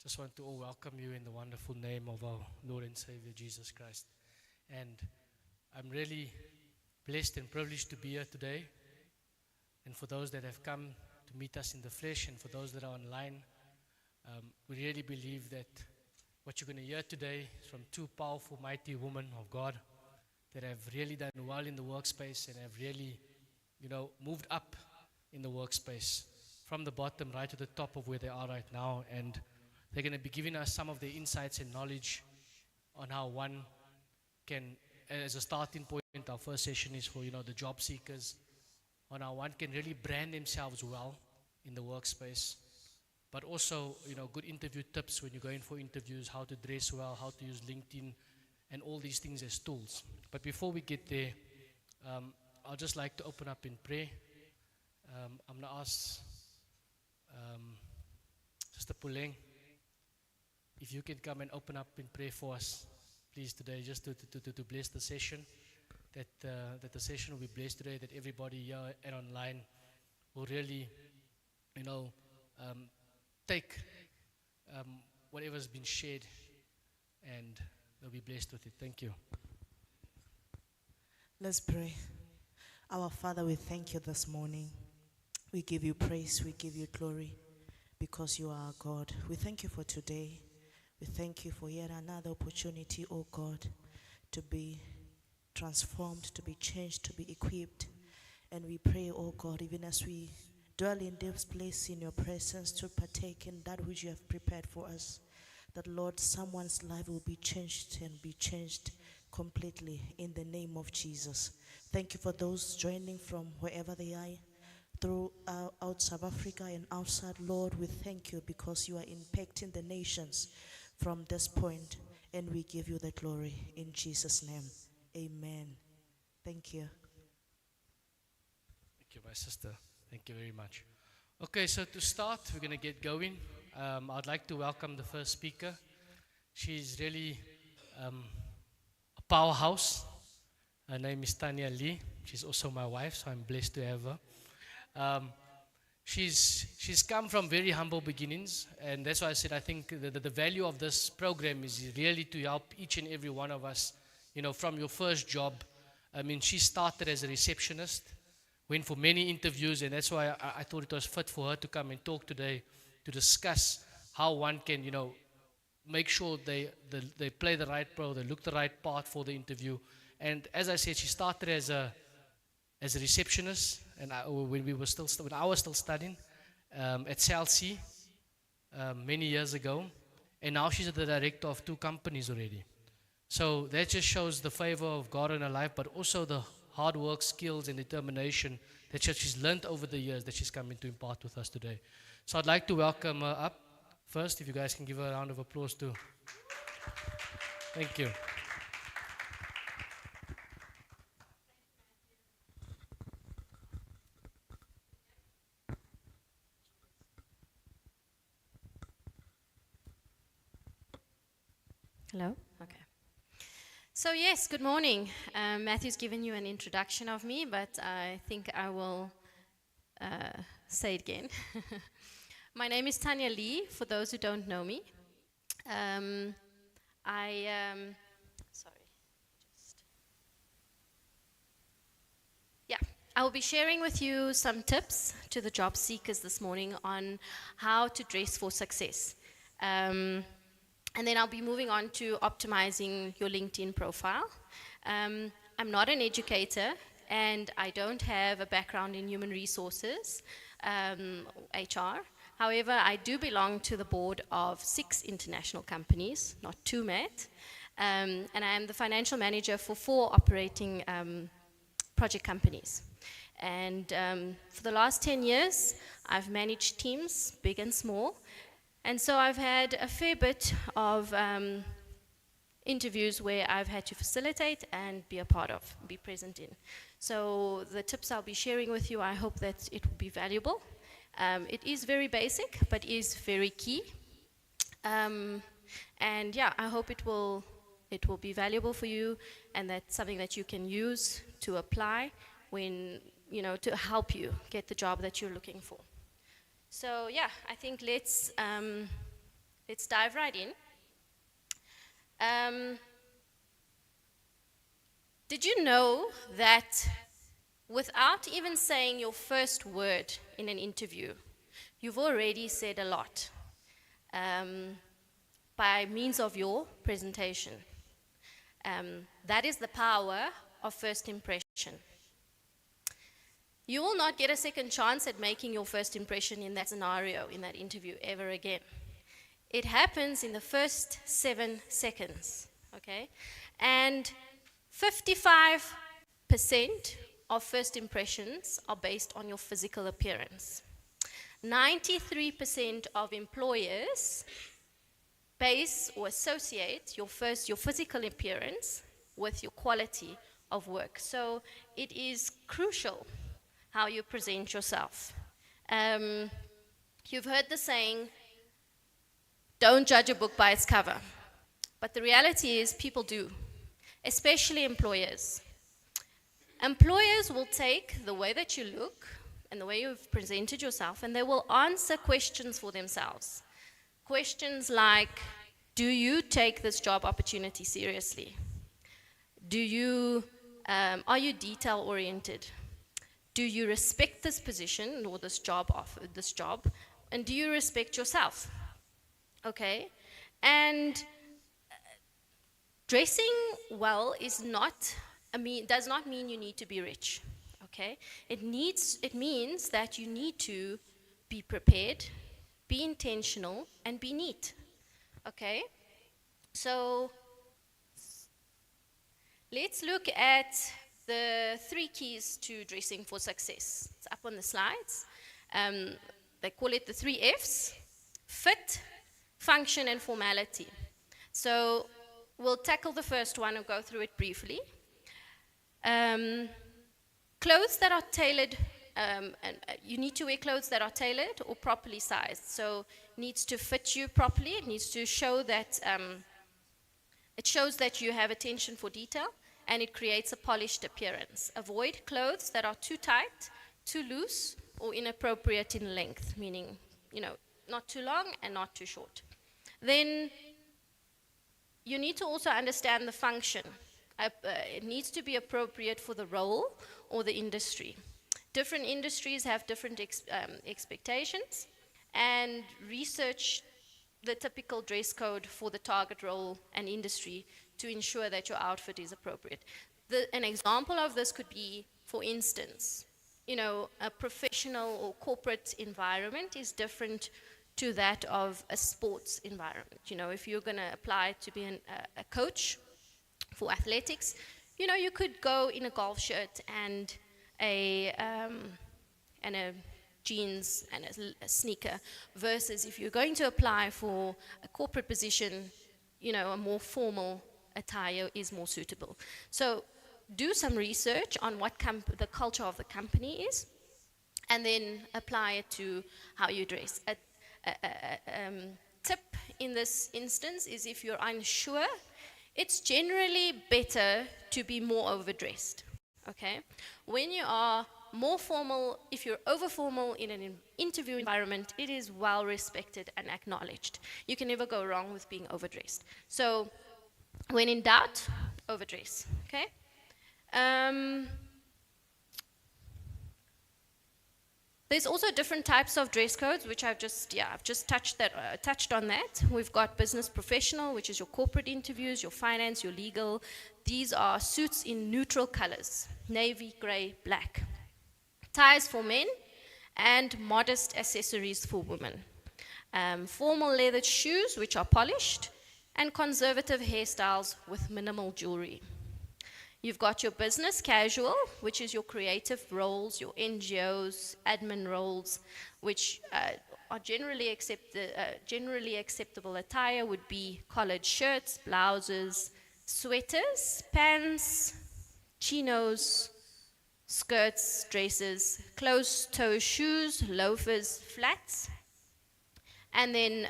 Just want to all welcome you in the wonderful name of our Lord and Savior Jesus Christ. And I'm really blessed and privileged to be here today. And for those that have come to meet us in the flesh, and for those that are online, we really believe that what you're going to hear today is from two powerful, mighty women of God that have really done well in the workspace and have really, moved up in the workspace from the bottom right to the top of where they are right now. And they're going to be giving us some of their insights and knowledge on how one can, as a starting point, our first session is for, the job seekers, on how one can really brand themselves well in the workspace, but also, good interview tips when you're going for interviews, how to dress well, how to use LinkedIn, and all these things as tools. But before we get there, I'd just like to open up in prayer. I'm going to ask Sister Puleng, if you can come and open up in prayer for us, please, today, just to bless the session, that the session will be blessed today, that everybody here and online will really, take whatever's been shared and they'll be blessed with it. Thank you. Let's pray. Our Father, we thank you this morning. We give you praise, we give you glory, because you are our God. We thank you for today. We thank you for yet another opportunity, oh God, to be transformed, to be changed, to be equipped. And we pray, oh God, even as we dwell in this place in your presence to partake in that which you have prepared for us, that, Lord, someone's life will be changed and be changed completely in the name of Jesus. Thank you for those joining from wherever they are, throughout South Africa and outside. Lord, we thank you because you are impacting the nations from this point, and we give you the glory in Jesus' name. Amen. Thank you. Thank you, my sister. Thank you very much. Okay, so to start, we're going to get going. I'd like to welcome the first speaker. She's really a powerhouse. Her name is Tanya Lee. She's also my wife, so I'm blessed to have her. She's come from very humble beginnings, and that's why I said I think the value of this program is really to help each and every one of us, from your first job. I mean, she started as a receptionist, went for many interviews, and that's why I thought it was fit for her to come and talk today to discuss how one can, make sure they play the right role, they look the right part for the interview. And as I said, she started as a receptionist, and when I was still studying at CLC many years ago, and now she's the director of 2 companies already. So that just shows the favor of God in her life, but also the hard work, skills, and determination that she's learned over the years that she's coming to impart with us today. So I'd like to welcome her up. First, if you guys can give her a round of applause too. Thank you. Hello? Okay. So yes, good morning. Matthew's given you an introduction of me, but I think I will say it again. My name is Tanya Lee, for those who don't know me. I will be sharing with you some tips to the job seekers this morning on how to dress for success. And then I'll be moving on to optimizing your LinkedIn profile. I'm not an educator, and I don't have a background in human resources, HR. However, I do belong to the board of 6 international companies, not 2, Matt. And I am the financial manager for 4 operating project companies. And for the last 10 years, I've managed teams, big and small. And so I've had a fair bit of interviews where I've had to facilitate and be a part of, be present in. So the tips I'll be sharing with you, I hope that it will be valuable. It is very basic, but is very key. And yeah, I hope it will be valuable for you, and that's something that you can use to apply when, to help you get the job that you're looking for. So yeah, I think let's let's dive right in. Did you know that without even saying your first word in an interview, you've already said a lot by means of your presentation? That is the power of first impression. You will not get a second chance at making your first impression in that scenario, in that interview, ever again. It happens in the first 7 seconds, okay? And 55% of first impressions are based on your physical appearance. 93% of employers base or associate your physical appearance with your quality of work. So it is crucial how you present yourself. You've heard the saying, don't judge a book by its cover. But the reality is people do, especially employers. Employers will take the way that you look and the way you've presented yourself, and they will answer questions for themselves. Questions like, do you take this job opportunity seriously? Are you detail-oriented? Do you respect this position or this job, and do you respect yourself? Okay, and dressing well does not mean you need to be rich. Okay, it means that you need to be prepared, be intentional, and be neat. Okay, so let's look at the 3 keys to dressing for success. It's up on the slides. They call it the 3 Fs: fit, function, and formality. So we'll tackle the first one and go through it briefly. Clothes that are tailored, you need to wear clothes that are tailored or properly sized. So it needs to fit you properly. It needs to show that it shows that you have attention for detail, and it creates a polished appearance. Avoid clothes that are too tight, too loose, or inappropriate in length, meaning, not too long and not too short. Then you need to also understand the function. It needs to be appropriate for the role or the industry. Different industries have different expectations, and research the typical dress code for the target role and industry to ensure that your outfit is appropriate. An example of this could be, for instance, a professional or corporate environment is different to that of a sports environment. If you're going to apply to be a coach for athletics, you could go in a golf shirt and a jeans and a sneaker, versus if you're going to apply for a corporate position, a more formal attire is more suitable. So do some research on what the culture of the company is, and then apply it to how you dress. A tip in this instance is, if you're unsure, it's generally better to be more overdressed. Okay? When you are more formal, if you're over formal in an interview environment, it is well respected and acknowledged. You can never go wrong with being overdressed. So when in doubt, overdress. Okay? There's also different types of dress codes, which I've just touched on that. We've got business professional, which is your corporate interviews, your finance, your legal. These are suits in neutral colors: navy, gray, black. Ties for men, and modest accessories for women. Formal leather shoes, which are polished, and conservative hairstyles with minimal jewelry. You've got your business casual, which is your creative roles, your NGOs, admin roles, which are generally acceptable attire would be collared shirts, blouses, sweaters, pants, chinos, skirts, dresses, closed-toe shoes, loafers, flats. And then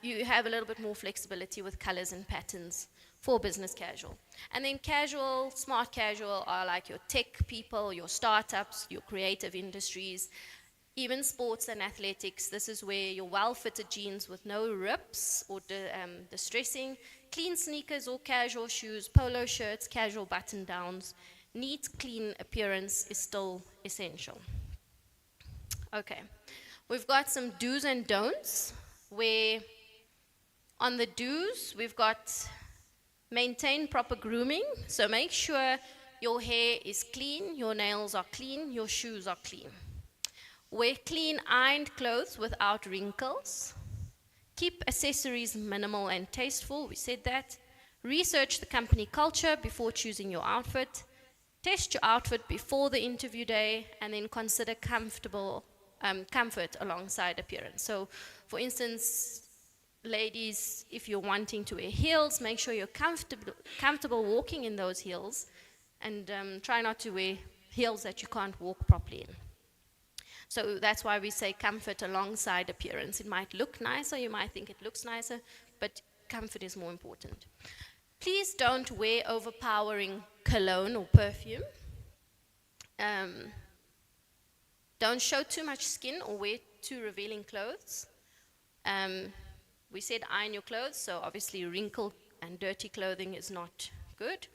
you have a little bit more flexibility with colors and patterns for business casual. And then casual, smart casual are like your tech people, your startups, your creative industries. Even sports and athletics, this is where your well-fitted jeans with no rips or distressing, clean sneakers or casual shoes, polo shirts, casual button-downs, neat, clean appearance is still essential. Okay, we've got some do's and don'ts, where on the do's, we've got maintain proper grooming, so make sure your hair is clean, your nails are clean, your shoes are clean. Wear clean, ironed clothes without wrinkles. Keep accessories minimal and tasteful, we said that. Research the company culture before choosing your outfit. Test your outfit before the interview day, and then consider comfort alongside appearance. So, for instance, ladies, if you're wanting to wear heels, make sure you're comfortable walking in those heels, and try not to wear heels that you can't walk properly in. So that's why we say comfort alongside appearance. It might look nicer, you might think it looks nicer, but comfort is more important. Please don't wear overpowering cologne or perfume. Don't show too much skin or wear too revealing clothes. We said iron your clothes, so obviously wrinkled and dirty clothing is not good.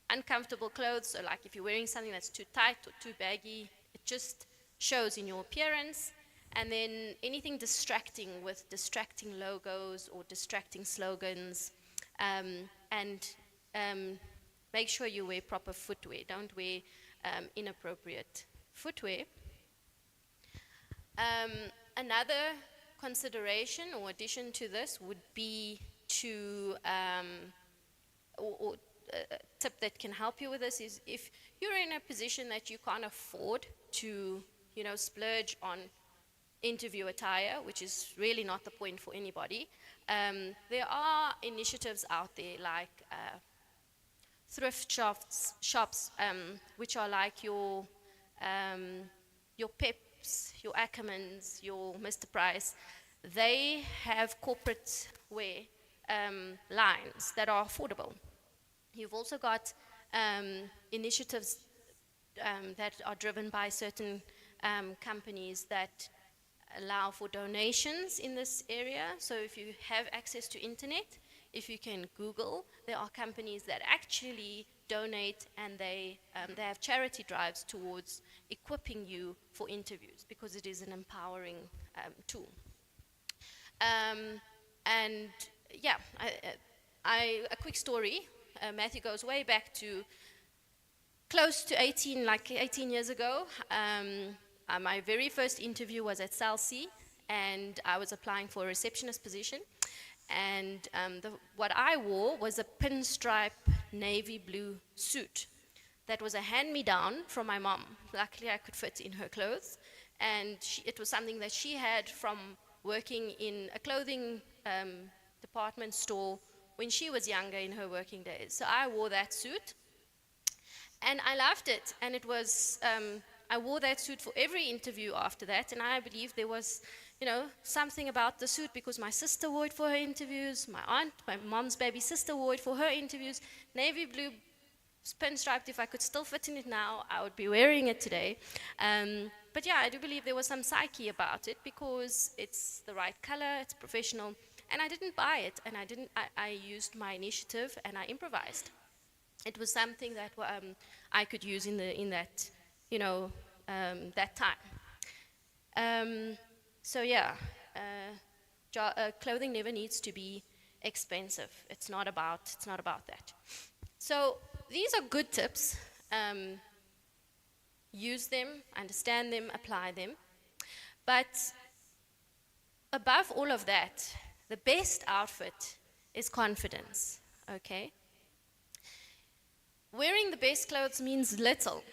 Uncomfortable clothes, so like if you're wearing something that's too tight or too baggy, it just shows in your appearance. And then anything distracting with distracting logos or distracting slogans, and make sure you wear proper footwear. Don't wear inappropriate footwear. Another consideration or addition to this would be to a tip that can help you with this is if you're in a position that you can't afford to, splurge on interview attire, which is really not the point for anybody, there are initiatives out there like thrift shops, which are like your Peps, your Ackermans, your Mr. Price. They have corporate wear lines that are affordable. You've also got initiatives that are driven by certain companies that allow for donations in this area. So if you have access to internet, if you can Google, there are companies that actually donate, and they have charity drives towards equipping you for interviews, because it is an empowering tool. And yeah, a quick story. Matthew goes way back to close to 18 years ago. My very first interview was at Celsea, and I was applying for a receptionist position. And what I wore was a pinstripe navy blue suit that was a hand-me-down from my mom. Luckily, I could fit in her clothes. And it was something that she had from working in a clothing department store when she was younger in her working days. So I wore that suit, and I loved it. And it was, I wore that suit for every interview after that, and I believe there was, something about the suit, because my sister wore it for her interviews, my aunt, my mom's baby sister wore it for her interviews, navy blue, pinstriped. If I could still fit in it now, I would be wearing it today. But yeah, I do believe there was some psyche about it, because it's the right color, it's professional. And I didn't buy it, and I used my initiative, and I improvised. It was something that I could use in that, that time. So yeah, clothing never needs to be expensive. It's not about that. So these are good tips. Use them, understand them, apply them. But above all of that, the best outfit is confidence, okay? Wearing the best clothes means little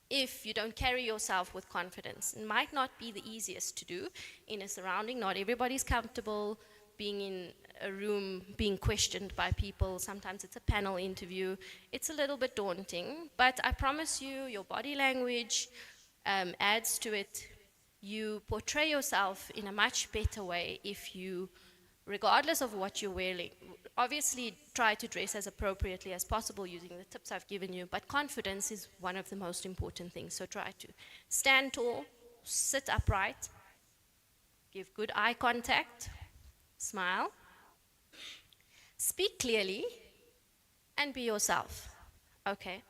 if you don't carry yourself with confidence. It might not be the easiest to do in a surrounding. Not everybody's comfortable being in a room, being questioned by people. Sometimes it's a panel interview. It's a little bit daunting, but I promise you, your body language adds to it. You portray yourself in a much better way if you regardless of what you're wearing. Obviously, try to dress as appropriately as possible using the tips I've given you, but confidence is one of the most important things. So try to stand tall, sit upright, give good eye contact, smile, speak clearly, and be yourself. Okay?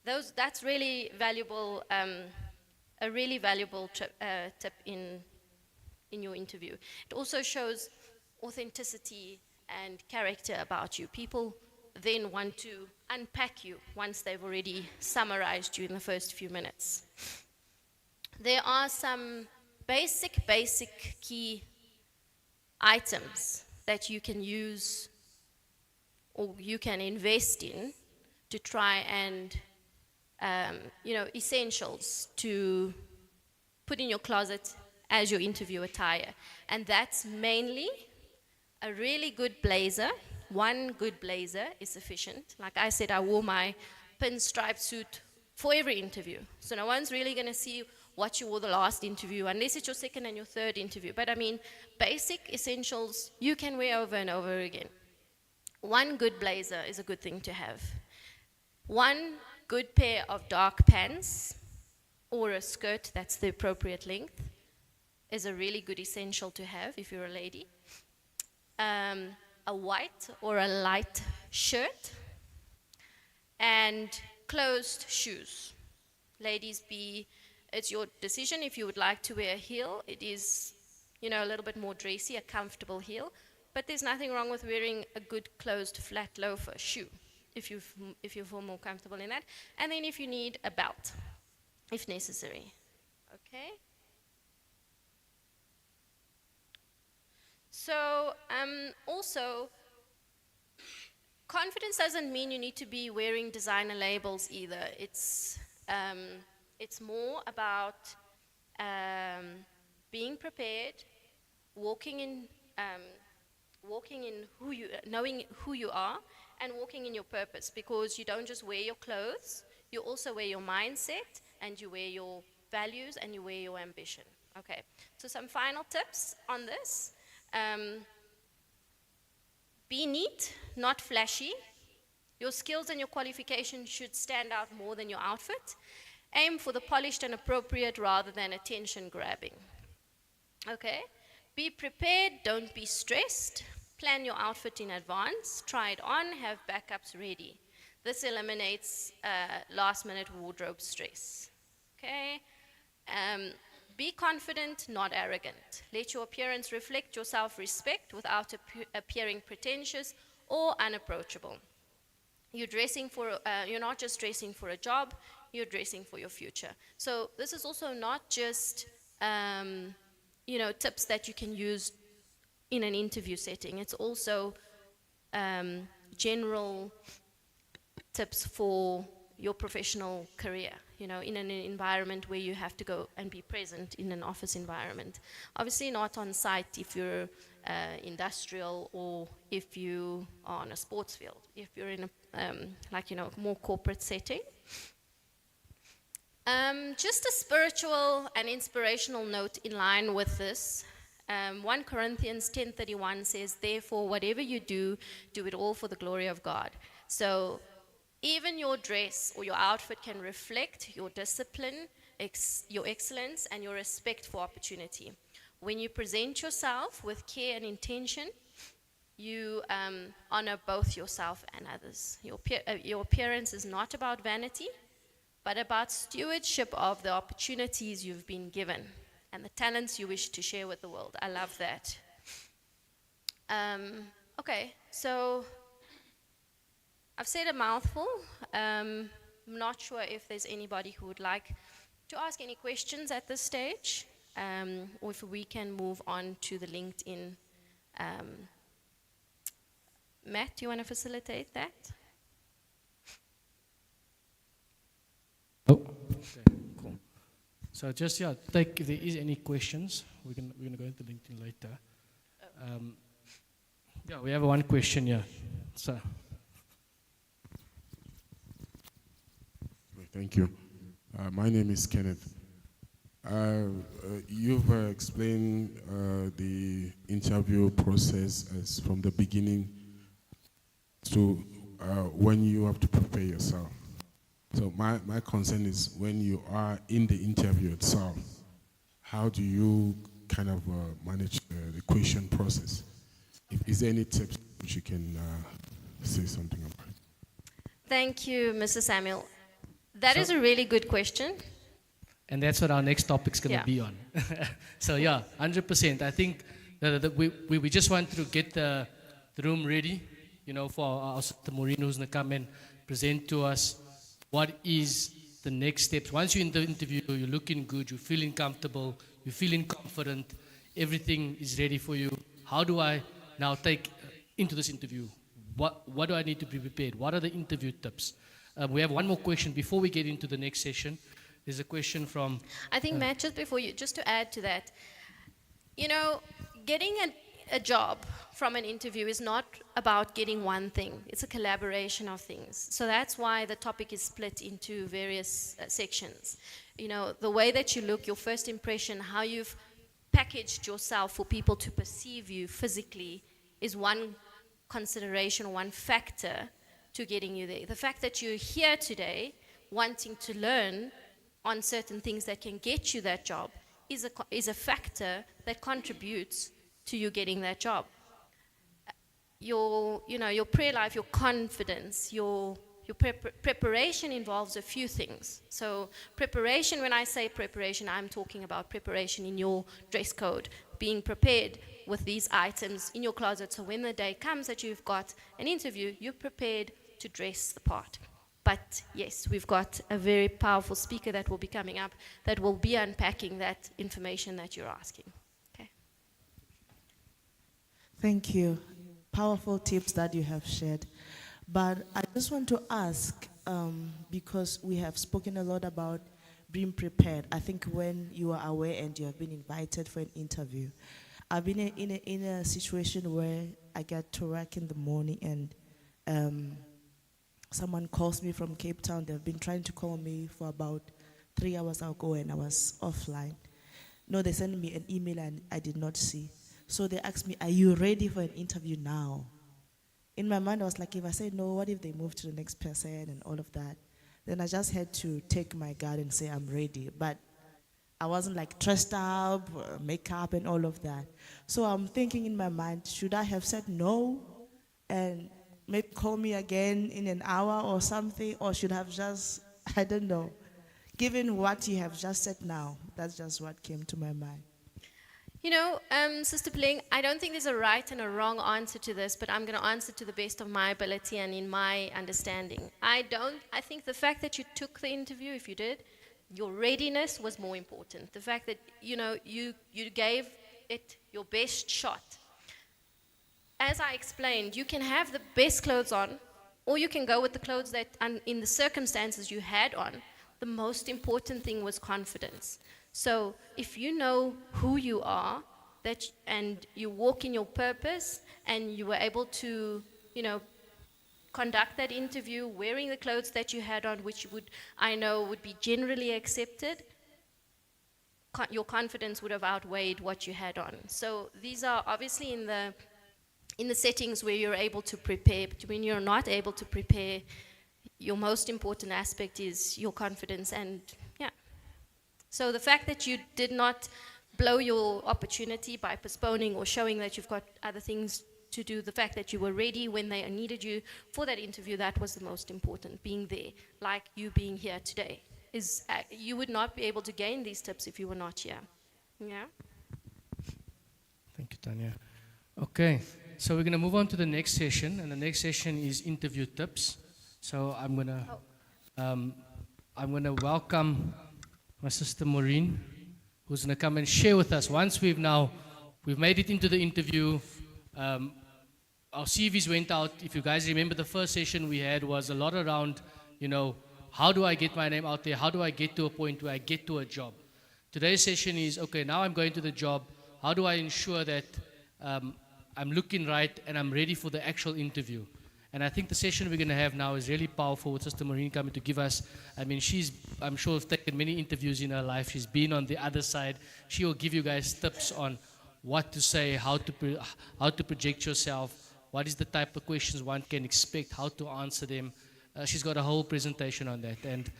That's really valuable, a really valuable tip in your interview. It also shows authenticity and character about you. People then want to unpack you once they've already summarized you in the first few minutes. There are some basic key items that you can use or you can invest in to try and, essentials to put in your closet as your interview attire. And that's mainly a really good blazer. One good blazer is sufficient. Like I said, I wore my pinstripe suit for every interview. So no one's really going to see what you wore the last interview, unless it's your second and your third interview. But I mean, basic essentials you can wear over and over again. One good blazer is a good thing to have. One good pair of dark pants or a skirt that's the appropriate length is a really good essential to have if you're a lady. A white or a light shirt and closed shoes. Ladies, it's your decision if you would like to wear a heel. It is, a little bit more dressy, a comfortable heel, but there's nothing wrong with wearing a good closed flat loafer shoe if you feel more comfortable in that. And then if you need a belt, if necessary. Okay? So, also, confidence doesn't mean you need to be wearing designer labels either. It's more about being prepared, walking in knowing who you are, and walking in your purpose. Because you don't just wear your clothes, you also wear your mindset, and you wear your values, and you wear your ambition. Okay. So some final tips on this. Be neat, not flashy. Your skills and your qualifications should stand out more than your outfit. Aim for the polished and appropriate rather than attention grabbing. Okay? Be prepared, don't be stressed. Plan your outfit in advance. Try it on, have backups ready. This eliminates last minute wardrobe stress. Okay? Be confident, not arrogant. Let your appearance reflect your self-respect without appearing pretentious or unapproachable. You're not just dressing for a job, you're dressing for your future. So this is also not just, tips that you can use in an interview setting. It's also general tips for your professional career, in an environment where you have to go and be present in an office environment. Obviously not on site if you're industrial or if you are on a sports field. If you're in a more corporate setting. Just a spiritual and inspirational note in line with this. 1 Corinthians 10:31 says, therefore, whatever you do, do it all for the glory of God. So even your dress or your outfit can reflect your discipline, your excellence, and your respect for opportunity. When you present yourself with care and intention, you honor both yourself and others. Your appearance is not about vanity, but about stewardship of the opportunities you've been given and the talents you wish to share with the world. I love that. Okay, so I've said a mouthful. I'm not sure if there's anybody who would like to ask any questions at this stage, or if we can move on to the LinkedIn. Matt, do you want to facilitate that? Oh, okay, cool. So just, if there is any questions, we're gonna go into LinkedIn later. We have one question here. So. Thank you. My name is Kenneth. You've explained the interview process as from the beginning to when you have to prepare yourself. So my concern is when you are in the interview itself, how do you kind of manage the question process? Is there any tips which you can say something about? Thank you, Mr. Samuel. That So- is a really good question. And that's what our next topic's going to Yeah. be on. So yeah, 100%. I think that we just want to get the room ready, you know, for our Sister Maureen who's going to come and present to us what is the next steps. Once you're in the interview, you're looking good, you're feeling comfortable, you're feeling confident, everything is ready for you. How do I now take into this interview? What do I need to be prepared? What are the interview tips? We have one more question before we get into the next session. There's a question from I think, Matt, just before you, just to add to that, you know, getting a job from an interview is not about getting one thing. It's a collaboration of things. So that's why the topic is split into various sections. You know, the way that you look, your first impression, how you've packaged yourself for people to perceive you physically is one consideration, one factor to getting you there. The fact that you're here today wanting to learn on certain things that can get you that job is a factor that contributes to you getting that job. Your prayer life, your confidence, your preparation involves a few things. So preparation, when I say preparation, I'm talking about preparation in your dress code, being prepared with these items in your closet. So when the day comes that you've got an interview, you're prepared to dress the part. But yes, we've got a very powerful speaker that will be coming up that will be unpacking that information that you're asking. Okay. Thank you. Powerful tips that you have shared. But I just want to ask, because we have spoken a lot about being prepared. I think when you are aware and you have been invited for an interview, I've been in a situation where I get to work in the morning and someone calls me from Cape Town. They've been trying to call me for about 3 hours ago and I was offline. No, they sent me an email and I did not see. So they asked me, are you ready for an interview now? In my mind, I was like, if I say no, what if they move to the next person and all of that? Then I just had to take my guard and say I'm ready. But I wasn't like dressed up, makeup and all of that. So I'm thinking in my mind, should I have said no and maybe call me again in an hour or something, or should have just, I don't know. Given what you have just said now, that's just what came to my mind. You know, Sister Bling, I don't think there's a right and a wrong answer to this, but I'm going to answer to the best of my ability and in my understanding. I think the fact that you took the interview, if you did, your readiness was more important. The fact that, you know, you gave it your best shot. As I explained, you can have the best clothes on, or you can go with the clothes that, in the circumstances you had on. The most important thing was confidence. So if you know who you are, and you walk in your purpose, and you were able to, you know, conduct that interview wearing the clothes that you had on, which I know would be generally accepted, your confidence would have outweighed what you had on. So these are obviously in the settings where you're able to prepare, but when you're not able to prepare, your most important aspect is your confidence. And yeah. So the fact that you did not blow your opportunity by postponing or showing that you've got other things to do, the fact that you were ready when they needed you for that interview, that was the most important, being there, like you being here today. You would not be able to gain these tips if you were not here. Yeah? Thank you, Tanya. Okay, so we're going to move on to the next session, and the next session is interview tips. So I'm going to welcome my sister Maureen, who's going to come and share with us. Once we've made it into the interview, our CVs went out. If you guys remember, the first session we had was a lot around, you know, how do I get my name out there? How do I get to a point where I get to a job? Today's session is, okay, now I'm going to the job. How do I ensure that I'm looking right and I'm ready for the actual interview? And I think the session we're going to have now is really powerful with Sister Maureen coming to give us, I mean, I'm sure, has taken many interviews in her life. She's been on the other side. She will give you guys tips on what to say, how to project yourself, what is the type of questions one can expect, how to answer them. She's got a whole presentation on that. And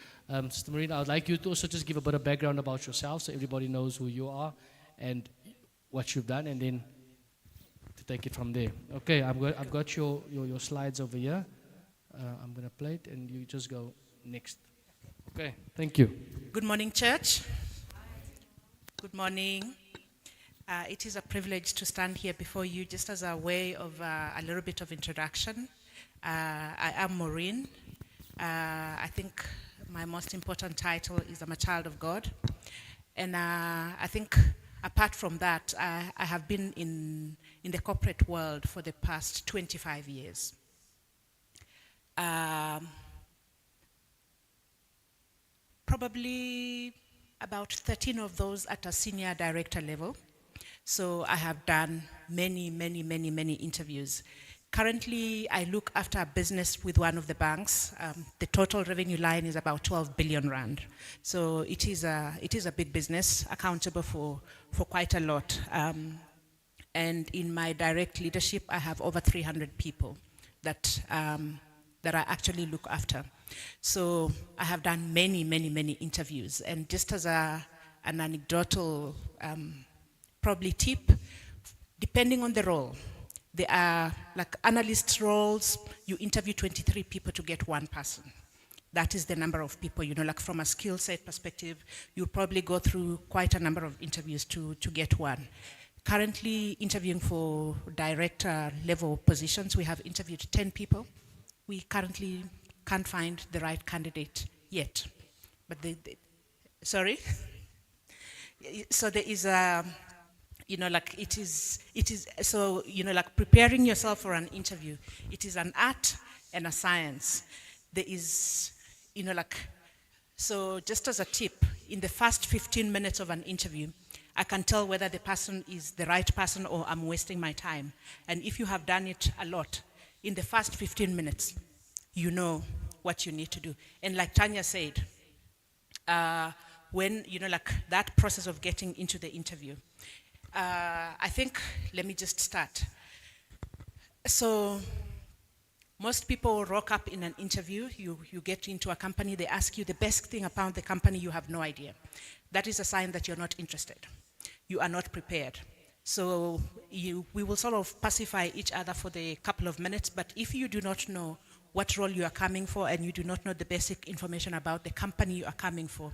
Sister Maureen, I would like you to also just give a bit of background about yourself so everybody knows who you are and what you've done, and then to take it from there. Okay, I've got your slides over here. I'm going to play it, and you just go next. Okay, thank you. Good morning, church. Good morning. It is a privilege to stand here before you just as a way of a little bit of introduction. I am Maureen. I think my most important title is I'm a child of God. And I think apart from that, I have been in the corporate world for the past 25 years. Probably about 13 of those at a senior director level. So I have done many interviews. Currently, I look after a business with one of the banks. The total revenue line is about 12 billion rand. So it is a big business, accountable for quite a lot. And in my direct leadership, I have over 300 people that I actually look after. So I have done many interviews. And just as an anecdotal probably tip, depending on the role, there are like analyst roles, you interview 23 people to get one person. That is the number of people, like from a skill set perspective, you probably go through quite a number of interviews to get one. Currently interviewing for director level positions, we have interviewed 10 people. We currently can't find the right candidate yet. But sorry? So there is a, preparing yourself for an interview, it is an art and a science. There is, so just as a tip, in the first 15 minutes of an interview, I can tell whether the person is the right person or I'm wasting my time. And if you have done it a lot, in the first 15 minutes, you know what you need to do. And like Tanya said, when, that process of getting into the interview, I think, let me just start. So most people rock up in an interview, you get into a company, they ask you the best thing about the company, you have no idea. That is a sign that you're not interested. You are not prepared. So we will sort of pacify each other for the couple of minutes, but if you do not know what role you are coming for and you do not know the basic information about the company you are coming for,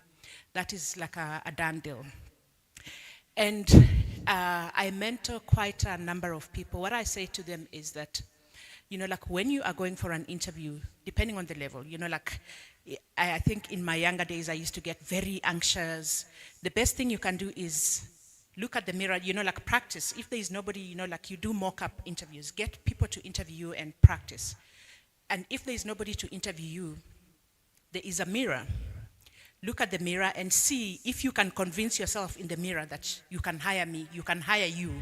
that is like a done deal. And I mentor quite a number of people. What I say to them is that, when you are going for an interview, depending on the level, I think in my younger days, I used to get very anxious. The best thing you can do is look at the mirror, practice. If there is nobody, you do mock-up interviews. Get people to interview you and practice. And if there is nobody to interview you, there is a mirror. Look at the mirror and see if you can convince yourself in the mirror that you can hire me, you can hire you,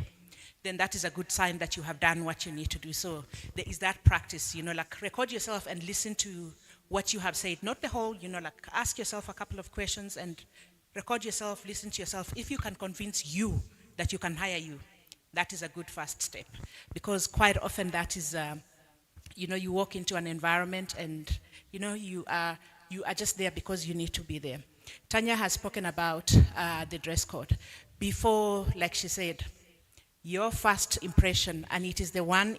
then that is a good sign that you have done what you need to do. So there is that practice, record yourself and listen to what you have said. Not the whole, ask yourself a couple of questions and record yourself, listen to yourself. If you can convince you that you can hire you, that is a good first step. Because quite often that is, you walk into an environment and, you are just there because you need to be there. Tanya has spoken about the dress code. Before, like she said, your first impression, and it is the one,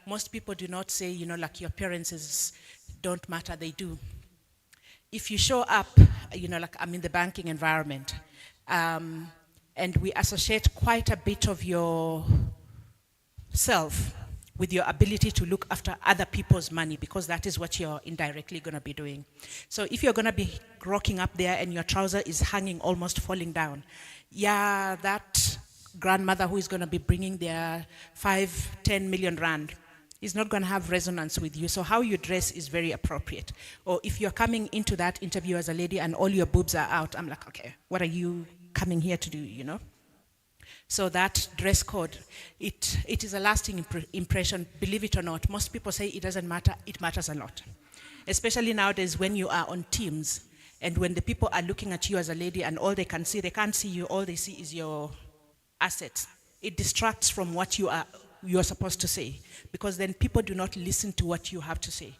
most people do not say, your appearances don't matter, they do. If you show up, I'm in the banking environment, and we associate quite a bit of your self with your ability to look after other people's money, because that is what you're indirectly going to be doing. So if you're going to be rocking up there and your trouser is hanging, almost falling down, yeah, that grandmother who is going to be bringing their 5-10 million rand is not going to have resonance with you. So how you dress is very appropriate. Or if you're coming into that interview as a lady and all your boobs are out, I'm like, okay, what are you coming here to do, So that dress code, it is a lasting impression, believe it or not. Most people say it doesn't matter, it matters a lot. Especially nowadays when you are on Teams and when the people are looking at you as a lady and all they can't see you, all they see is your assets. It distracts from what you are supposed to say, because then people do not listen to what you have to say.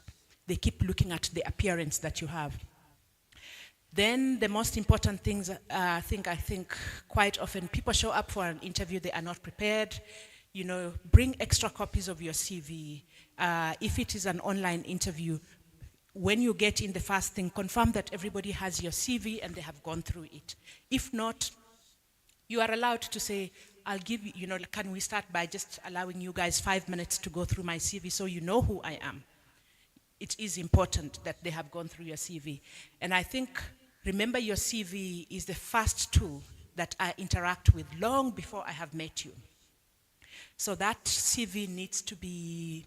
They keep looking at the appearance that you have. Then the most important things, I think quite often people show up for an interview, they are not prepared. You know, bring extra copies of your CV. If it is an online interview, when you get in, the first thing, confirm that everybody has your CV and they have gone through it. If not, you are allowed to say, I'll give you, can we start by just allowing you guys 5 minutes to go through my CV so you know who I am. It is important that they have gone through your CV. And I think, remember, your CV is the first tool that I interact with long before I have met you. So that CV needs to be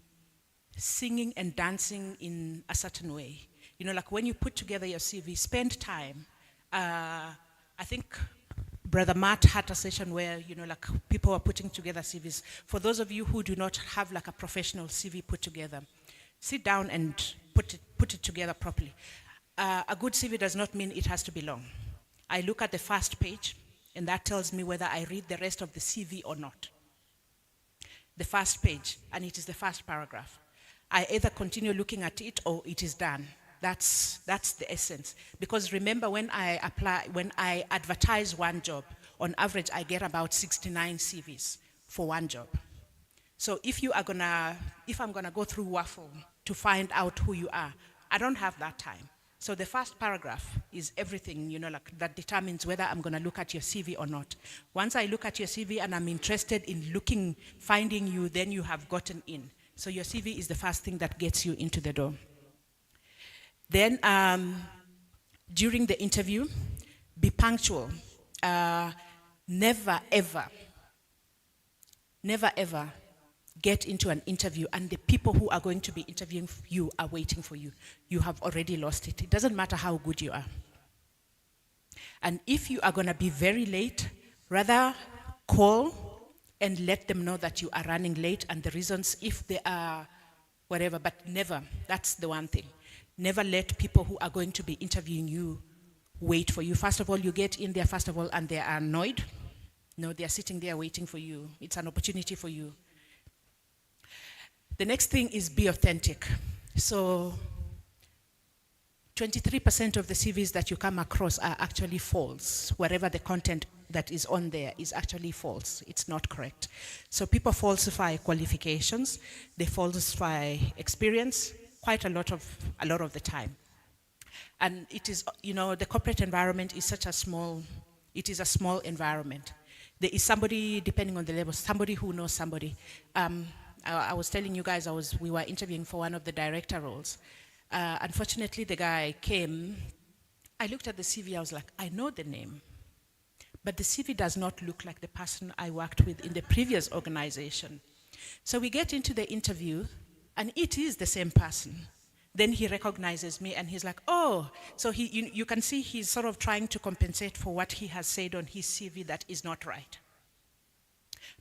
singing and dancing in a certain way. Like when you put together your CV, spend time. I think Brother Matt had a session where, like people were putting together CVs. For those of you who do not have like a professional CV put together, sit down and put it together properly. A good CV does not mean it has to be long. I look at the first page, and that tells me whether I read the rest of the CV or not. The first page, and it is the first paragraph. I either continue looking at it or it is done. That's the essence. Because remember, when I advertise one job, on average I get about 69 CVs for one job. So if I'm gonna go through Waffle to find out who you are, I don't have that time. So the first paragraph is everything, like that determines whether I'm gonna look at your CV or not. Once I look at your CV and I'm interested in finding you, then you have gotten in. So your CV is the first thing that gets you into the door. Then during the interview, be punctual. Never ever get into an interview and the people who are going to be interviewing you are waiting for you. You have already lost it. It doesn't matter how good you are. And if you are going to be very late, rather call and let them know that you are running late and the reasons, if they are whatever, but never, that's the one thing. Never let people who are going to be interviewing you wait for you. First of all, you get in there, and they are annoyed. No, they are sitting there waiting for you. It's an opportunity for you. The next thing is be authentic. So 23% of the CVs that you come across are actually false. Whatever the content that is on there is actually false. It's not correct. So people falsify qualifications, they falsify experience quite a lot of the time. And it is, the corporate environment is such a small environment. There is somebody, depending on the level, somebody who knows somebody. I was telling you guys, we were interviewing for one of the director roles. Unfortunately, the guy came. I looked at the CV, I was like, I know the name, but the CV does not look like the person I worked with in the previous organization. So we get into the interview, and it is the same person. Then he recognizes me, and he's like, oh, so you can see he's sort of trying to compensate for what he has said on his CV that is not right.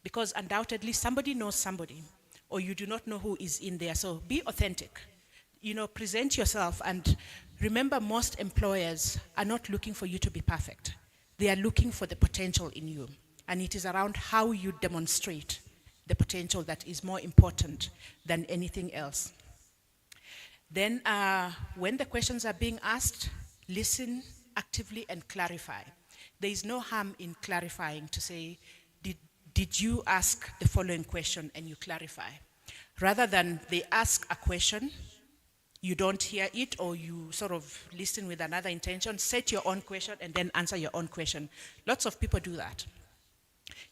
Because undoubtedly, somebody knows somebody, or you do not know who is in there. So be authentic. Present yourself, and remember, most employers are not looking for you to be perfect. They are looking for the potential in you, and it is around how you demonstrate the potential that is more important than anything else. Then when the questions are being asked, listen actively and clarify. There is no harm in clarifying to say, did you ask the following question, and you clarify. Rather than they ask a question, you don't hear it, or you sort of listen with another intention, set your own question and then answer your own question. Lots of people do that.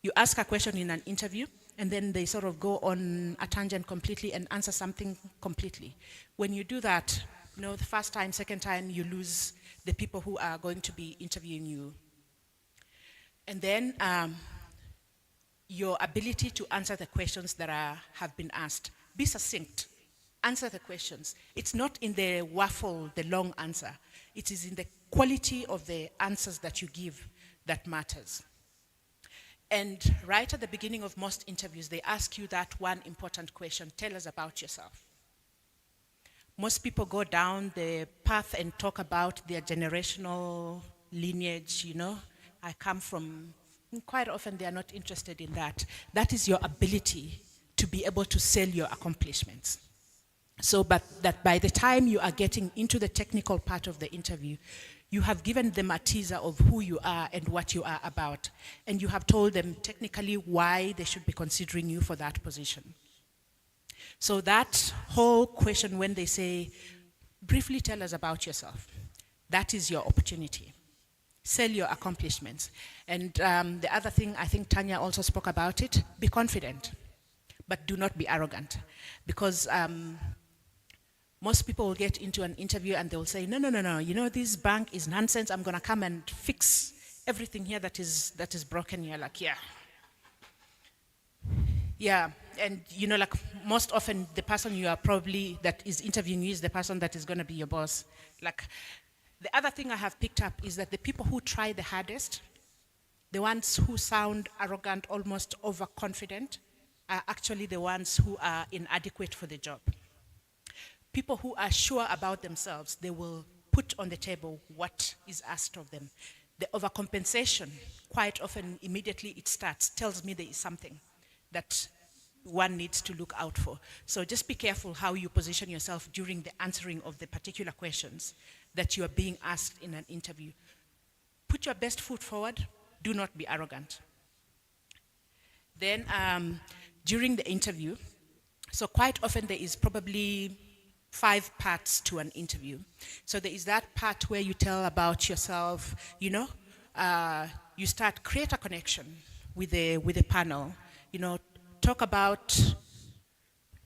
You ask a question in an interview, and then they sort of go on a tangent completely and answer something completely. When you do that, the first time, second time, you lose the people who are going to be interviewing you. And then your ability to answer the questions that have been asked. Be succinct. Answer the questions. It's not in the waffle, the long answer. It is in the quality of the answers that you give that matters. And right at the beginning of most interviews, they ask you that one important question: tell us about yourself. Most people go down the path and talk about their generational lineage, you know. I come from, quite often they are not interested in that. That is your ability to be able to sell your accomplishments. So, but that by the time you are getting into the technical part of the interview, you have given them a teaser of who you are and what you are about. And you have told them technically why they should be considering you for that position. So that whole question when they say, briefly tell us about yourself, that is your opportunity. Sell your accomplishments. And the other thing, I think Tanya also spoke about it, be confident, but do not be arrogant. Because most people will get into an interview and they will say, no, you know, this bank is nonsense. I'm going to come and fix everything here that is broken. You're like, yeah. Yeah, and you know, like most often the person you are probably, that is interviewing you is the person that is going to be your boss. Like, the other thing I have picked up is that the people who try the hardest, the ones who sound arrogant, almost overconfident, are actually the ones who are inadequate for the job. People who are sure about themselves, they will put on the table what is asked of them. The overcompensation, quite often, immediately it starts, tells me there is something that one needs to look out for. So just be careful how you position yourself during the answering of the particular questions that you are being asked in an interview. Put your best foot forward. Do not be arrogant. Then during the interview, so quite often there is probably 5 parts to an interview. So there is that part where you tell about yourself, you know, you create a connection with the panel, you know, talk about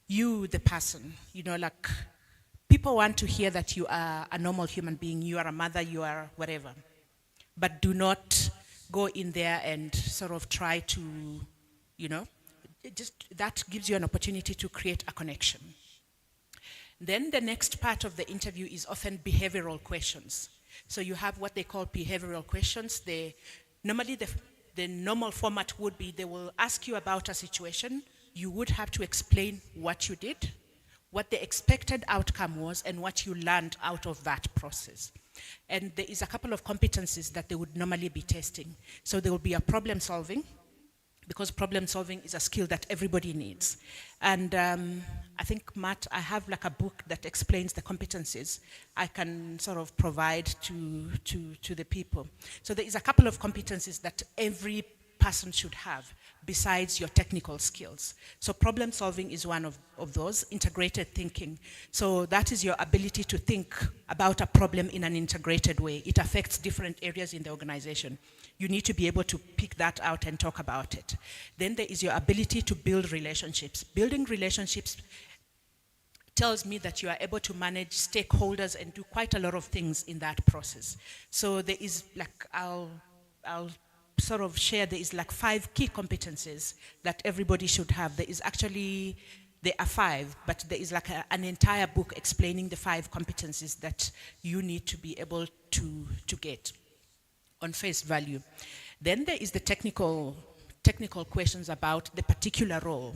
you, the person, you know, like people want to hear that you are a normal human being, you are a mother, you are whatever. But do not go in there and sort of try to, you know, that gives you an opportunity to create a connection. Then the next part of the interview is often behavioral questions. So you have what they call behavioral questions. Normally the normal format would be they will ask you about a situation. You would have to explain what you did, what the expected outcome was, and what you learned out of that process. And there is a couple of competencies that they would normally be testing. So there will be a problem solving, because problem solving is a skill that everybody needs. And I think, Matt, I have like a book that explains the competencies I can sort of provide to the people. So there is a couple of competencies that every person should have besides your technical skills. So problem solving is one of those, integrated thinking. So that is your ability to think about a problem in an integrated way. It affects different areas in the organization. You need to be able to pick that out and talk about it. Then there is your ability to build relationships. Building relationships tells me that you are able to manage stakeholders and do quite a lot of things in that process. So there is like, I'll sort of share, there is like 5 key competencies that everybody should have. There are 5, but there is like an entire book explaining the 5 competencies that you need to be able to get on face value. Then there is the technical questions about the particular role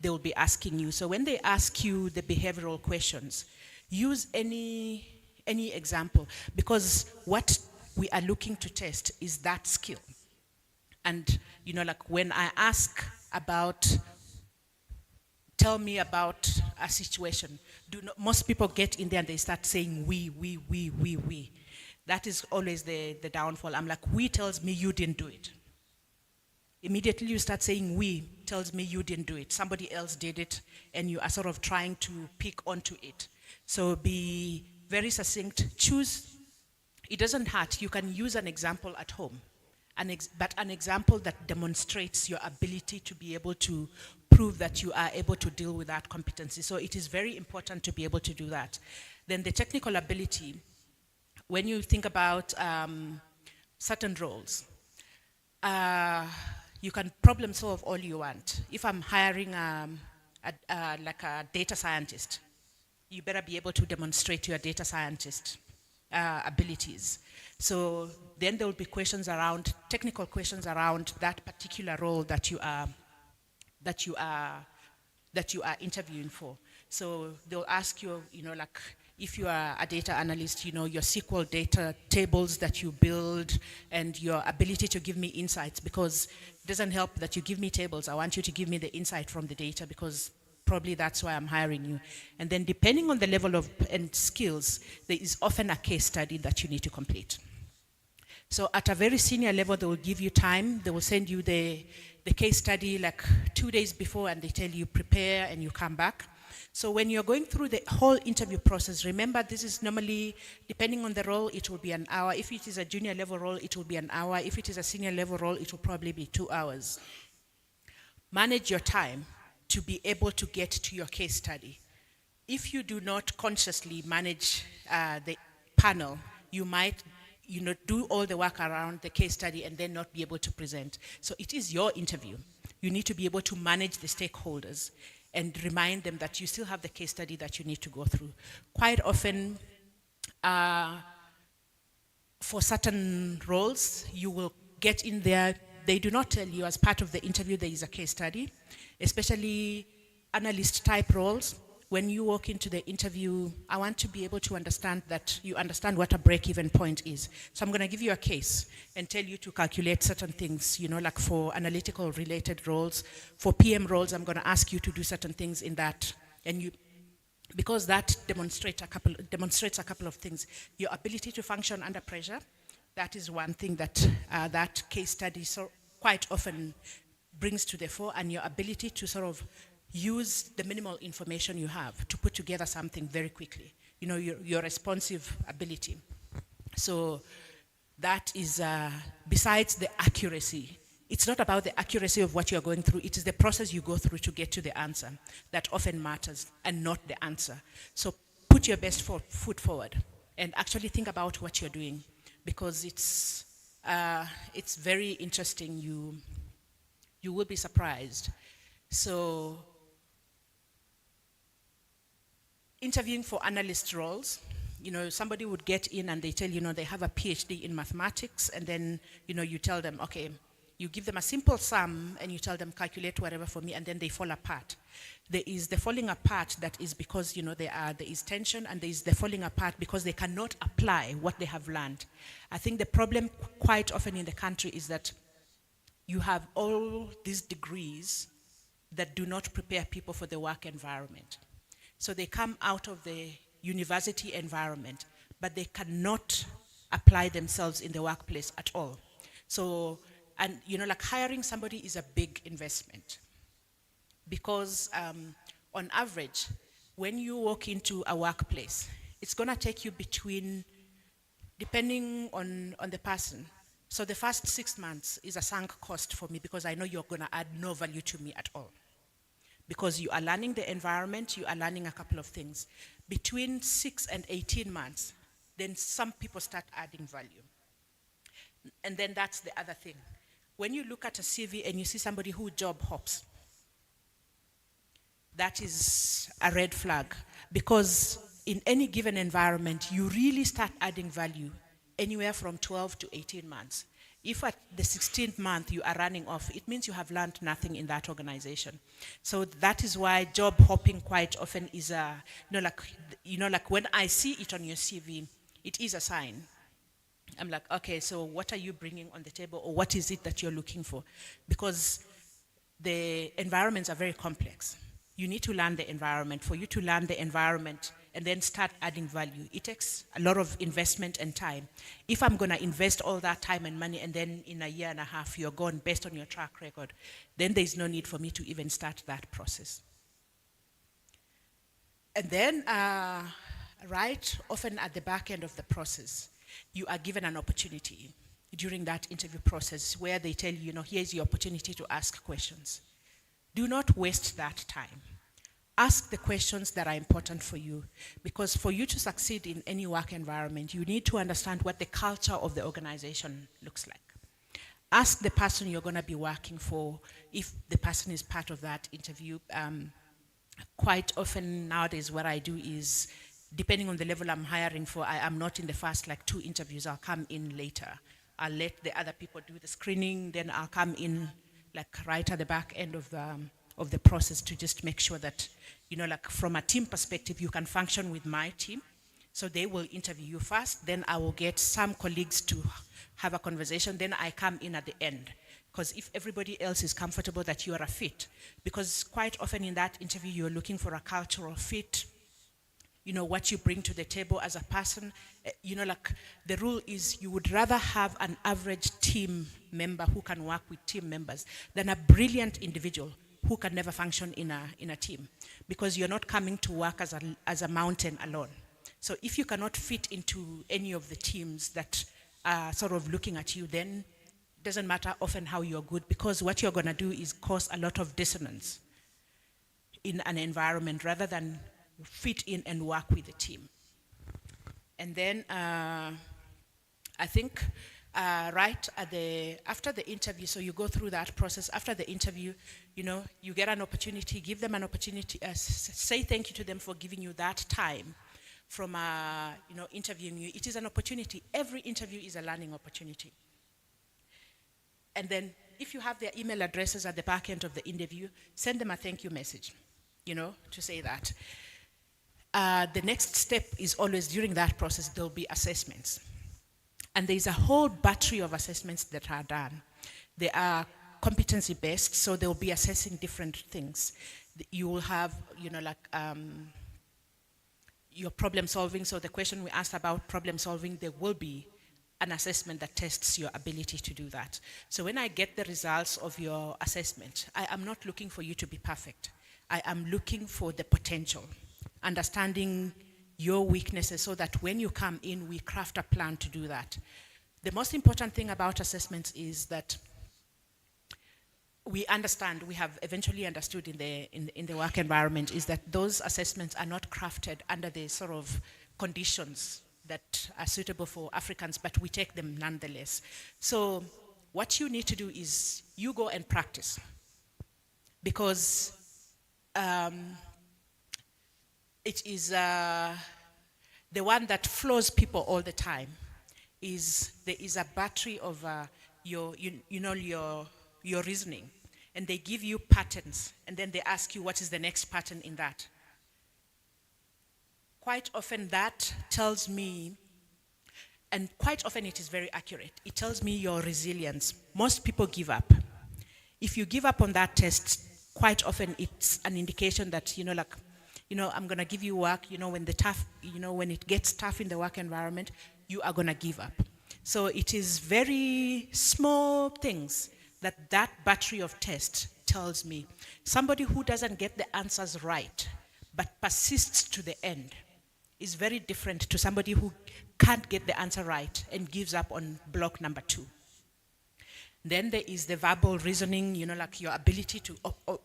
they will be asking you. So when they ask you the behavioral questions, use any example, because what we are looking to test is that skill. And you know, like when I ask about, tell me about a situation, most people get in there and they start saying we. That is always the downfall. I'm like, we tells me you didn't do it. Immediately you start saying we tells me you didn't do it. Somebody else did it, and you are sort of trying to pick onto it. So be very succinct. Choose, it doesn't hurt. You can use an example at home, but an example that demonstrates your ability to be able to prove that you are able to deal with that competency. So it is very important to be able to do that. Then the technical ability, when you think about certain roles, you can problem solve all you want. If I'm hiring like a data scientist, you better be able to demonstrate you're a data scientist. abilities. So then there will be questions around, technical questions around that particular role that you are interviewing for. So they'll ask you, like if you are a data analyst, your SQL data tables that you build and your ability to give me insights, because it doesn't help that you give me tables. I want you to give me the insight from the data, because probably that's why I'm hiring you. And then depending on the level of and skills, there is often a case study that you need to complete. So at a very senior level, they will give you time. They will send you the case study like 2 days before, and they tell you prepare and you come back. So when you're going through the whole interview process, remember this is normally, depending on the role, it will be an hour. If it is a junior level role, it will be an hour. If it is a senior level role, it will probably be 2 hours. Manage your time to be able to get to your case study. If you do not consciously manage the panel, you might do all the work around the case study and then not be able to present. So it is your interview. You need to be able to manage the stakeholders and remind them that you still have the case study that you need to go through. Quite often, for certain roles, you will get in there, they do not tell you as part of the interview there is a case study, especially analyst type roles. When you walk into the interview, I want to be able to understand that you understand what a break-even point is. So I'm going to give you a case and tell you to calculate certain things, like for analytical related roles. For PM roles, I'm going to ask you to do certain things in that. And because that demonstrates a couple of things. Your ability to function under pressure, that is one thing that that case study so quite often brings to the fore, and your ability to sort of use the minimal information you have to put together something very quickly, your responsive ability. So that is, besides the accuracy, it's not about the accuracy of what you're going through, it is the process you go through to get to the answer that often matters, and not the answer. So put your best foot forward and actually think about what you're doing, because it's very interesting. You will be surprised. So interviewing for analyst roles, somebody would get in and they tell they have a PhD in mathematics, and then you tell them, okay, you give them a simple sum and you tell them calculate whatever for me, and then they fall apart. There is the falling apart that is because there is tension, and there is the falling apart because they cannot apply what they have learned. I think the problem quite often in the country is that you have all these degrees that do not prepare people for the work environment. So they come out of the university environment, but they cannot apply themselves in the workplace at all. So, and like hiring somebody is a big investment, because on average, when you walk into a workplace, it's gonna take you between, depending on the person. So the first 6 months is a sunk cost for me, because I know you're gonna add no value to me at all. Because you are learning the environment, you are learning a couple of things. Between 6 and 18 months, then some people start adding value. And then that's the other thing. When you look at a CV and you see somebody who job hops, that is a red flag. Because in any given environment, you really start adding value anywhere from 12 to 18 months. If at the 16th month you are running off, it means you have learned nothing in that organization. So that is why job hopping quite often is like when I see it on your CV, it is a sign. I'm like, okay, so what are you bringing on the table, or what is it that you're looking for? Because the environments are very complex. You need to learn the environment. For you to learn the environment and then start adding value, it takes a lot of investment and time. If I'm going to invest all that time and money, and then in a year and a half you're gone based on your track record, then there's no need for me to even start that process. And then, right, often at the back end of the process, you are given an opportunity during that interview process where they tell you, here's your opportunity to ask questions. Do not waste that time. Ask the questions that are important for you, because for you to succeed in any work environment, you need to understand what the culture of the organization looks like. Ask the person you're going to be working for if the person is part of that interview. Quite often nowadays what I do is depending on the level I'm hiring for, I am not in the first like 2 interviews. I'll come in later. I'll let the other people do the screening, then I'll come in like right at the back end of the process to just make sure that, you know, like from a team perspective, you can function with my team. So they will interview you first, then I will get some colleagues to have a conversation, then I come in at the end. Because if everybody else is comfortable that you are a fit, because quite often in that interview you're looking for a cultural fit, you know, what you bring to the table as a person. You know, like the rule is you would rather have an average team member who can work with team members than a brilliant individual who can never function in a team, because you're not coming to work as a mountain alone. So if you cannot fit into any of the teams that are sort of looking at you, then it doesn't matter often how you're good, because what you're going to do is cause a lot of dissonance in an environment rather than fit in and work with the team. And then I think right after the interview, so you go through that process. After the interview, you know, you get an opportunity, give them an opportunity, say thank you to them for giving you that time from, you know, interviewing you. It is an opportunity. Every interview is a learning opportunity. And then if you have their email addresses at the back end of the interview, send them a thank you message, you know, to say that. The next step is always during that process, there'll be assessments. And there's a whole battery of assessments that are done. They are competency-based, so they'll be assessing different things. You will have, you know, like your problem solving. So the question we asked about problem solving, there will be an assessment that tests your ability to do that. So when I get the results of your assessment, I am not looking for you to be perfect. I am looking for the potential, understanding your weaknesses so that when you come in, we craft a plan to do that. The most important thing about assessments is that we understand, we have eventually understood in the work environment, is that those assessments are not crafted under the sort of conditions that are suitable for Africans, but we take them nonetheless. So what you need to do is you go and practice, because it is the one that flows people all the time. Is there is a battery of your reasoning, and they give you patterns, and then they ask you what is the next pattern in that. Quite often that tells me, and quite often it is very accurate, it tells me your resilience. Most people give up. If you give up on that test, quite often it's an indication that, you know, like, you know, I'm gonna give you work, you know, when when it gets tough in the work environment, you are gonna give up. So it is very small things that battery of tests tells me. Somebody who doesn't get the answers right, but persists to the end, is very different to somebody who can't get the answer right and gives up on block number 2. Then there is the verbal reasoning, you know, like your ability to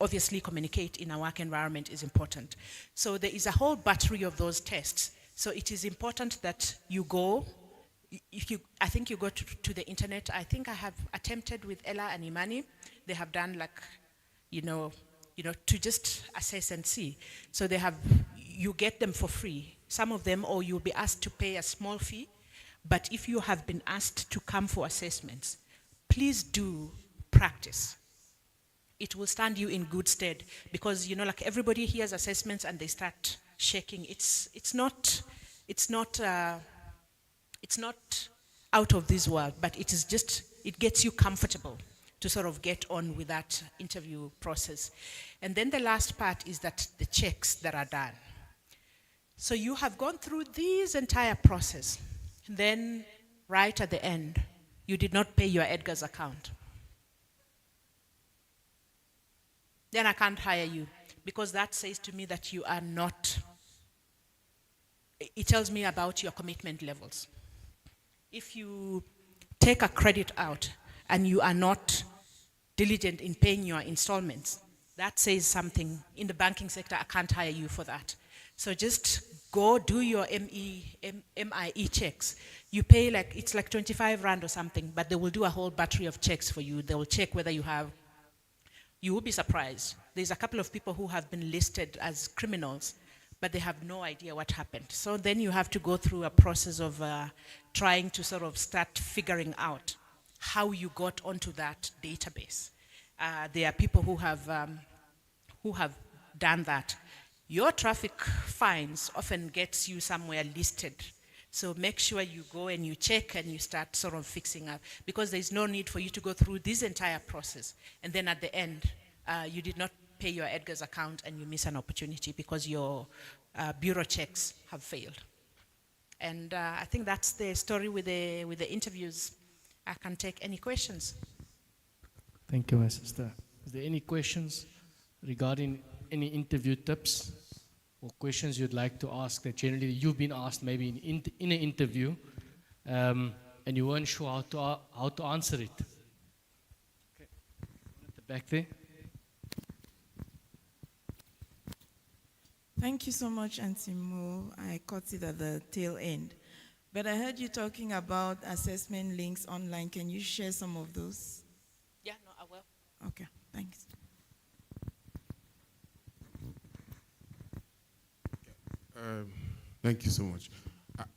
obviously communicate in a work environment is important. So there is a whole battery of those tests. So it is important that you go, I think you go to the internet. I think I have attempted with Ella and Imani. They have done like, you know, to just assess and see. So you get them for free. Some of them, or you'll be asked to pay a small fee. But if you have been asked to come for assessments, please do practice. It will stand you in good stead, because, you know, like everybody hears assessments and they start shaking. It's not out of this world, but it is just, it gets you comfortable to sort of get on with that interview process. And then the last part is that the checks that are done. So you have gone through this entire process, and then right at the end, you did not pay your Edgar's account. Then I can't hire you, because that says to me that you are not, it tells me about your commitment levels. If you take a credit out and you are not diligent in paying your installments, that says something. In the banking sector, I can't hire you for that. So just go do your MIE checks. You pay it's like 25 Rand or something, but they will do a whole battery of checks for you. They will check whether you will be surprised. There's a couple of people who have been listed as criminals, but they have no idea what happened. So then you have to go through a process of trying to sort of start figuring out how you got onto that database. There are people who have done that. Your traffic fines often gets you somewhere listed. So make sure you go and you check and you start sort of fixing up, because there's no need for you to go through this entire process. And then at the end, you did not pay your Edgar's account and you miss an opportunity because your bureau checks have failed. And I think that's the story with the interviews. I can take any questions. Thank you, my sister. Is there any questions regarding any interview tips or questions you'd like to ask that generally you've been asked maybe in an interview and you weren't sure how to answer it? Okay. At the back there. Thank you so much, Auntie Mo. I caught it at the tail end. But I heard you talking about assessment links online. Can you share some of those? Yeah, no, I will. Okay, thanks. Thank you so much.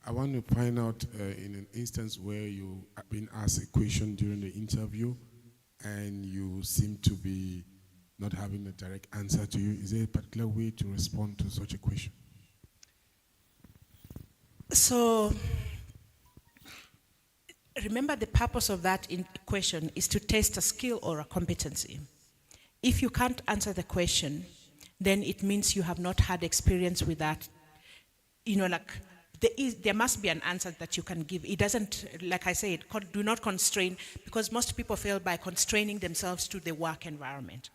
I want to find out in an instance where you have been asked a question during the interview and you seem to be not having a direct answer to you. Is there a particular way to respond to such a question? So remember, the purpose of that question is to test a skill or a competency. If you can't answer the question, then it means you have not had experience with that. You know, like there must be an answer that you can give. It doesn't, like I said, do not constrain, because most people fail by constraining themselves to the work environment.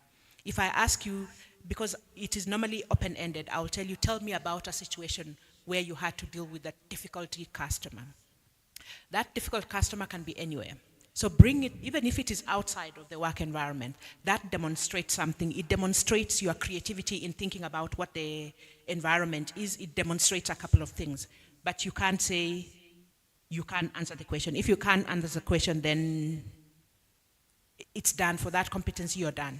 If I ask you, because it is normally open-ended, I'll tell you, tell me about a situation where you had to deal with a difficult customer. That difficult customer can be anywhere. So bring it, even if it is outside of the work environment, that demonstrates something. It demonstrates your creativity in thinking about what the environment is. It demonstrates a couple of things. But you can't say you can't answer the question. If you can't answer the question, then it's done. For that competency, you're done.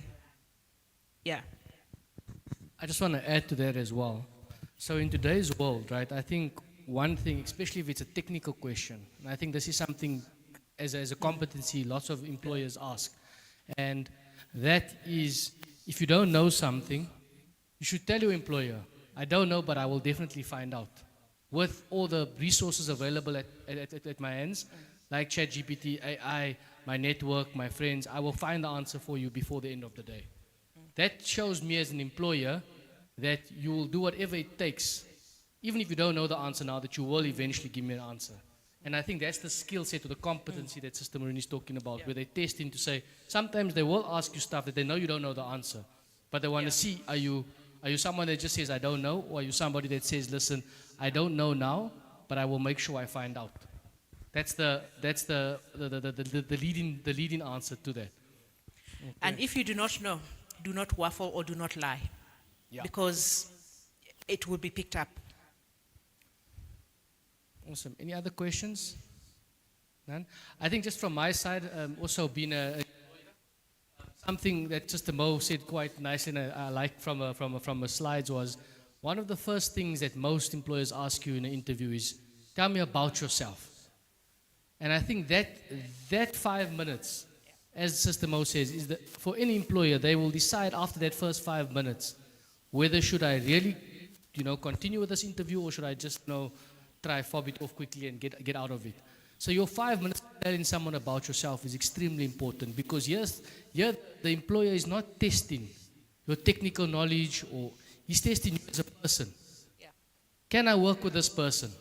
Yeah. I just want to add to that as well. So in today's world, right, I think one thing, especially if it's a technical question, and I think this is something as a competency lots of employers ask, and that is, if you don't know something, you should tell your employer, I don't know, but I will definitely find out. With all the resources available at my hands, like ChatGPT, AI, my network, my friends, I will find the answer for you before the end of the day. That shows me as an employer that you will do whatever it takes, even if you don't know the answer now, that you will eventually give me an answer. And I think that's the skill set or the competency that Sister Maureen is talking about, where they test in to say, sometimes they will ask you stuff that they know you don't know the answer, but they want to see, are you someone that just says, I don't know, or are you somebody that says, listen, I don't know now, but I will make sure I find out. That's the leading answer to that. Okay. And if you do not know, do not waffle or do not lie, because it will be picked up. Awesome. Any other questions? None? I think just from my side, also being something that Sister Mo said quite nice, and I like from her slides, was one of the first things that most employers ask you in an interview is, tell me about yourself. And I think that 5 minutes, as Sister Mo says, is that for any employer, they will decide after that first 5 minutes whether should I really, continue with this interview, or should I just, try fob it off quickly and get out of it. So your 5 minutes telling someone about yourself is extremely important, because here the employer is not testing your technical knowledge, or he's testing you as a person. Yeah. Can I work with this person?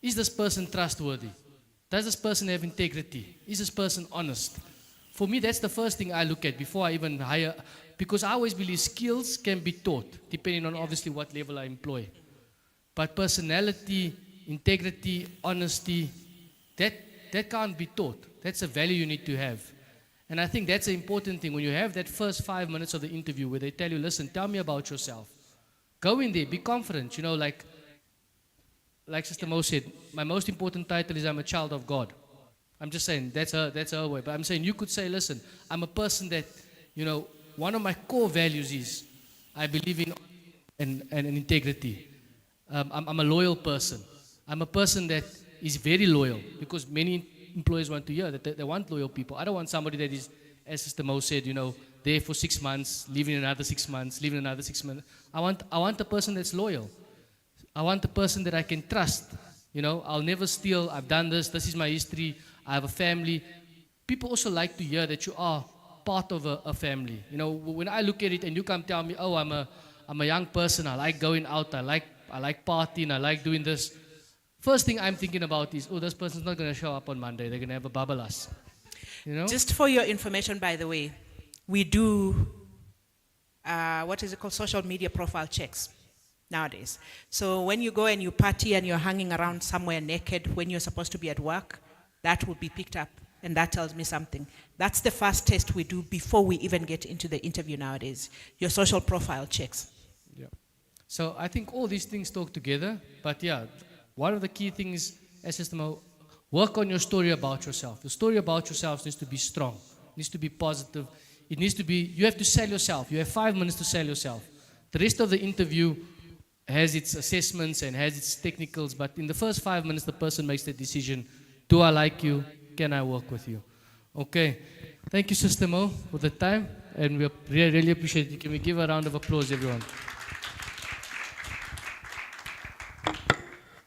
Is this person trustworthy? Does this person have integrity? Is this person honest? For me, that's the first thing I look at before I even hire, because I always believe skills can be taught, depending on obviously what level I employ. But personality, integrity, honesty, that can't be taught. That's a value you need to have. And I think that's an important thing. When you have that first 5 minutes of the interview where they tell you, listen, tell me about yourself. Go in there, be confident. Like Sister Mo said, my most important title is I'm a child of God. I'm just saying, that's her way. But I'm saying you could say, listen, I'm a person that, one of my core values is I believe in and integrity. I'm a loyal person. I'm a person that is very loyal because many employers want to hear that they want loyal people. I don't want somebody that is, as Sister Mo said, there for 6 months, leaving another 6 months, leaving another 6 months. I want a person that's loyal. I want a person that I can trust. I'll never steal. I've done this. This is my history. I have a family. People also like to hear that you are part of a family. When I look at it and you come tell me, oh, I'm a young person. I like going out. I like partying. I like doing this. First thing I'm thinking about is, oh, this person's not going to show up on Monday. They're going to have a bubble us. Just for your information, by the way, we do, what is it called, social media profile checks nowadays. So when you go and you party and you're hanging around somewhere naked when you're supposed to be at work, that will be picked up, and that tells me something. That's the first test we do before we even get into the interview nowadays, your social profile checks. Yeah. So I think all these things talk together, but yeah, one of the key things as Sister Mo, work on your story about yourself. The story about yourself needs to be strong, needs to be positive. It needs to be, you have to sell yourself. You have 5 minutes to sell yourself. The rest of the interview has its assessments and has its technicals, but in the first 5 minutes, the person makes the decision, do I like you? Can I work with you? Okay. Thank you, Sister Mo, for the time, and we really appreciate it. Can we give a round of applause, everyone?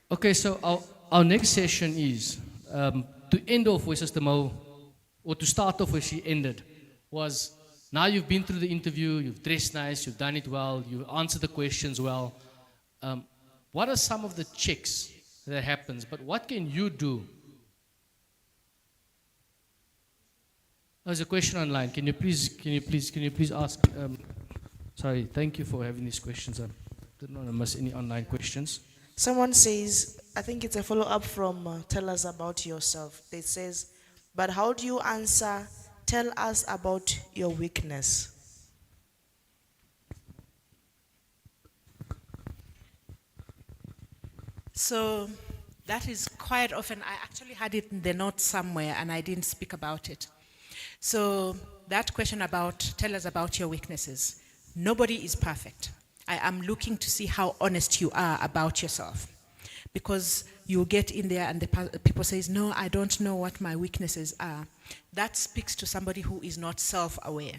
Okay, so our next session is to end off where Sister Mo, or to start off where she ended, was now you've been through the interview, you've dressed nice, you've done it well, you answered the questions well. What are some of the checks that happens? But what can you do? There's a question online. Can you please ask? Sorry, thank you for having these questions. I didn't want to miss any online questions. Someone says, I think it's a follow-up from tell us about yourself. It says, but how do you answer, tell us about your weakness? So that is quite often, I actually had it in the notes somewhere and I didn't speak about it. So that question about, tell us about your weaknesses. Nobody is perfect. I am looking to see how honest you are about yourself. Because you get in there and the people says, no, I don't know what my weaknesses are. That speaks to somebody who is not self-aware.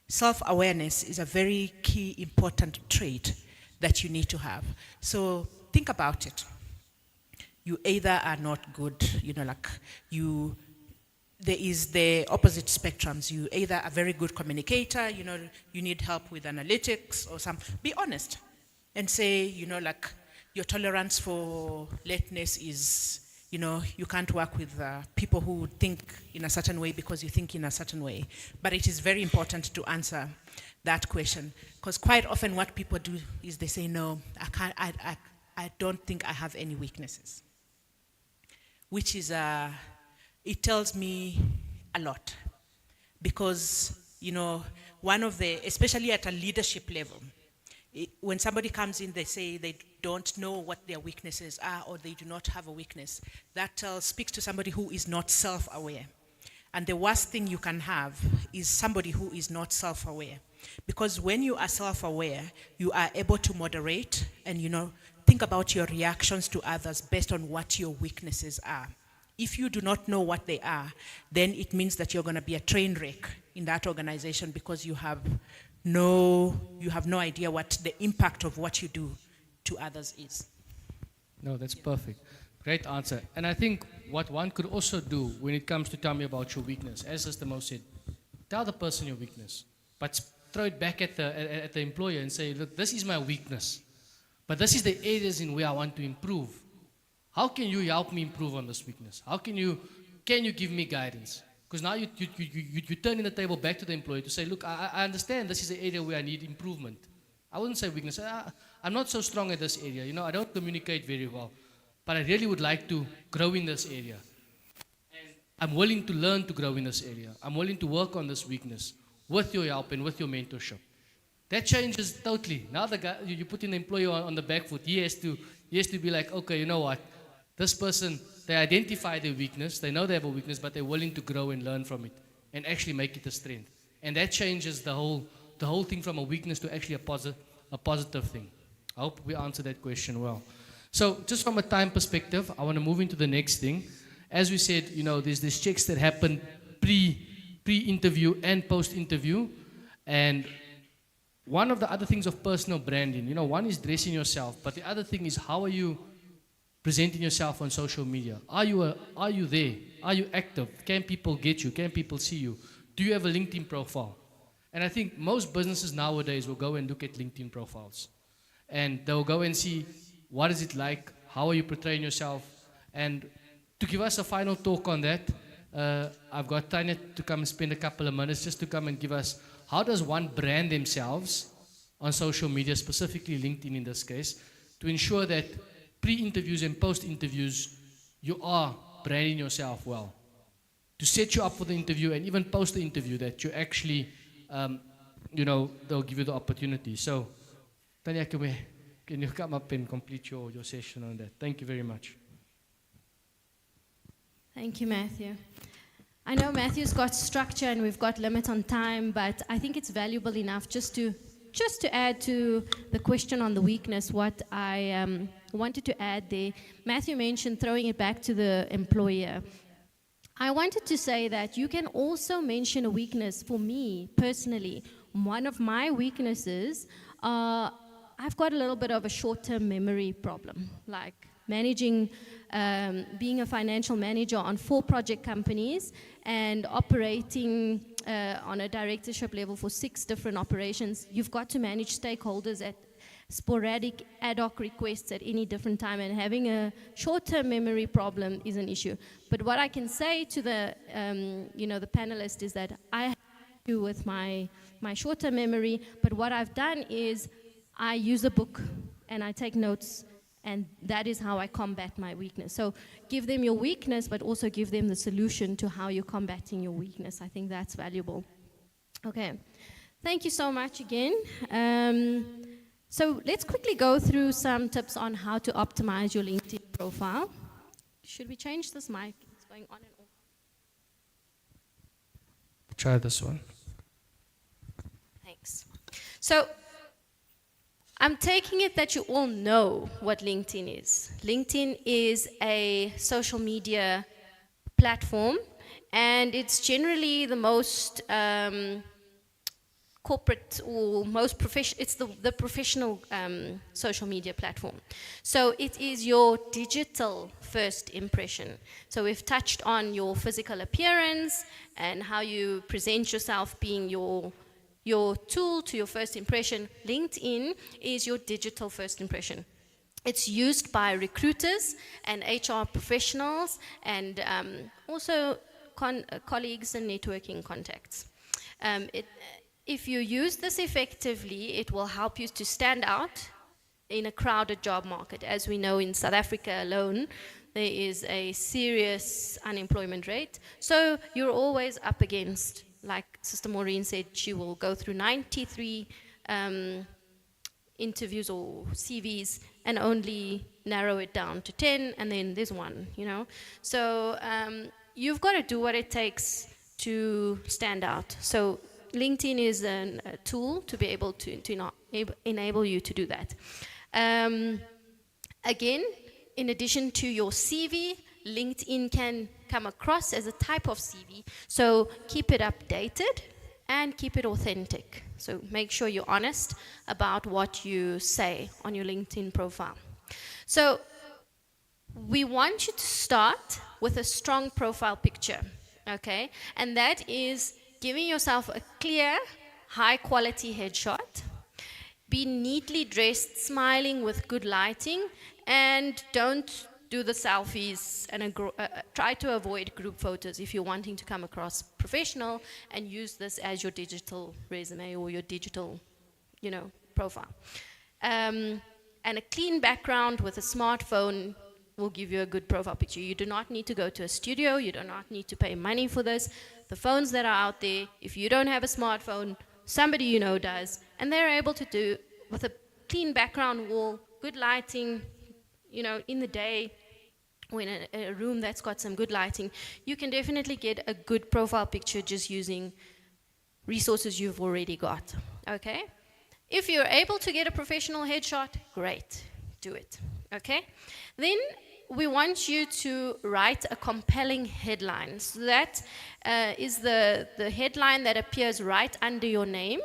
Self-awareness is a very key, important trait that you need to have. So think about it. You either are not good, there is the opposite spectrums. You either are a very good communicator, you need help with analytics or be honest and say, your tolerance for lateness is, you can't work with people who think in a certain way because you think in a certain way. But it is very important to answer that question, because quite often what people do is they say, no, I don't think I have any weaknesses, which is it tells me a lot, because one of the, especially at a leadership level, when somebody comes in, they say they don't know what their weaknesses are or they do not have a weakness. That speaks to somebody who is not self-aware. And the worst thing you can have is somebody who is not self-aware. Because when you are self-aware, you are able to moderate and, think about your reactions to others based on what your weaknesses are. If you do not know what they are, then it means that you're going to be a train wreck in that organization, because you have no idea what the impact of what you do to others is. No, that's perfect. Great answer. And I think what one could also do when it comes to tell me about your weakness, as Sister Mo said, tell the person your weakness, but throw it back at the employer and say, look, this is my weakness, but this is the areas in where I want to improve. How can you help me improve on this weakness? Can you give me guidance? Because now you turn in the table back to the employee to say, look, I understand this is the area where I need improvement. I wouldn't say weakness. I'm not so strong at this area. I don't communicate very well, but I really would like to grow in this area. And I'm willing to learn to grow in this area. I'm willing to work on this weakness with your help and with your mentorship. That changes totally. Now the guy, you put in the employee on the back foot. He has to be like, okay, you know what? This person, they identify their weakness, they know they have a weakness, but they're willing to grow and learn from it and actually make it a strength. And that changes the whole thing from a weakness to actually a positive thing. I hope we answered that question well. So just from a time perspective, I want to move into the next thing. As we said, there's these checks that happen pre-interview and post-interview. And one of the other things of personal branding, one is dressing yourself, but the other thing is how are you presenting yourself on social media? Are you there? Are you active? Can people get you? Can people see you? Do you have a LinkedIn profile? And I think most businesses nowadays will go and look at LinkedIn profiles. And they'll go and see what is it like, how are you portraying yourself. And to give us a final talk on that, I've got Tanya to come and spend a couple of minutes just to come and give us how does one brand themselves on social media, specifically LinkedIn in this case, to ensure that pre-interviews and post-interviews, you are branding yourself well. To set you up for the interview and even post the interview that you actually, they'll give you the opportunity. So, Tanya, can you come up and complete your session on that? Thank you very much. Thank you, Matthew. I know Matthew's got structure and we've got limit on time, but I think it's valuable enough just to add to the question on the weakness, what I wanted to add there. Matthew mentioned throwing it back to the employer. I wanted to say that you can also mention a weakness. For me, personally, one of my weaknesses, I've got a little bit of a short-term memory problem, like managing, being a financial manager on 4 project companies and operating on a directorship level for 6 different operations. You've got to manage stakeholders at sporadic ad hoc requests at any different time, and having a short-term memory problem is an issue. But what I can say to the panelists is that I have to do with my short-term memory, but what I've done is I use a book and I take notes, and that is how I combat my weakness. So give them your weakness, but also give them the solution to how you're combating your weakness. I think that's valuable. Okay, thank you so much again. So let's quickly go through some tips on how to optimize your LinkedIn profile. Should we change this mic? It's going on and off. Try this one. Thanks. So I'm taking it that you all know what LinkedIn is. LinkedIn is a social media platform, and it's generally the most corporate or most professional, it's the professional social media platform. So it is your digital first impression. So we've touched on your physical appearance and how you present yourself being your tool to your first impression. LinkedIn is your digital first impression. It's used by recruiters and HR professionals and also colleagues and networking contacts. If you use this effectively, it will help you to stand out in a crowded job market. As we know, in South Africa alone, there is a serious unemployment rate. So you're always up against, like Sister Maureen said, she will go through 93 interviews or CVs and only narrow it down to 10, and then there's one, So you've got to do what it takes to stand out. So LinkedIn is a tool to be able to enable you to do that. Again, in addition to your CV, LinkedIn can come across as a type of CV. So keep it updated and keep it authentic. So make sure you're honest about what you say on your LinkedIn profile. So we want you to start with a strong profile picture, okay? And that is giving yourself a clear, high-quality headshot. Be neatly dressed, smiling with good lighting, and don't do the selfies and try to avoid group photos if you're wanting to come across professional, and use this as your digital resume or your digital, profile. And a clean background with a smartphone will give you a good profile picture. You do not need to go to a studio. You do not need to pay money for this. The phones that are out there, if you don't have a smartphone, somebody you know does, and they're able to do with a clean background wall, good lighting, in the day, or in a room that's got some good lighting, you can definitely get a good profile picture just using resources you've already got, okay? If you're able to get a professional headshot, great, do it, okay? Then we want you to write a compelling headline. So that is the headline that appears right under your name.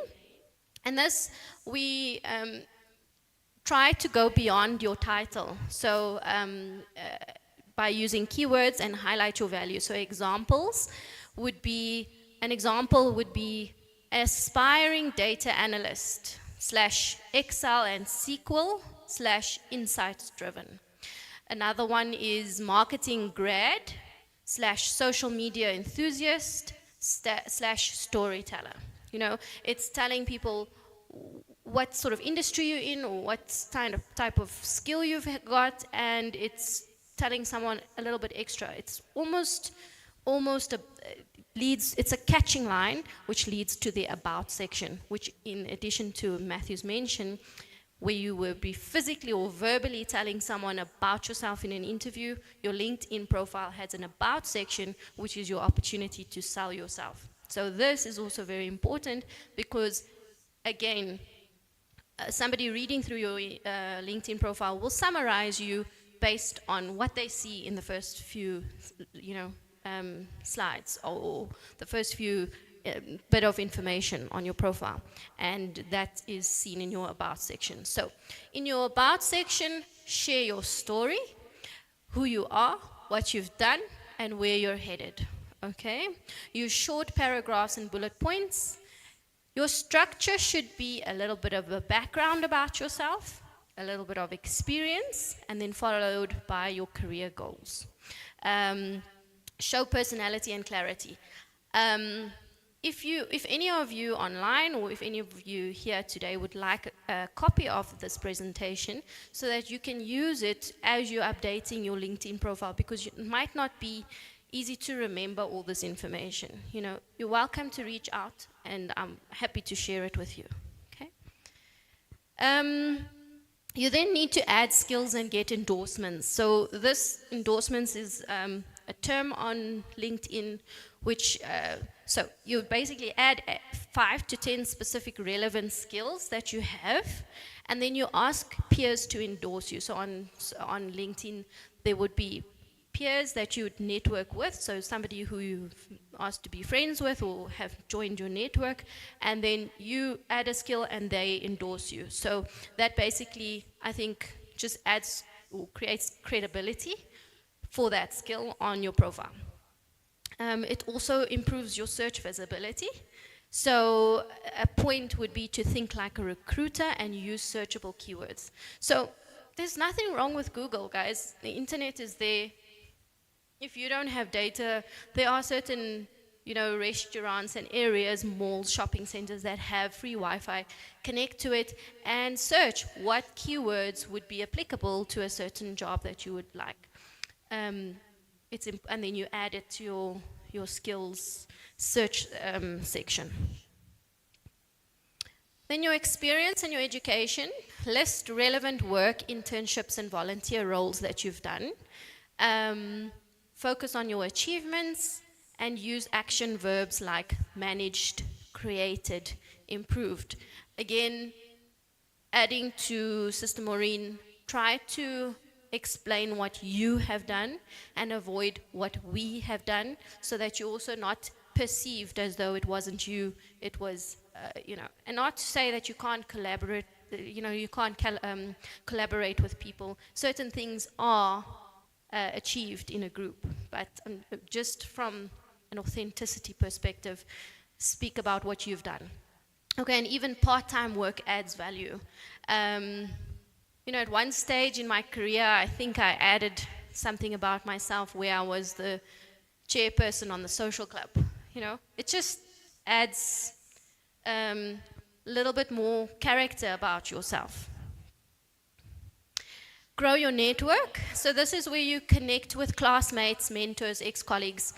And this, we try to go beyond your title. So by using keywords and highlight your value. So examples would be, an example would be aspiring data analyst / Excel and SQL / insights driven. Another one is marketing grad / social media enthusiast / storyteller. You know, it's telling people what sort of industry you're in or what kind of type of skill you've got, and it's telling someone a little bit extra. It's almost it's a catching line which leads to the about section, which in addition to Matthew's mention, where you will be physically or verbally telling someone about yourself in an interview, your LinkedIn profile has an about section, which is your opportunity to sell yourself. So this is also very important because, again, somebody reading through your LinkedIn profile will summarize you based on what they see in the first few, slides or the first few bit of information on your profile, and that is seen in your about section. So in your about section, share your story, who you are, what you've done, and where you're headed. Okay? Use short paragraphs and bullet points. Your structure should be a little bit of a background about yourself, a little bit of experience, and then followed by your career goals. Show personality and clarity. If any of you online or if any of you here today would like a copy of this presentation so that you can use it as you're updating your LinkedIn profile, because it might not be easy to remember all this information. You know, you're welcome to reach out and I'm happy to share it with you. Okay. You then need to add skills and get endorsements. So this endorsements is a term on LinkedIn which, so you basically add 5 to 10 specific relevant skills that you have, and then you ask peers to endorse you. So on LinkedIn, there would be peers that you would network with, so somebody who you've asked to be friends with or have joined your network, and then you add a skill and they endorse you. So that basically, I think, just adds or creates credibility for that skill on your profile. It also improves your search visibility. So a point would be to think like a recruiter and use searchable keywords. So there's nothing wrong with Google, guys. The internet is there. If you don't have data, there are certain, restaurants and areas, malls, shopping centers that have free Wi-Fi. Connect to it and search what keywords would be applicable to a certain job that you would like. And then you add it to your skills search section. Then your experience and your education. List relevant work, internships, and volunteer roles that you've done. Focus on your achievements and use action verbs like managed, created, improved. Again, adding to Sister Maureen, try to explain what you have done and avoid what we have done, so that you're also not perceived as though it wasn't you, it was, and not to say that you can't collaborate, you can't collaborate with people. Certain things are achieved in a group, but just from an authenticity perspective, speak about what you've done. Okay, and even part-time work adds value. At one stage in my career, I think I added something about myself where I was the chairperson on the social club. It just adds a little bit more character about yourself. Grow your network. So this is where you connect with classmates, mentors, ex-colleagues.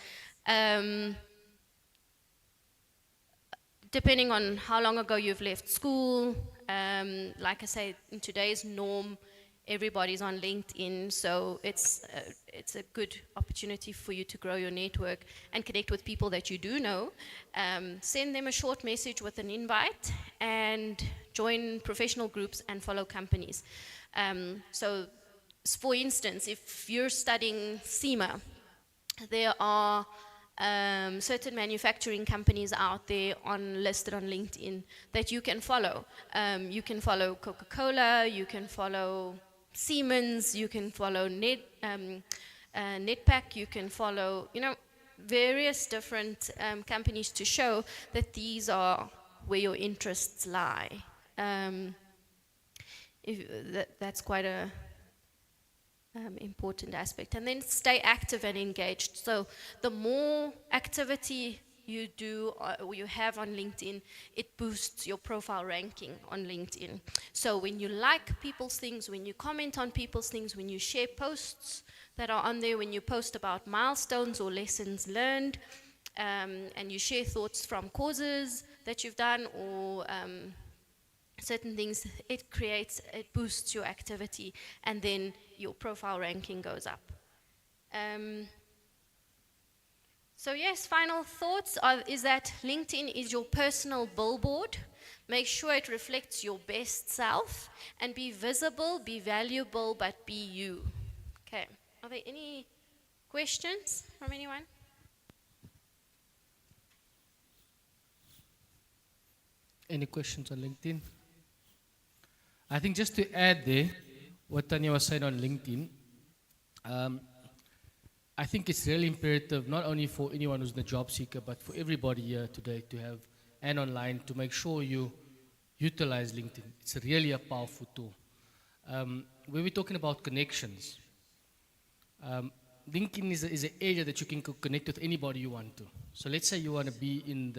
Depending on how long ago you've left school, like I say, in today's norm, everybody's on LinkedIn, so it's a good opportunity for you to grow your network and connect with people that you do know. Send them a short message with an invite and join professional groups and follow companies. So, for instance, if you're studying SEMA, there are certain manufacturing companies out there listed on LinkedIn that you can follow. You can follow Coca-Cola, you can follow Siemens, you can follow Netpack, you can follow, various different companies to show that these are where your interests lie. That's quite a important aspect. And then stay active and engaged. So the more activity you do or you have on LinkedIn, it boosts your profile ranking on LinkedIn. So when you like people's things, when you comment on people's things, when you share posts that are on there, when you post about milestones or lessons learned, and you share thoughts from causes that you've done or certain things, it boosts your activity, and then your profile ranking goes up. So yes, final thoughts is that LinkedIn is your personal billboard. Make sure it reflects your best self, and be visible, be valuable, but be you. Okay, are there any questions from anyone? Any questions on LinkedIn? I think just to add there, what Tanya was saying on LinkedIn, I think it's really imperative, not only for anyone who's a job seeker, but for everybody here today to have an online, to make sure you utilize LinkedIn. It's really a powerful tool. When we're talking about connections, LinkedIn is an area that you can connect with anybody you want to. So let's say you want to be in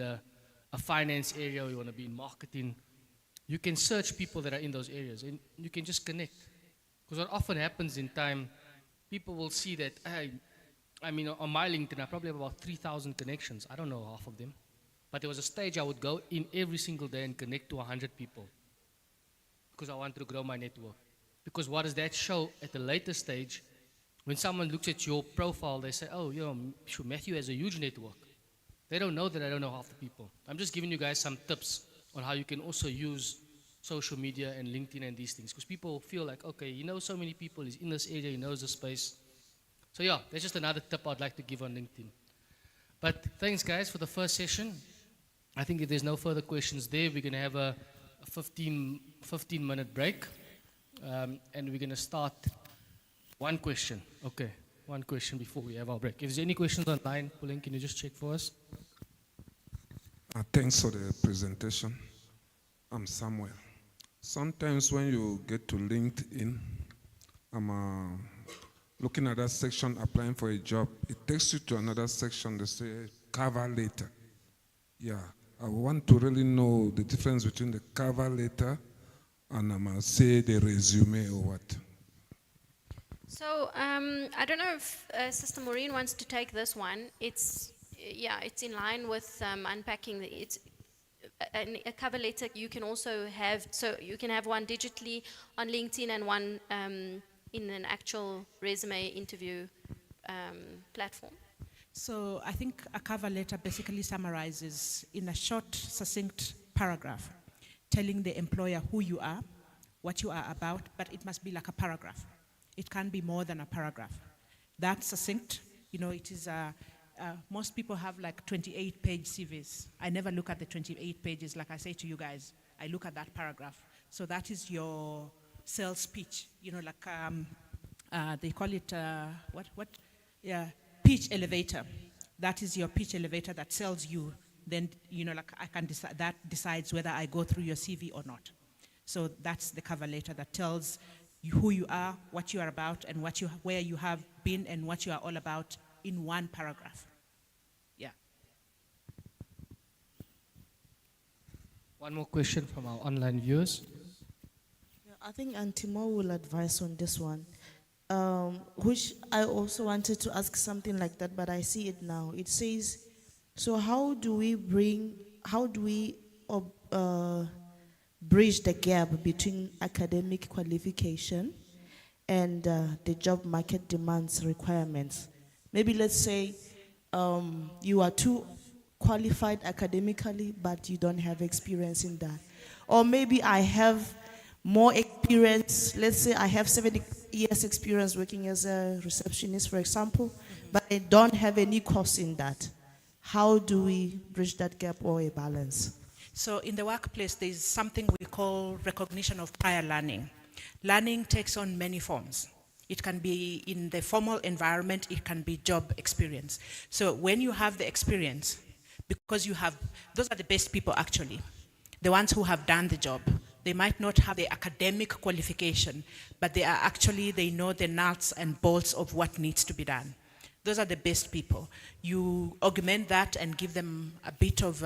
a finance area, or you want to be in marketing. You can search people that are in those areas, and you can just connect. Because what often happens in time, people will see that, I mean, on my LinkedIn, I probably have about 3,000 connections. I don't know half of them. But there was a stage I would go in every single day and connect to 100 people, because I wanted to grow my network. Because what does that show at a later stage? When someone looks at your profile, they say, oh, Matthew has a huge network. They don't know that I don't know half the people. I'm just giving you guys some tips on how you can also use social media and LinkedIn and these things. Because people feel like, okay, he knows so many people, he's in this area, he knows the space. So yeah, that's just another tip I'd like to give on LinkedIn. But thanks guys for the first session. I think if there's no further questions there, we're going to have a 15-minute break. And we're going to start one question. Okay, one question before we have our break. If there's any questions online, Pauline, can you just check for us? Thanks for the presentation. I'm Samuel. Sometimes when you get to LinkedIn, I'm looking at that section, applying for a job. It takes you to another section. They say cover letter. Yeah, I want to really know the difference between the cover letter and say the resume or what. So I don't know if Sister Maureen wants to take this one. It's in line with unpacking a cover letter. You can also have, so you can have one digitally on LinkedIn and one in an actual resume interview platform. So I think a cover letter basically summarizes in a short, succinct paragraph, telling the employer who you are, what you are about, but it must be like a paragraph. It can't be more than a paragraph. That's succinct. It is most people have like 28-page CVs. I never look at the 28 pages. Like I say to you guys, I look at that paragraph. So that is your sales pitch. They call it pitch elevator. That is your pitch elevator that sells you. Then I can decide, that decides whether I go through your CV or not. So that's the cover letter that tells you who you are, what you are about, and where you have been, and what you are all about in one paragraph. Yeah. One more question from our online viewers. Yeah, I think Auntie Mo will advise on this one, which I also wanted to ask something like that, but I see it now. It says, so how do we bridge the gap between academic qualification and the job market demands requirements? Maybe let's say you are two qualified academically, but you don't have experience in that. Or maybe I have more experience. Let's say I have 70 years experience working as a receptionist, for example, but I don't have any course in that. How do we bridge that gap or a balance? So in the workplace, there's something we call recognition of prior learning. Learning takes on many forms. It can be in the formal environment, it can be job experience. So when you have the experience, because you have, those are the best people actually, the ones who have done the job. They might not have the academic qualification, but they are actually, they know the nuts and bolts of what needs to be done. Those are the best people. You augment that and give them a bit of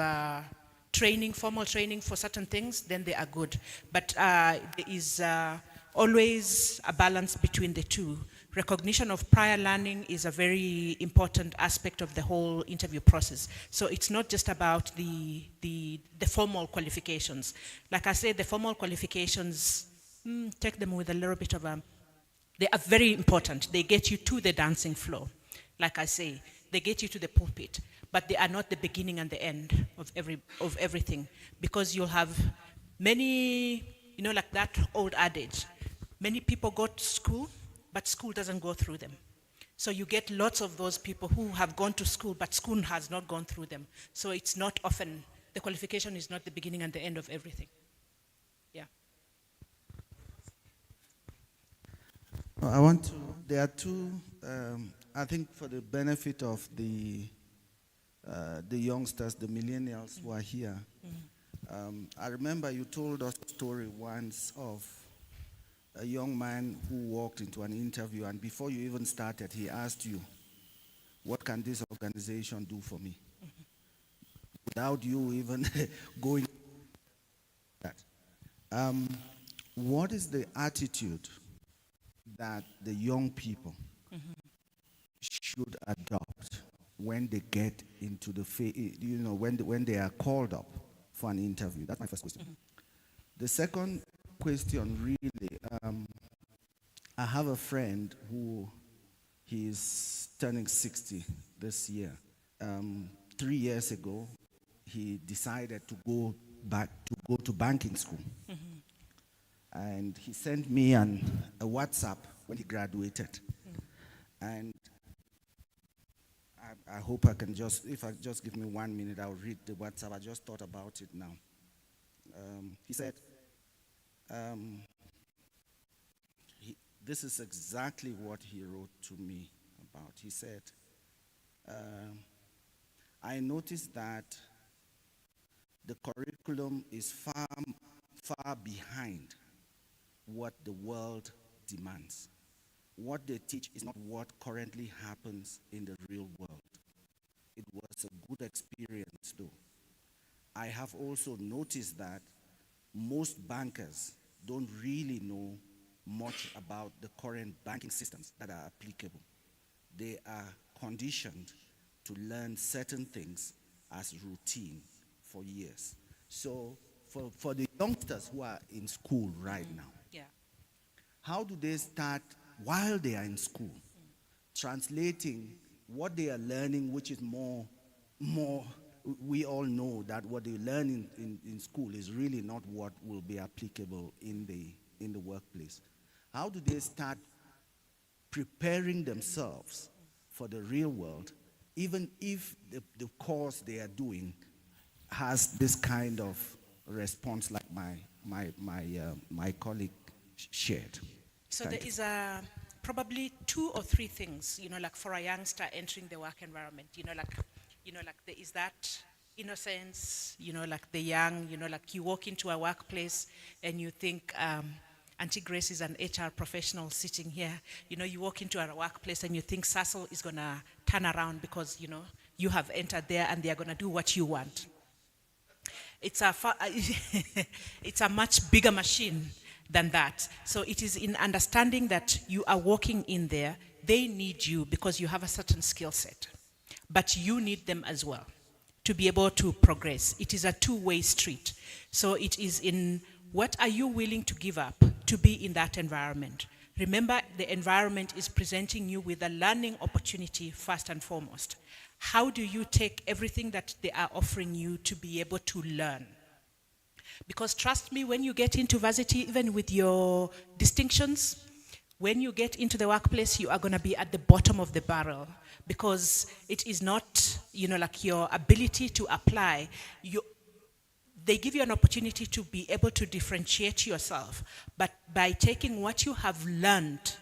training, formal training for certain things, then they are good. But there is always a balance between the two. Recognition of prior learning is a very important aspect of the whole interview process. So it's not just about the formal qualifications. Like I said, the formal qualifications, take them with a little bit of they are very important. They get you to the dancing floor. Like I say, they get you to the pulpit, but they are not the beginning and the end of everything, because you'll have many, you know, like that old adage, many people go to school, but school doesn't go through them. So you get lots of those people who have gone to school, but school has not gone through them. So it's not often, the qualification is not the beginning and the end of everything. Yeah. I want to, there are two, I think for the benefit of the youngsters, the millennials who are here. I remember you told us a story once of a young man who walked into an interview, and before you even started, he asked you, what can this organization do for me? Without you even going that. What is the attitude that the young people should adopt when they get into the, you know, when they are called up for an interview? That's my first question. The second question, really, I have a friend who he's turning 60 this year. 3 years ago, he decided to go to banking school. And he sent me a WhatsApp when he graduated. And I hope I can just, if I just give me 1 minute, I'll read the WhatsApp. I just thought about it now. He said, this is exactly what he wrote to me about. He said, I noticed that the curriculum is far behind what the world demands. What they teach is not what currently happens in the real world. It was a good experience, though. I have also noticed that most bankers don't really know much about the current banking systems that are applicable. They are conditioned to learn certain things as routine for years. So for the youngsters who are in school right now, how do they start while they are in school, translating what they are learning, which is more, we all know that what they learn in school is really not what will be applicable in the workplace. How do they start preparing themselves for the real world, even if the course they are doing has this kind of response like my colleague shared? So there is probably 2 or 3 things, you know, like for a youngster entering the work environment, like there is that innocence, like the young, like you walk into a workplace and you think, Auntie Grace is an HR professional sitting here. You walk into a workplace and you think Sassel is going to turn around because, you have entered there and they are going to do what you want. It's a much bigger machine than that. So it is in understanding that you are walking in there, they need you because you have a certain skill set, but you need them as well to be able to progress. It is a two-way street. So it is in what are you willing to give up to be in that environment? remember the environment is presenting you with a learning opportunity first and foremost. How do you take everything that they are offering you to be able to learn? Because trust me, when you get into varsity, even with your distinctions, when you get into the workplace, you are going to be at the bottom of the barrel, because it is not, like your ability to apply. They give you an opportunity to be able to differentiate yourself, but by taking what you have learned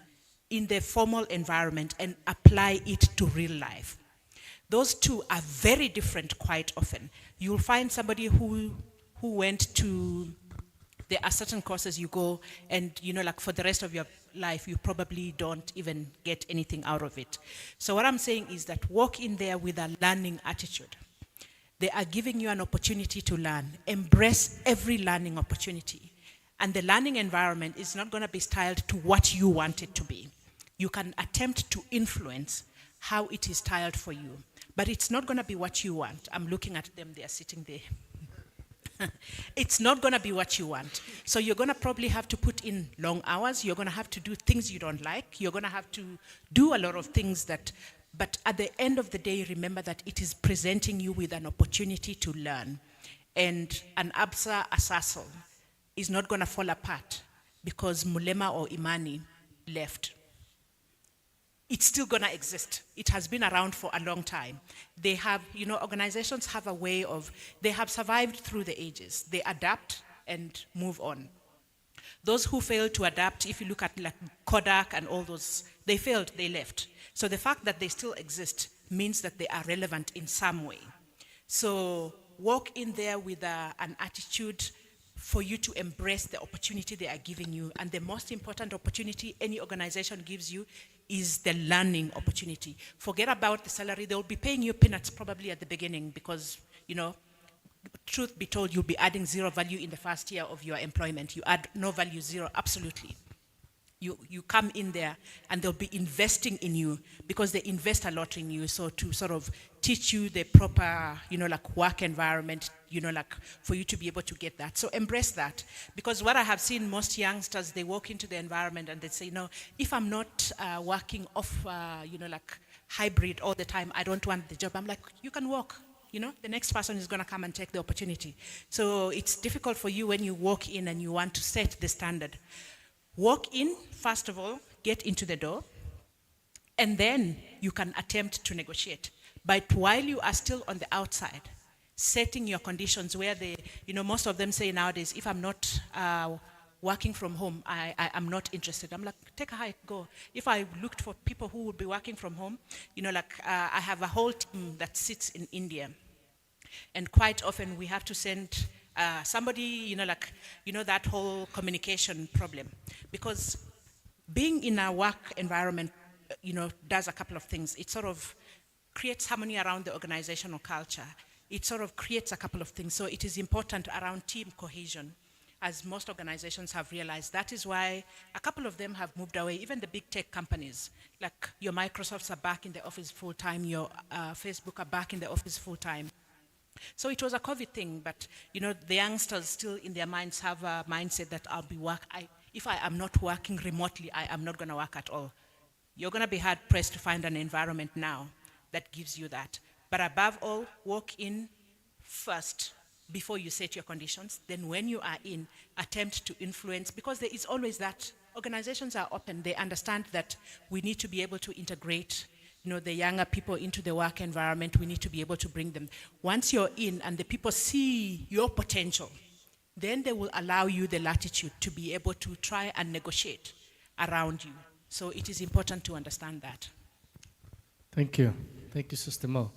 in the formal environment and apply it to real life. Those two are very different quite often. You'll find somebody who went to, there are certain courses you go and, like for the rest of your life, you probably don't even get anything out of it. So what I'm saying is that walk in there with a learning attitude. They are giving you an opportunity to learn. Embrace every learning opportunity. And the learning environment is not going to be styled to what you want it to be. You can attempt to influence how it is styled for you, but it's not going to be what you want. I'm looking at them, they are sitting there. It's not going to be what you want. So you're going to probably have to put in long hours. You're going to have to do things you don't like. You're going to have to do a lot of things that, but at the end of the day, remember that it is presenting you with an opportunity to learn. And an Absa Asasol is not going to fall apart because Mulema or Imani left. It's still going to exist. It has been around for a long time. They have, organizations have a way of, they have survived through the ages. They adapt and move on. Those who failed to adapt, if you look at like Kodak and all those, they failed, they left. So the fact that they still exist means that they are relevant in some way. So walk in there with an attitude for you to embrace the opportunity they are giving you. And the most important opportunity any organization gives you is the learning opportunity. Forget about the salary. They'll be paying you peanuts probably at the beginning because, truth be told, you'll be adding zero value in the first year of your employment. You add no value, zero, absolutely. You come in there and they'll be investing in you because they invest a lot in you. So to sort of teach you the proper, like work environment, like for you to be able to get that. So embrace that. Because what I have seen most youngsters, they walk into the environment and they say, if I'm not working off, like hybrid all the time, I don't want the job. I'm like, you can walk. The next person is going to come and take the opportunity. So it's difficult for you when you walk in and you want to set the standard. Walk in, first of all, get into the door, and then you can attempt to negotiate. But while you are still on the outside, setting your conditions where most of them say nowadays, if I'm not working from home, I'm not interested. I'm like, take a hike, go. If I looked for people who would be working from home, I have a whole team that sits in India. And quite often we have to send somebody, that whole communication problem. Because being in a work environment, does a couple of things. It sort of creates harmony around the organizational culture. It sort of creates a couple of things. So it is important around team cohesion, as most organizations have realized. That is why a couple of them have moved away, even the big tech companies, like your Microsofts are back in the office full time, your Facebook are back in the office full time. So it was a COVID thing, but the youngsters still in their minds have a mindset that if I am not working remotely, I am not going to work at all. You're going to be hard pressed to find an environment now that gives you that. But above all, walk in first before you set your conditions. Then when you are in, attempt to influence, because there is always that. Organizations are open. They understand that we need to be able to integrate the younger people into the work environment. We need to be able to bring them. Once you're in and the people see your potential, then they will allow you the latitude to be able to try and negotiate around you. So it is important to understand that. Thank you. Thank you, Sister Mo.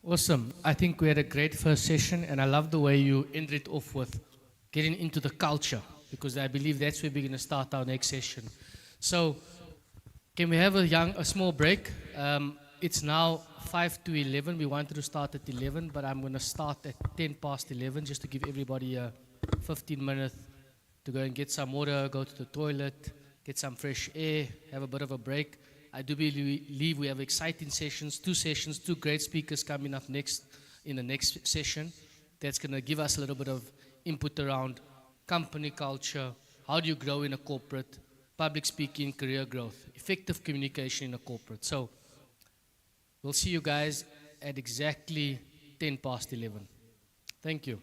Awesome. I think we had a great first session, and I love the way you ended it off with getting into the culture, because I believe that's where we're going to start our next session. So can we have a small break? It's now 5 to 11. We wanted to start at 11, but I'm going to start at 10 past 11 just to give everybody a 15 minutes to go and get some water, go to the toilet, get some fresh air, have a bit of a break. I do believe we have exciting sessions, two great speakers coming up next in the next session. That's going to give us a little bit of input around company culture, how do you grow in a corporate, public speaking, career growth, effective communication in a corporate. So we'll see you guys at exactly 10 past 11. Thank you.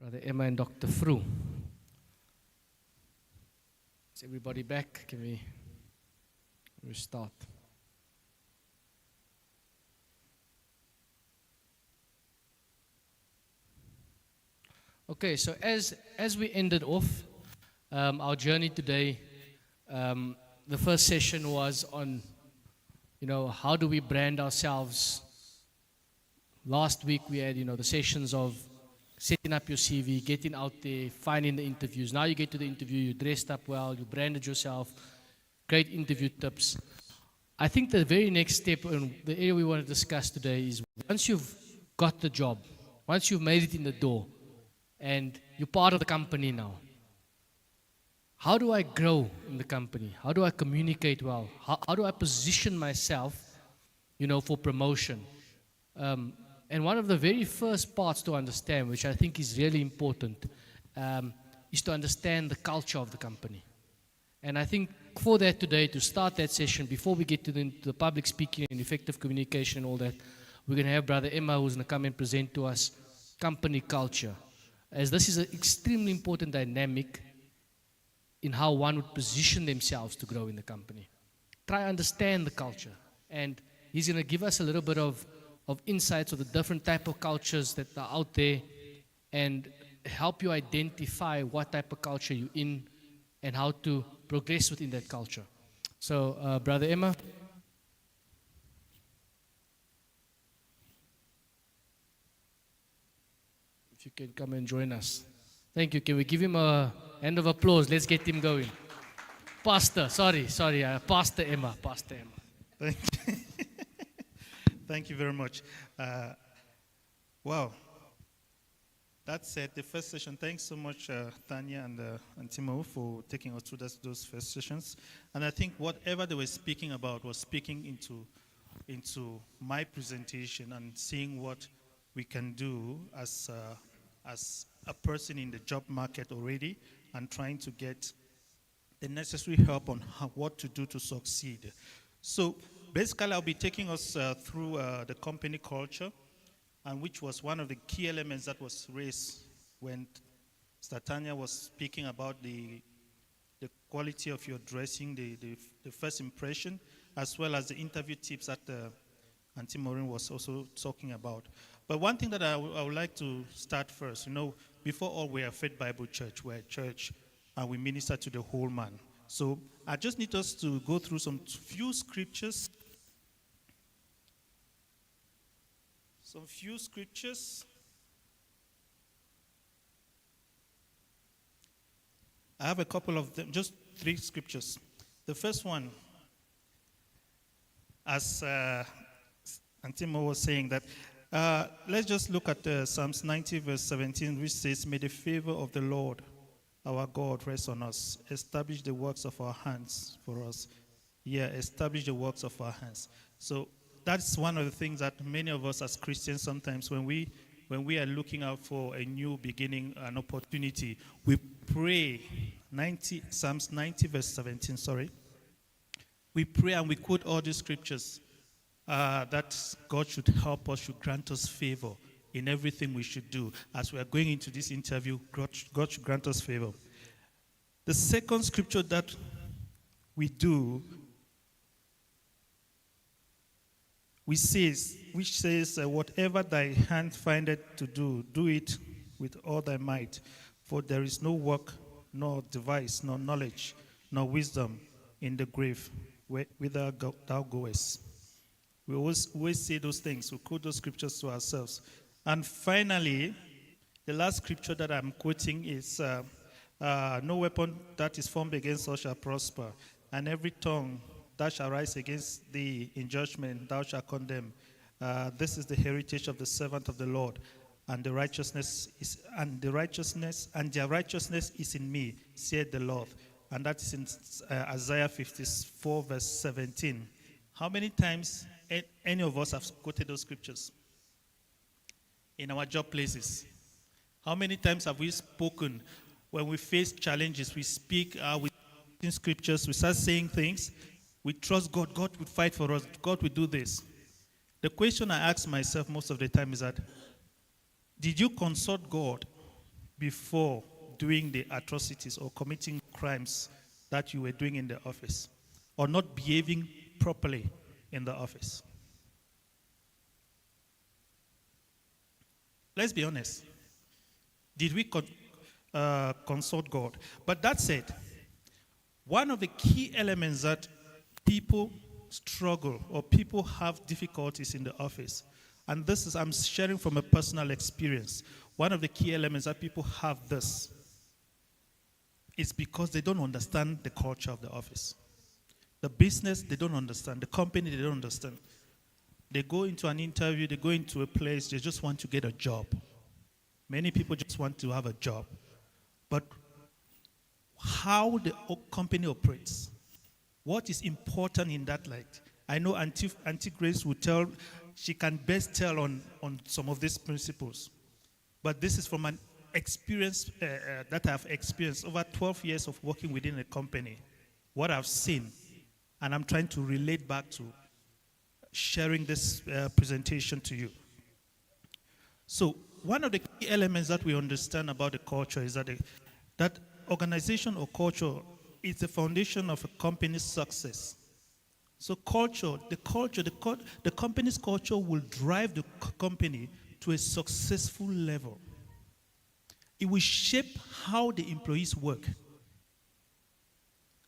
Brother Emma and Dr. Fru. Is everybody back? Can we start? Okay, so as we ended off our journey today, the first session was on, how do we brand ourselves. Last week we had, the sessions of setting up your CV, getting out there, finding the interviews. Now you get to the interview, you dressed up well, you branded yourself, great interview tips. I think the very next step and the area we want to discuss today is once you've got the job, once you've made it in the door, and you're part of the company now, how do I grow in the company? How do I communicate well? How do I position myself, for promotion? And one of the very first parts to understand, which I think is really important, is to understand the culture of the company. And I think for that today, to start that session, before we get to the public speaking and effective communication and all that, we're going to have Brother Emma, who's going to come and present to us company culture, as this is an extremely important dynamic in how one would position themselves to grow in the company. Try understand the culture. And he's going to give us a little bit of insights of the different type of cultures that are out there and help you identify what type of culture you're in and how to progress within that culture. So, Brother Emma. If you can come and join us. Thank you. Can we give him a hand of applause? Let's get him going. Pastor Emma. Thank you. Thank you very much. Wow. That said, the first session, thanks so much, Tanya and Timo, for taking us through those first sessions. And I think whatever they were speaking about was speaking into my presentation and seeing what we can do as a person in the job market already and trying to get the necessary help on what to do to succeed. So basically, I'll be taking us through the company culture, and which was one of the key elements that was raised when Tanya was speaking about the quality of your dressing, the first impression, as well as the interview tips that Auntie Maureen was also talking about. But one thing that I would like to start first, before all, we are Faith Bible Church. We're a church, and we minister to the whole man. So I just need us to go through some few scriptures. I have a couple of them, just 3 scriptures. The first one, as Antimo was saying, that let's just look at Psalms 90, verse 17, which says, "May the favor of the Lord, our God, rest on us. Establish the works of our hands for us." Yeah, establish the works of our hands. So that's one of the things that many of us as Christians sometimes, when we are looking out for a new beginning, an opportunity, we pray. Psalms 90, verse 17, sorry. We pray and we quote all these scriptures that God should help us, should grant us favor in everything we should do. As we are going into this interview, God should grant us favor. The second scripture that we do, which says, "Whatever thy hand findeth to do, do it with all thy might. For there is no work, nor device, nor knowledge, nor wisdom in the grave whither thou goest." We always say those things. We quote those scriptures to ourselves. And finally, the last scripture that I'm quoting is, "No weapon that is formed against us shall prosper, and every tongue that shall rise against thee in judgment thou shalt condemn. This is the heritage of the servant of the Lord, and their righteousness is in me, saith the Lord." And that is in Isaiah 54, verse 17. How many times any of us have quoted those scriptures in our job places? How many times have we spoken when we face challenges? We speak with scriptures, we start saying things. We trust God. God will fight for us. God will do this. The question I ask myself most of the time is that, did you consult God before doing the atrocities or committing crimes that you were doing in the office, or not behaving properly in the office? Let's be honest. Did we consult God? But that said, one of the key elements that people struggle or people have difficulties in the office, and this is, I'm sharing from a personal experience, one of the key elements that people have this is because they don't understand the culture of the office. The business, they don't understand. The company, they don't understand. They go into an interview, they go into a place, they just want to get a job. Many people just want to have a job. But how the company operates, what is important in that light? I know Auntie Grace will tell, she can best tell on some of these principles. But this is from an experience that I've experienced over 12 years of working within a company, what I've seen, and I'm trying to relate back to sharing this presentation to you. So one of the key elements that we understand about the culture is that that organization or culture is the foundation of a company's success. So culture, the company's culture will drive the company to a successful level. It will shape how the employees work,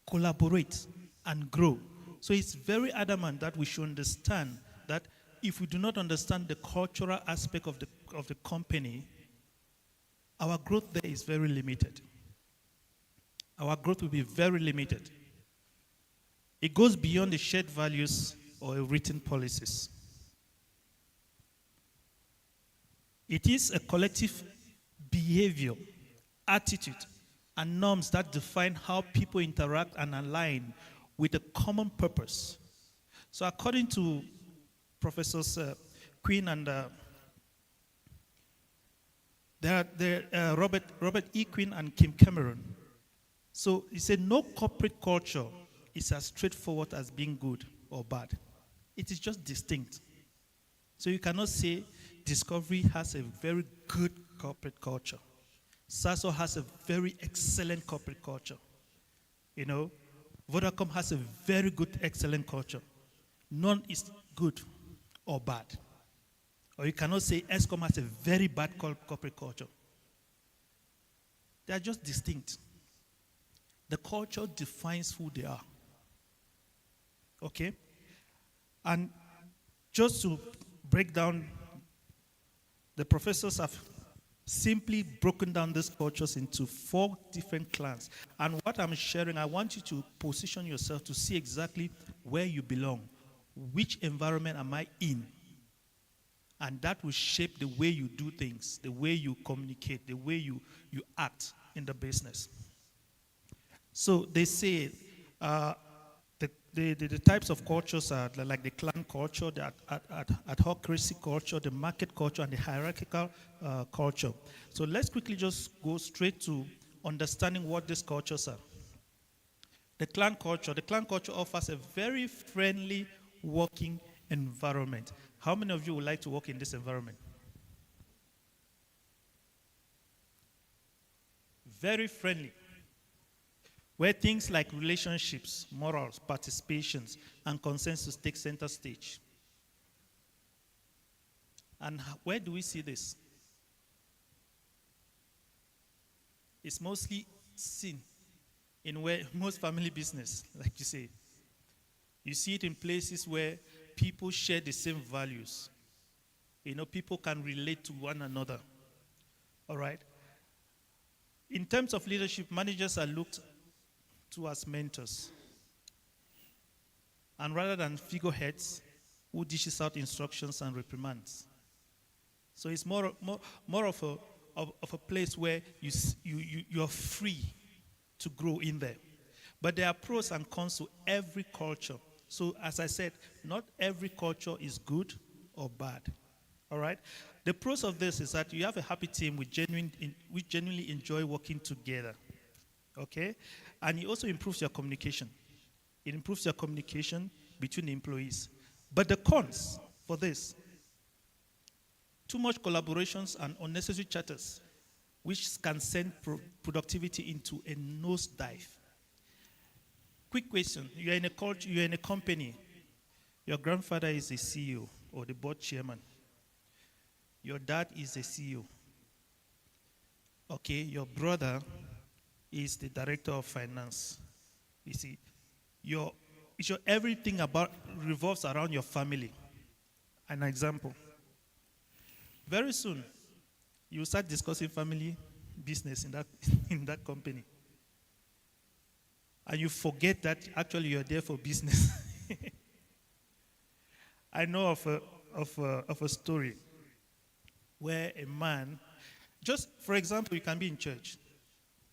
collaborate, and grow. So it's very adamant that we should understand that if we do not understand the cultural aspect of the company, our growth there is very limited. Our growth will be very limited. It goes beyond the shared values or written policies. It is a collective behavior, attitude, and norms that define how people interact and align with a common purpose. So according to Professors Quinn and Robert E. Quinn and Kim Cameron, so he said no corporate culture is as straightforward as being good or bad. It is just distinct. So you cannot say Discovery has a very good corporate culture. Saso has a very excellent corporate culture. You know, Vodacom has a very good, excellent culture. None is good or bad. Or you cannot say Escom has a very bad corporate culture. They are just distinct. The culture defines who they are. Okay? And just to break down, the professors have simply broken down these cultures into 4 different clans. And what I'm sharing, I want you to position yourself to see exactly where you belong. Which environment am I in? And that will shape the way you do things, the way you communicate, the way you act in the business. So they say the types of cultures are like the clan culture, the adhocracy culture, the market culture, and the hierarchical culture. So let's quickly just go straight to understanding what these cultures are. The clan culture offers a very friendly working environment. How many of you would like to work in this environment? Very friendly. Where things like relationships, morals, participations, and consensus take center stage. And where do we see this? It's mostly seen in where most family business, like you say. You see it in places where people share the same values. You know, people can relate to one another. All right? In terms of leadership, managers are looked to as mentors. And rather than figureheads who dishes out instructions and reprimands. So it's more of a place where you are free to grow in there. But there are pros and cons to every culture. So as I said, not every culture is good or bad. All right? The pros of this is that you have a happy team which genuinely enjoy working together. Okay? And it also improves your communication. It improves your communication between the employees. But the cons for this, too much collaborations and unnecessary chatters. which can send productivity into a nosedive. Quick question. You're in a culture, you're in a company. Your grandfather is the CEO or the board chairman. Your dad is the CEO. Okay, your brother is the director of finance. You see, your everything about revolves around your family. An example. Very soon, you start discussing family business in that in that company. And you forget that actually you're there for business. I know of a story where a man, just for example, you can be in church.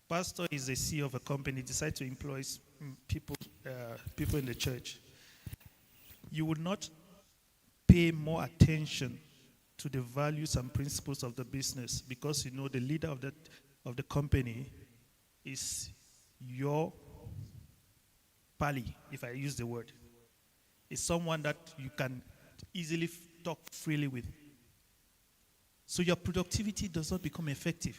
Pastor is the CEO of a company, decide to employ people in the church. You would not pay more attention to the values and principles of the business because you know the leader of the company is your pally, if I use the word. It's someone that you can easily talk freely with. So your productivity does not become effective.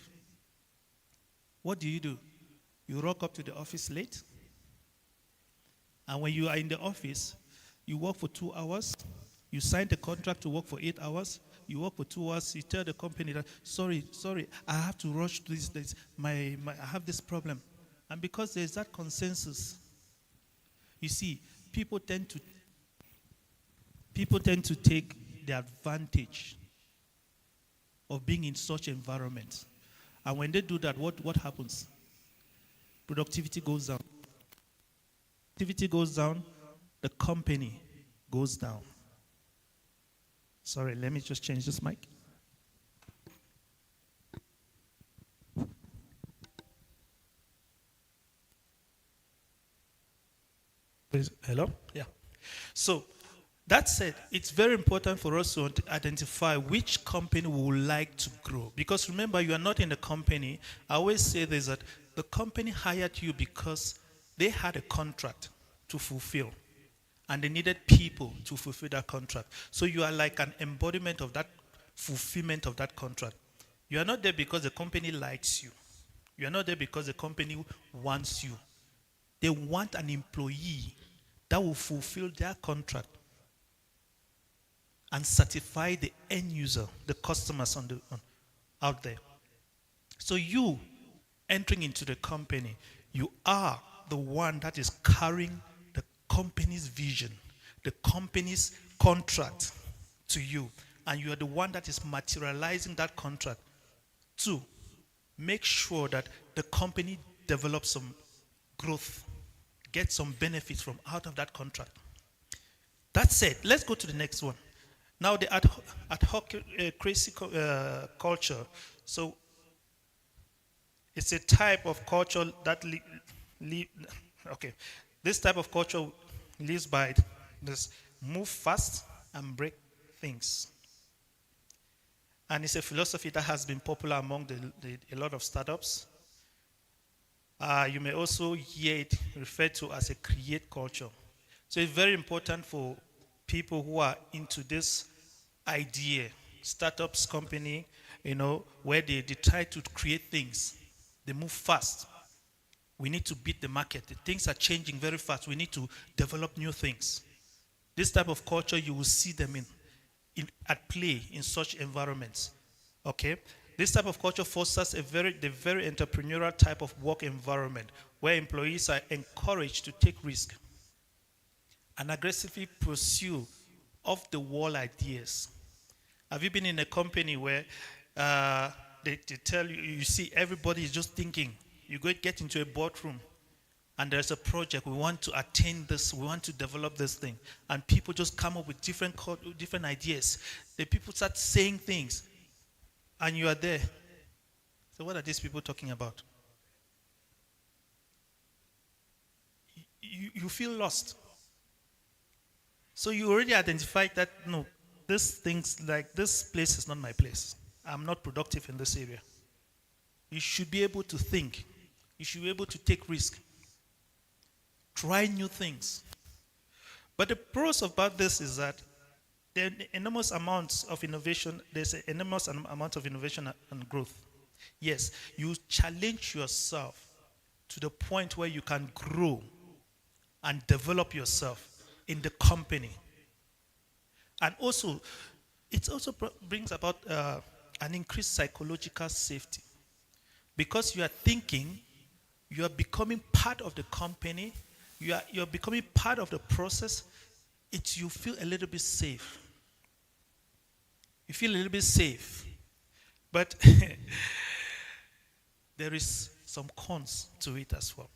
What do? You rock up to the office late. And when you are in the office, you work for 2 hours. You sign the contract to work for 8 hours. You work for 2 hours. You tell the company that, sorry, I have to rush these days. I have this problem. And because there's that consensus, you see, people tend to take the advantage of being in such environments. And when they do that, what happens? Productivity goes down. Productivity goes down, the company goes down. Sorry, let me just change this mic. Hello? Yeah. So, that said, it's very important for us to identify which company we would like to grow. Because remember, you are not in the company. I always say this, that the company hired you because they had a contract to fulfill. And they needed people to fulfill that contract. So you are like an embodiment of that fulfillment of that contract. You are not there because the company likes you. You are not there because the company wants you. They want an employee that will fulfill their contract and satisfy the end user, the customers out there. So you entering into the company, you are the one that is carrying the company's vision, the company's contract to you, and you are the one that is materializing that contract to make sure that the company develops some growth, get some benefits from out of that contract. That said, let's go to the next one. Now the ad hoc crazy culture. So it's a type of culture that this type of culture lives by this move fast and break things. And it's a philosophy that has been popular among a lot of startups. You may also hear it referred to as a create culture. So it's very important for people who are into this idea, startups, company, where they try to create things. They move fast. We need to beat the market. Things are changing very fast. We need to develop new things. This type of culture, you will see them at play in such environments. Okay? This type of culture fosters the very entrepreneurial type of work environment where employees are encouraged to take risk and aggressively pursue off-the-wall ideas. Have you been in a company where they tell you, you see everybody is just thinking, you get into a boardroom and there's a project, we want to attain this, we want to develop this thing, and people just come up with different ideas. The people start saying things, and you are there. So what are these people talking about? You feel lost. So you already identified that, no, this place is not my place. I'm not productive in this area. You should be able to think. You should be able to take risk. Try new things. But the pros about this is that there are enormous amounts of innovation. There's an enormous amount of innovation and growth. Yes, you challenge yourself to the point where you can grow and develop yourself in the company. And also, it also brings about an increased psychological safety. Because you are thinking, you are becoming part of the company, you're becoming part of the process, you feel a little bit safe. You feel a little bit safe. But there is some cons to it as well.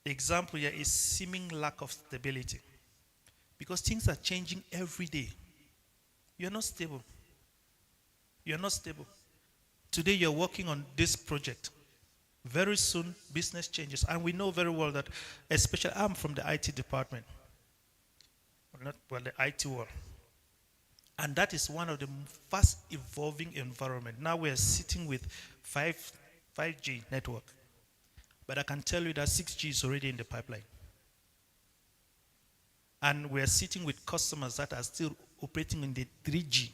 The example here is seeming lack of stability. Because things are changing every day. You're not stable. You're not stable. Today you're working on this project. Very soon, business changes. And we know very well that, especially I'm from the IT department. The IT world. And that is one of the fast evolving environment. Now we are sitting with 5G network. But I can tell you that 6G is already in the pipeline. And we are sitting with customers that are still operating in the 3G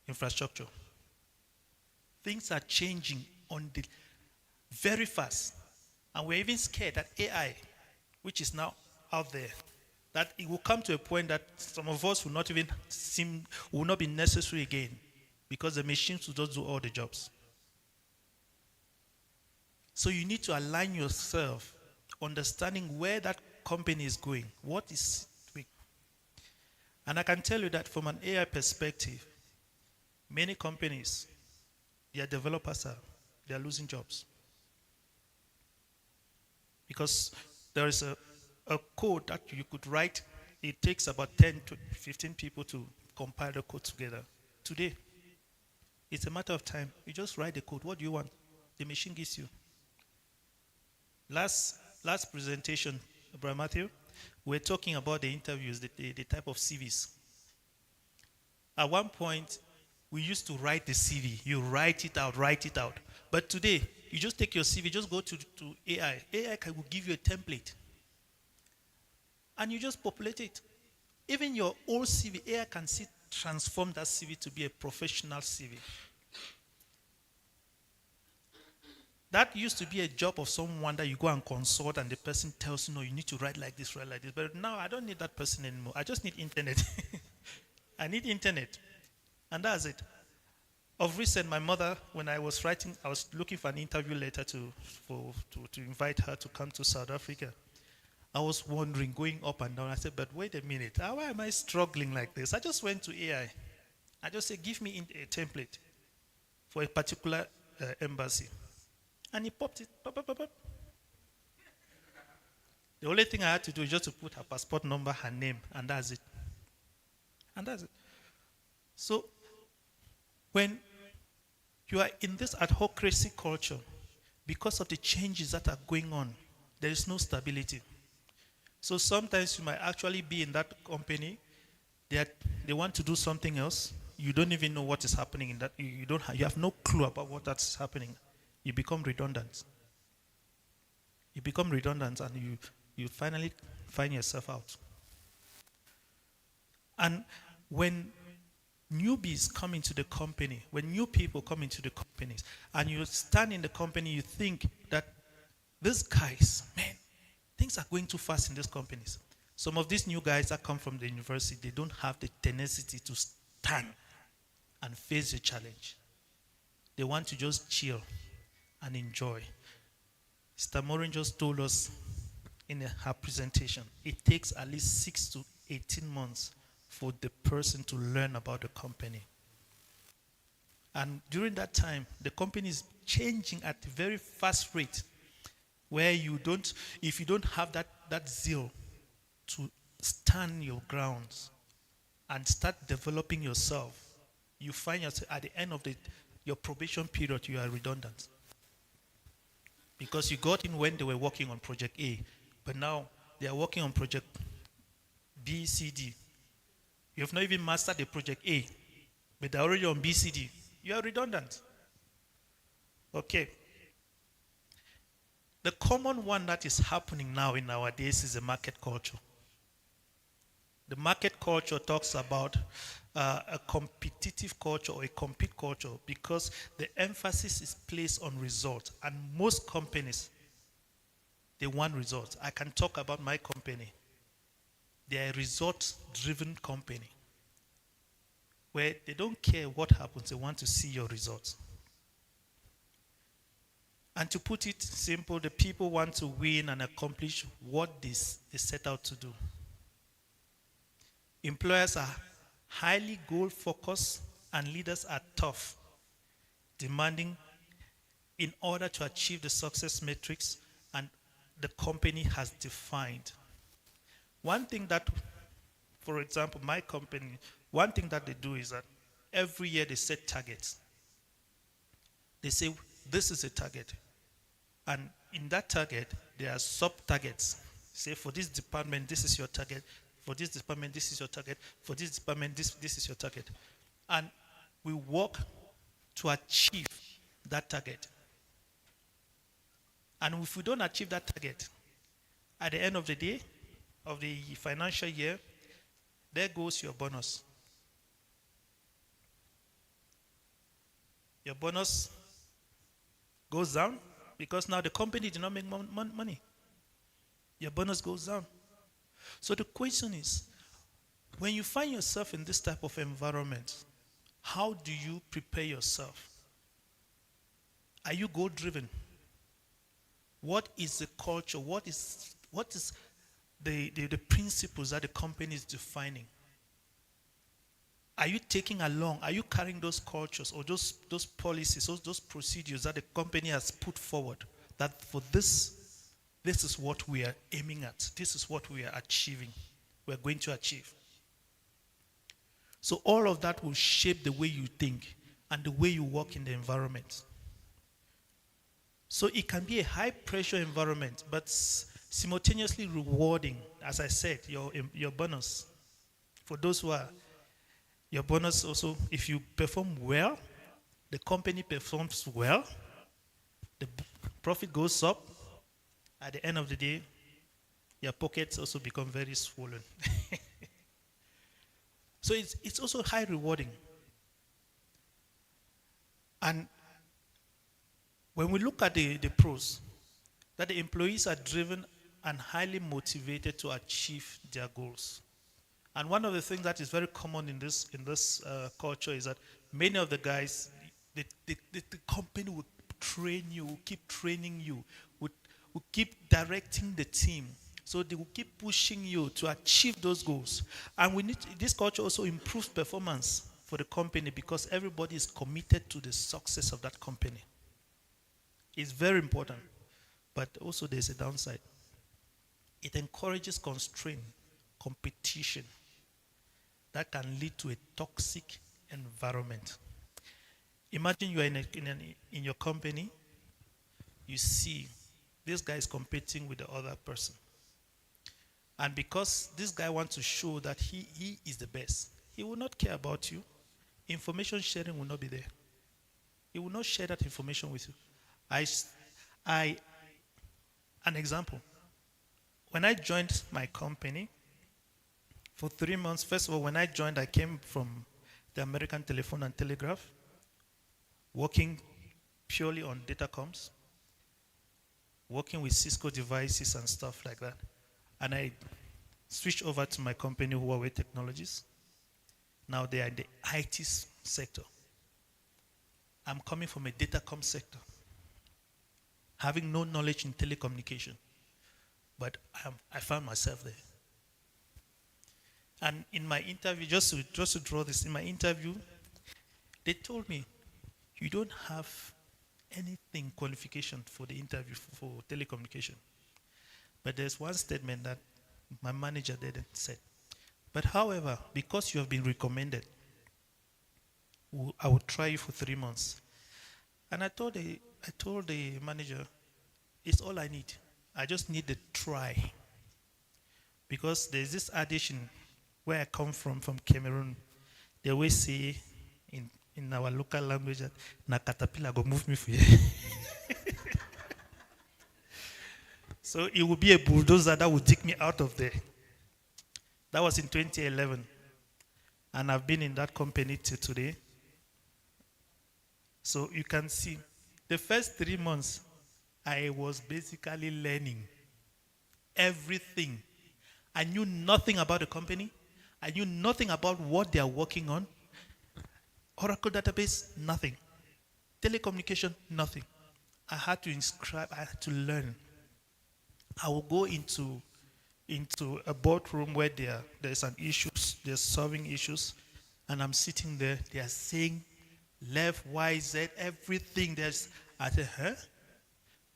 infrastructure. Things are changing very fast. And we're even scared that AI, which is now out there, that it will come to a point that some of us will not be necessary again, because the machines will just do all the jobs. So you need to align yourself, understanding where that company is going, what is doing. And I can tell you that from an AI perspective, many companies, their developers they are losing jobs. Because there is a code that you could write, it takes about 10 to 15 people to compile the code together. Today, it's a matter of time. You just write the code. What do you want? The machine gives you. Last presentation, Brother Matthew, we're talking about the interviews, the type of CVs. At one point, we used to write the CV. You write it out. But today, you just take your CV, just go to AI. AI will give you a template. And you just populate it. Even your old CV, AI can transform that CV to be a professional CV. That used to be a job of someone that you go and consult and the person tells you, no, you need to write like this. But now I don't need that person anymore. I just need internet. I need internet. And that's it. Of recent, my mother, when I was looking for an interview letter to invite her to come to South Africa. I was wondering, going up and down. I said, but wait a minute. Why am I struggling like this? I just went to AI. I just said, give me a template for a particular embassy. And he popped it. Pop, pop, pop, pop. The only thing I had to do is just to put her passport number, her name, and that's it. So, when you are in this adhocracy culture, because of the changes that are going on, there is no stability. So sometimes you might actually be in that company, they want to do something else. You don't even know what is happening in that. You have no clue about what that's happening. You become redundant. And you finally find yourself out. And when newbies come into the company, when new people come into the companies, and you stand in the company, you think that these guys, man, things are going too fast in these companies. Some of these new guys that come from the university, they don't have the tenacity to stand and face the challenge. They want to just chill and enjoy. Mr. Morin just told us in her presentation, it takes at least 6 to 18 months for the person to learn about the company. And during that time, the company is changing at a very fast rate, where if you don't have that zeal to stand your grounds and start developing yourself, you find yourself at the end of your probation period, you are redundant. Because you got in when they were working on project A, but now they are working on project B, C, D. You have not even mastered the project A, but they're already on B, C, D. You are redundant. Okay. The common one that is happening now in our days is the market culture. The market culture talks about a competitive culture or a compete culture because the emphasis is placed on results. And most companies, they want results. I can talk about my company. They are a results-driven company where they don't care what happens, they want to see your results. And to put it simple, the people want to win and accomplish what they set out to do. Employers are highly goal-focused and leaders are tough, demanding in order to achieve the success metrics and the company has defined. One thing that, for example, my company, one thing that they do is that every year they set targets. They say, this is a target. And in that target, there are sub-targets. Say, for this department, this is your target. For this department, this is your target. For this department, this is your target. And we work to achieve that target. And if we don't achieve that target, at the end of the day, of the financial year, there goes your bonus. Your bonus goes down because now the company did not make money. Your bonus goes down. So the question is, when you find yourself in this type of environment, how do you prepare yourself? Are you goal-driven? What is the culture? What is the principles that the company is defining? Are you taking along, are you carrying those cultures or those policies, those procedures that the company has put forward, that for this is what we are aiming at, this is what we are achieving, we're going to achieve. So all of that will shape the way you think and the way you work in the environment. So it can be a high pressure environment, but simultaneously rewarding. As I said, your bonus. For those who are, your bonus also, if you perform well, the company performs well, the profit goes up. At the end of the day, your pockets also become very swollen. So it's also high rewarding. And when we look at the pros, that the employees are driven and highly motivated to achieve their goals. And one of the things that is very common in this culture is that many of the guys, the company will train you, will keep training you, will keep directing the team. So they will keep pushing you to achieve those goals. And this culture also improves performance for the company because everybody is committed to the success of that company. It's very important, but also there's a downside. It encourages constraint, competition that can lead to a toxic environment. Imagine you are in your company, you see this guy is competing with the other person. And because this guy wants to show that he is the best, he will not care about you. Information sharing will not be there. He will not share that information with you. An example. When I joined my company, for 3 months, first of all, when I joined, I came from the American Telephone and Telegraph, working purely on datacomms, working with Cisco devices and stuff like that. And I switched over to my company, Huawei Technologies. Now they are in the IT sector. I'm coming from a datacom sector, having no knowledge in telecommunication. But I found myself there. And in my interview, just to draw this, in my interview, they told me, you don't have anything qualification for the interview for telecommunication. But there's one statement that my manager didn't say. But however, because you have been recommended, I will try you for 3 months. And I told the manager, it's all I need. I just need the try. Because there's this adage where I come from Cameroon. They always say in our local language that na caterpillar go move me for you. So it will be a bulldozer that will take me out of there. That was in 2011. And I've been in that company till today. So you can see, the first 3 months, I was basically learning everything. I knew nothing about the company. I knew nothing about what they are working on. Oracle database, nothing. Telecommunication, nothing. I had to inscribe, I had to learn. I will go into a boardroom where there's an issues, they're solving issues, and I'm sitting there, they are saying left, Y, Z, everything. I said, huh?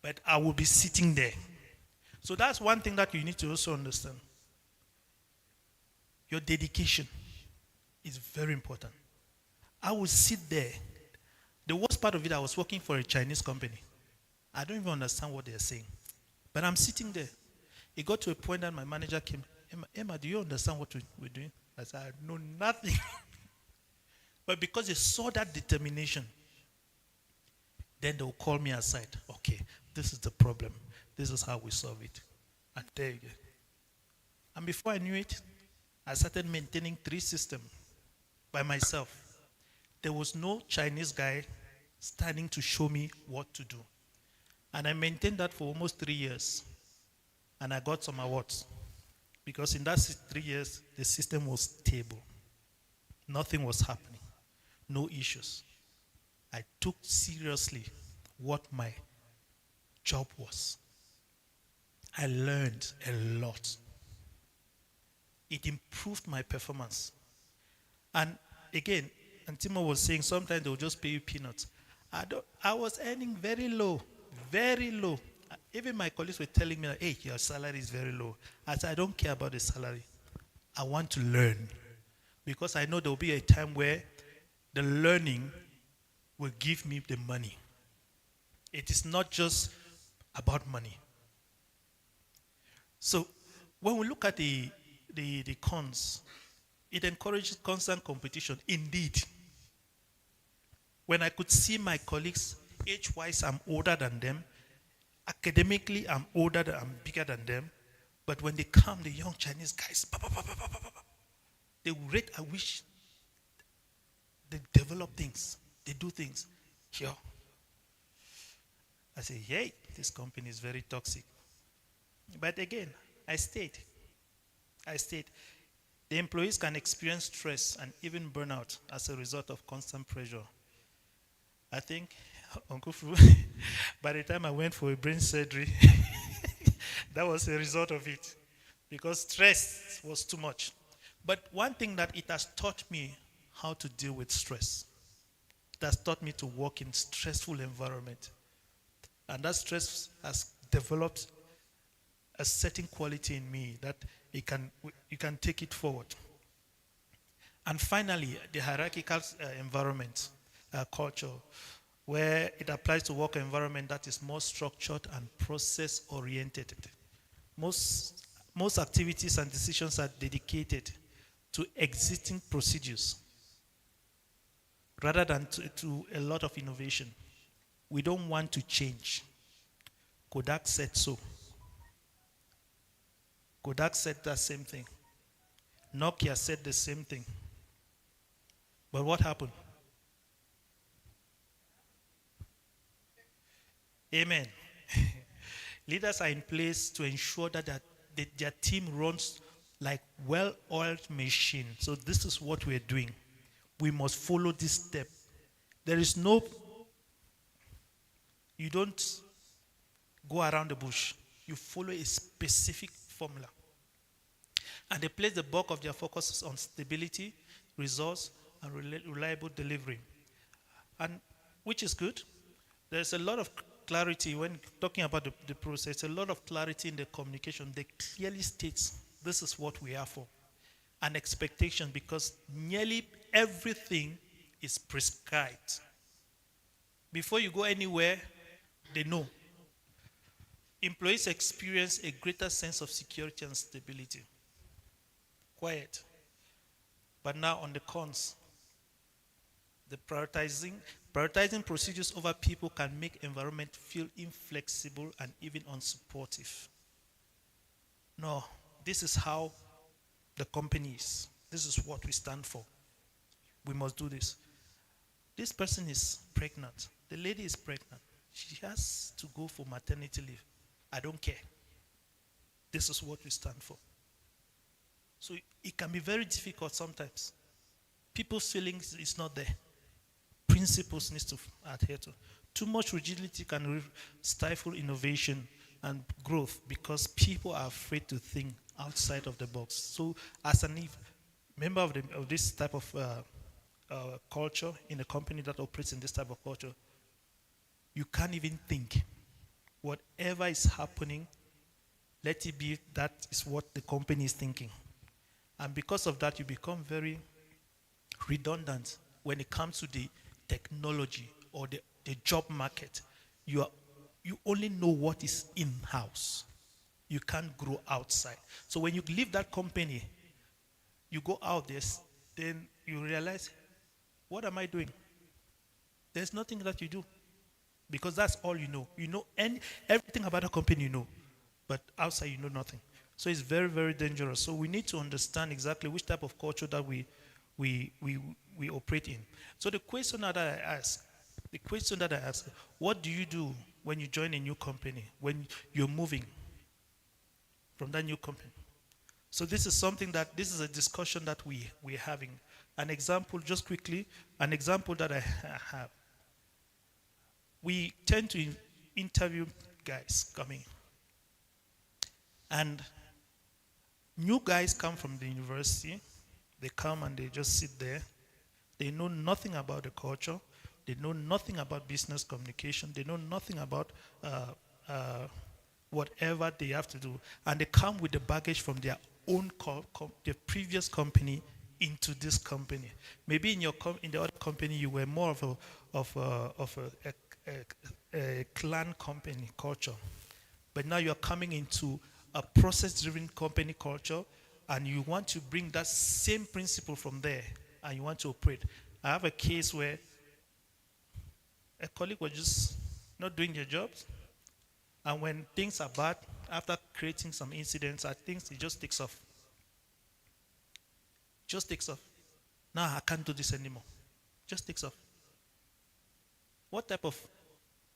But I will be sitting there. So that's one thing that you need to also understand. Your dedication is very important. I will sit there. The worst part of it, I was working for a Chinese company. I don't even understand what they're saying. But I'm sitting there. It got to a point that my manager came, Emma, do you understand what we're doing? I said, I know nothing. But because they saw that determination, then they'll call me aside. Okay, this is the problem. This is how we solve it. And there you go. And before I knew it, I started maintaining 3 systems by myself. There was no Chinese guy standing to show me what to do. And I maintained that for almost 3 years. And I got some awards. Because in that 3 years, the system was stable. Nothing was happening. No issues. I took seriously what my job was. I learned a lot. It improved my performance. And again, and Timo was saying sometimes they'll just pay you peanuts. I was earning very low, very low. Even my colleagues were telling me, hey, your salary is very low. I said, I don't care about the salary. I want to learn. Because I know there will be a time where the learning will give me the money. It is not just about money. So when we look at the cons, it encourages constant competition. Indeed, when I could see my colleagues, age-wise, I'm older than them. Academically, I'm bigger than them. But when they come, the young Chinese guys, they rate, I wish they develop things, they do things. Here. I say, hey, this company is very toxic. But again, I stayed. The employees can experience stress and even burnout as a result of constant pressure. I think, Uncle Fu, by the time I went for a brain surgery, that was a result of it. Because stress was too much. But one thing that it has taught me how to deal with stress. It has taught me to work in stressful environment. And that stress has developed a certain quality in me that you can take it forward. And finally, the hierarchical environment, culture, where it applies to work environment that is more structured and process-oriented. Most activities and decisions are dedicated to existing procedures rather than to a lot of innovation. We don't want to change. Kodak said so. Kodak said that same thing. Nokia said the same thing. But what happened? Amen. Leaders are in place to ensure that their team runs like well-oiled machine. So this is what we're doing. We must follow this step. There is no, you don't go around the bush. You follow a specific formula. And they place the bulk of their focus on stability, results, and reliable delivery. And which is good. There's a lot of clarity when talking about the process, a lot of clarity in the communication. They clearly states this is what we are for. An expectation, because nearly everything is prescribed. Before you go anywhere, they know. Employees experience a greater sense of security and stability. Quiet. But now on the cons, the prioritizing procedures over people can make environment feel inflexible and even unsupportive. No, this is how the company is. This is what we stand for. We must do this. This person is pregnant. The lady is pregnant. She has to go for maternity leave. I don't care. This is what we stand for. So it can be very difficult sometimes. People's feelings is not there. Principles needs to adhere to. Too much rigidity can stifle innovation and growth because people are afraid to think outside of the box. So as a member of this type of culture, in a company that operates in this type of culture, you can't even think. Whatever is happening, let it be that is what the company is thinking. And because of that, you become very redundant when it comes to the technology or the job market. You only know what is in-house. You can't grow outside. So when you leave that company, you go out there, then you realize, what am I doing? There's nothing that you do because that's all you know. You know everything about a company you know, but outside you know nothing. So it's very, very dangerous. So we need to understand exactly which type of culture that we operate in. So the question that I ask, what do you do when you join a new company, when you're moving from that new company? So this is a discussion that we're having. An example, just quickly, an example that I have. We tend to interview guys coming. And new guys come from the university. They come and they just sit there. They know nothing about the culture. They know nothing about business communication. They know nothing about whatever they have to do. And they come with the baggage from their own their previous company into this company. Maybe in the other company you were more of a clan company culture, but now you are coming into a process-driven company culture, and you want to bring that same principle from there, and you want to operate. I have a case where a colleague was just not doing their jobs, and when things are bad, after creating some incidents, I think it just takes off. Just takes off. Now I can't do this anymore. Just takes off. What type of...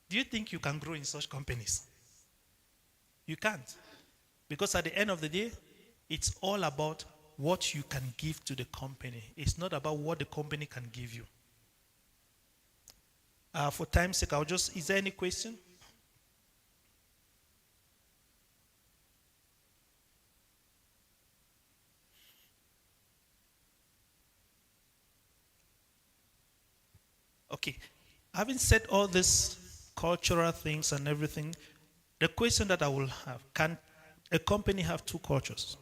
Do you think you can grow in such companies? You can't. Because at the end of the day, it's all about what you can give to the company. It's not about what the company can give you. For time's sake, is there any question? Okay. Having said all these cultural things and everything, the question that I will have, can a company have two cultures?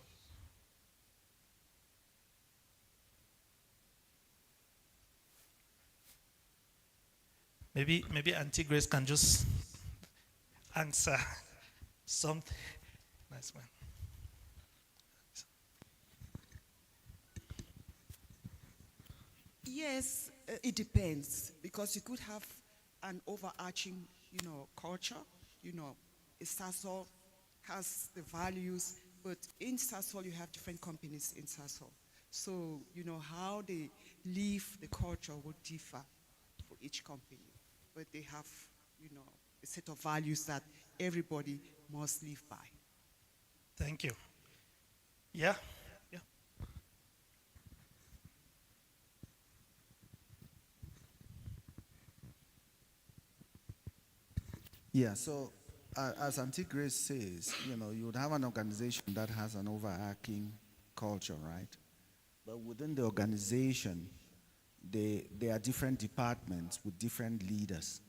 Maybe Auntie Grace can just answer something. Nice one. Yes, it depends, because you could have an overarching, culture. Sasol has the values, but in Sasol you have different companies in Sasol. So, how they live the culture would differ for each company. But they have, a set of values that everybody must live by. Thank you. Yeah. Yeah, so as Auntie Grace says, you would have an organization that has an overarching culture, right? But within the organization, there are different departments with different leaders.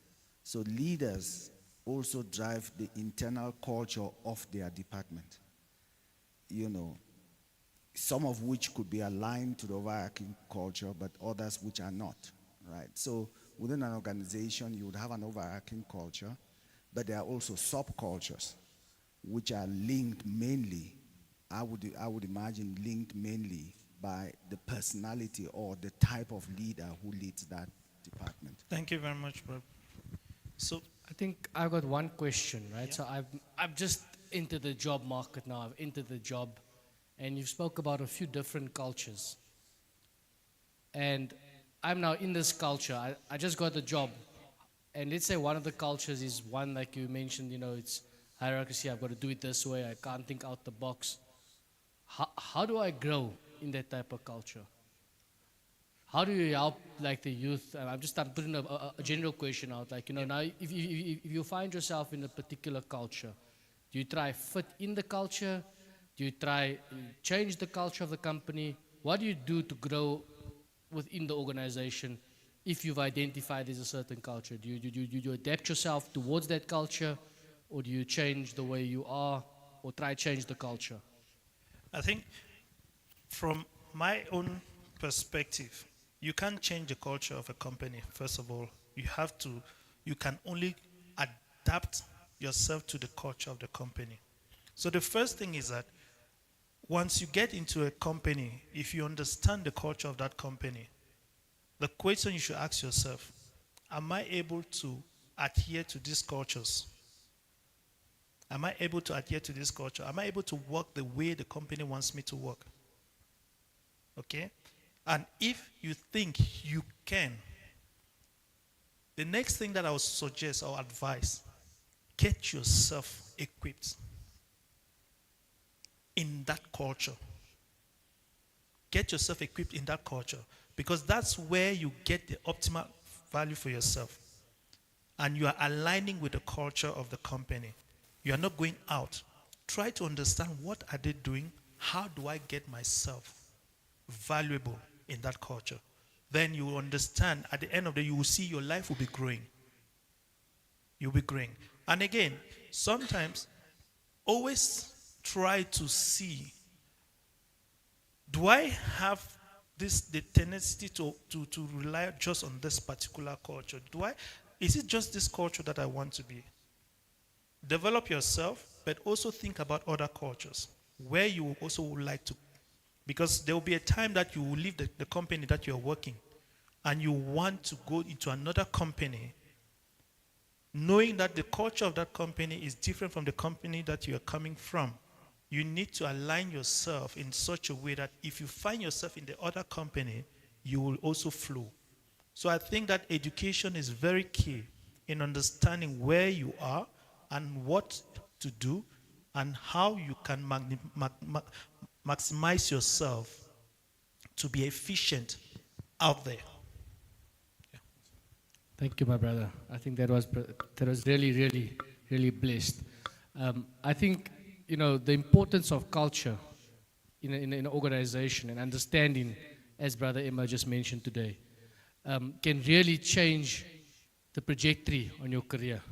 So leaders also drive the internal culture of their department. Some of which could be aligned to the overarching culture, but others which are not, right? So within an organization, you would have an overarching culture, but there are also subcultures which are linked mainly, I would imagine, linked mainly by the personality or the type of leader who leads that department. Thank you very much, bro. So I think I've got one question, right? Yeah. So I've just entered the job market now. I've entered the job, and you spoke about a few different cultures. And I'm now in this culture. I just got a job. And let's say one of the cultures is one, like you mentioned, it's hierarchy. I've got to do it this way. I can't think out the box. How do I grow in that type of culture? How do you help like the youth? I'm putting a general question out. Like, now if you find yourself in a particular culture, do you try fit in the culture? Do you try change the culture of the company? What do you do to grow within the organization if you've identified there's a certain culture? Do you adapt yourself towards that culture, or do you change the way you are, or try change the culture? I think from my own perspective, you can't change the culture of a company, first of all. You can only adapt yourself to the culture of the company. So the first thing is that once you get into a company, if you understand the culture of that company, the question you should ask yourself, am I able to adhere to these cultures? Am I able to adhere to this culture? Am I able to work the way the company wants me to work? Okay? And if you think you can, the next thing that I would suggest or advise, get yourself equipped in that culture. Get yourself equipped in that culture, because that's where you get the optimal value for yourself. And you are aligning with the culture of the company. You are not going out. Try to understand, what are they doing? How do I get myself valuable in that culture? Then you will understand, at the end of the day, you will see your life will be growing. You'll be growing. And again, sometimes always try to see, do I have the tendency to rely just on this particular culture? Is it just this culture that I want to be? Develop yourself, but also think about other cultures where you also would like to, because there will be a time that you will leave the company that you're working and you want to go into another company, knowing that the culture of that company is different from the company that you are coming from. You need to align yourself in such a way that if you find yourself in the other company, you will also flow. So I think that education is very key in understanding where you are and what to do and how you can maximize yourself to be efficient out there. Yeah. Thank you, my brother. I think that was really, really, really blessed. I think, the importance of culture in an organization and understanding, as Brother Emma just mentioned today, can really change the trajectory on your career.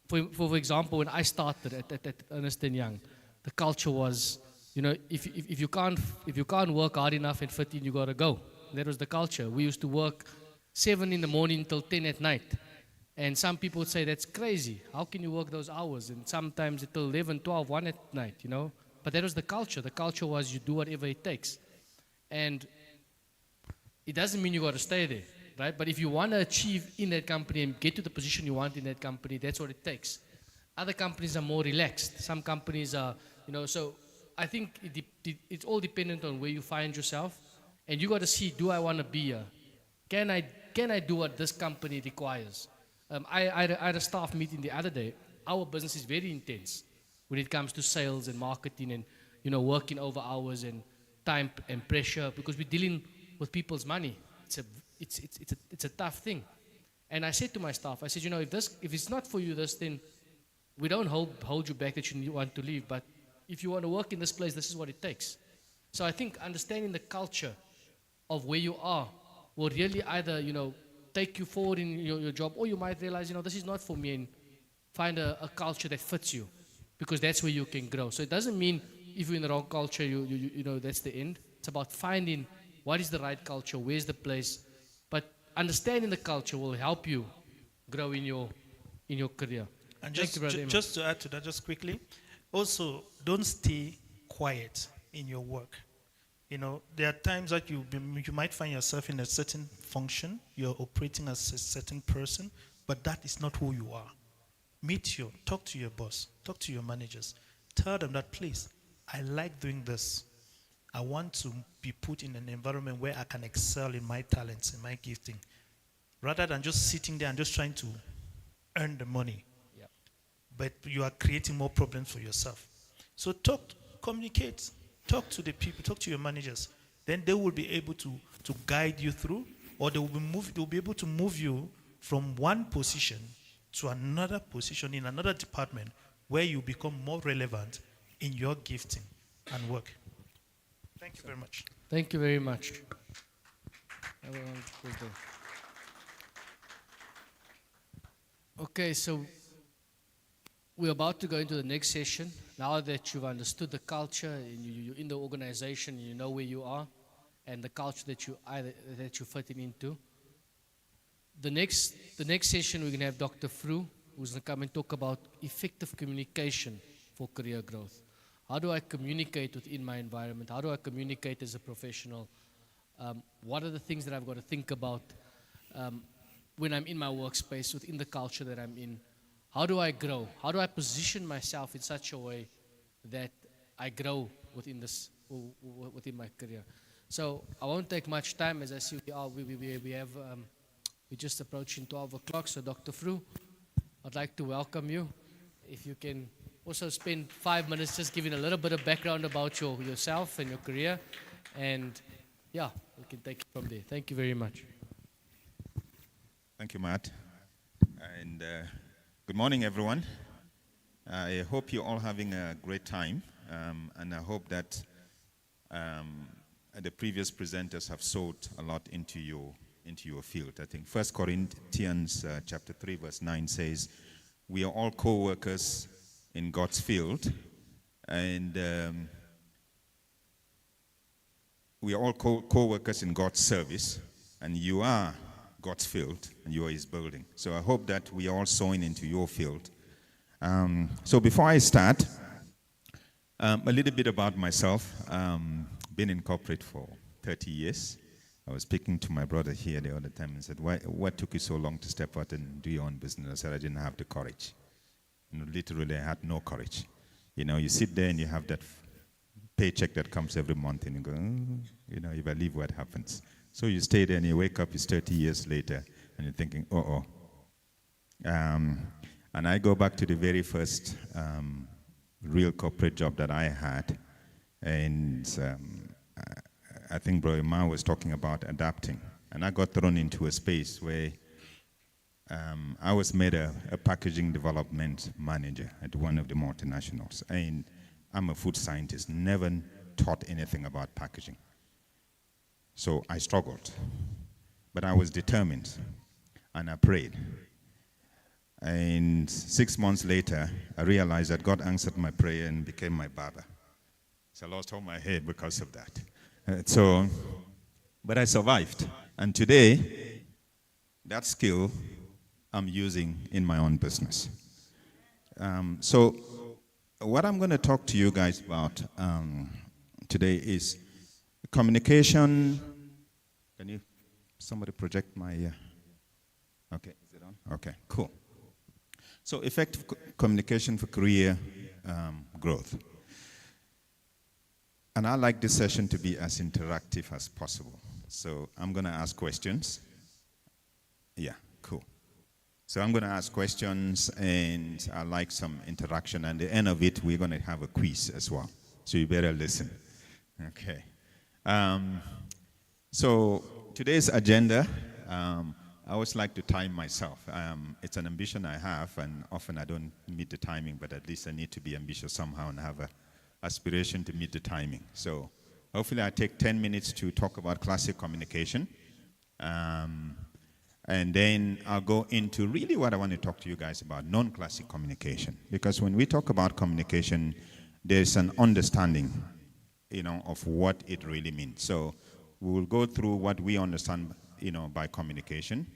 For example, when I started at Ernst & Young, the culture was, if you can't work hard enough and fit in, you gotta go. That was the culture. We used to work 7 in the morning till 10 at night. And some people would say, that's crazy. How can you work those hours? And sometimes until 11, 12, 1 at night, But that was the culture. The culture was you do whatever it takes. And it doesn't mean you got to stay there, right? But if you want to achieve in that company and get to the position you want in that company, that's what it takes. Other companies are more relaxed. Some companies are, so I think it's all dependent on where you find yourself. And you got to see, do I want to be here? Can I do what this company requires? I had a staff meeting the other day. Our business is very intense when it comes to sales and marketing and, working over hours and time and pressure, because we're dealing with people's money. It's a tough thing. And I said to my staff, I said, if it's not for you this, then we don't hold you back that you want to leave. But if you want to work in this place, this is what it takes. So I think understanding the culture of where you are will really either, take you forward in your job, or you might realize, this is not for me, and find a culture that fits you, because that's where you can grow. So it doesn't mean if you're in the wrong culture, that's the end. It's about finding what is the right culture, where's the place. But understanding the culture will help you grow in your career. And just to add to that, just quickly, also don't stay quiet in your work. There are times that you might find yourself in a certain function, you're operating as a certain person, but that is not who you are. Talk to your boss, talk to your managers, Tell them that, please, I like doing this. I want to be put in an environment where I can excel in my talents and my gifting, rather than just sitting there and just trying to earn the money. Yeah. But you are creating more problems for yourself. So communicate, talk to the people, talk to your managers. Then they will be able to guide you through, or they will be able to move you from one position to another position in another department where you become more relevant in your gifting and work. Thank you very much. Thank you very much. Everyone, please do. Okay, so we're about to go into the next session. Now that you've understood the culture and you're in the organization, you know where you are, and the culture that you're fitting into. The next session, we're going to have Dr. Fru, who's going to come and talk about effective communication for career growth. How do I communicate within my environment? How do I communicate as a professional? What are the things that I've got to think about when I'm in my workspace, within the culture that I'm in? How do I grow? How do I position myself in such a way that I grow within my career? So I won't take much time. As I see, we're just approaching 12 o'clock. So Dr. Fru, I'd like to welcome you. If you can also spend 5 minutes just giving a little bit of background about yourself and your career. And yeah, we can take it from there. Thank you very much. Thank you, Matt. And good morning, everyone. I hope you're all having a great time. And I hope that the previous presenters have sowed a lot into your field. I think 1 Corinthians chapter 3, verse 9 says, we are all co-workers in God's field, and we are all co-workers in God's service, and you are God's field, and you are His building. So I hope that we are all sowing into your field. So before I start, a little bit about myself. Been in corporate for 30 years. I was speaking to my brother here the other time and said, what took you so long to step out and do your own business? I said, I didn't have the courage. Literally, I had no courage. You sit there and you have that paycheck that comes every month and you go, if I leave, what happens? So you stay there and you wake up, it's 30 years later, and you're thinking, and I go back to the very first real corporate job that I had, and I think Brother Ma was talking about adapting, and I got thrown into a space where I was made a packaging development manager at one of the multinationals, and I'm a food scientist, never taught anything about packaging. So I struggled, but I was determined, and I prayed. And 6 months later, I realized that God answered my prayer and became my barber. So I lost all my hair because of that. But I survived. And today, that skill I'm using in my own business. So what I'm going to talk to you guys about today is communication. Can somebody project my, okay, is it on? Okay, cool. So effective communication for career growth. And I like this session to be as interactive as possible. So I'm going to ask questions. Yeah, cool. So I'm going to ask questions, and I like some interaction. And at the end of it, we're going to have a quiz as well. So you better listen. Okay. So today's agenda, I always like to time myself. It's an ambition I have, and often I don't meet the timing, but at least I need to be ambitious somehow and have an aspiration to meet the timing. So hopefully I take 10 minutes to talk about classic communication. And then I'll go into really what I want to talk to you guys about, non-classic communication. Because when we talk about communication, there's an understanding, of what it really means. So we will go through what we understand, by communication,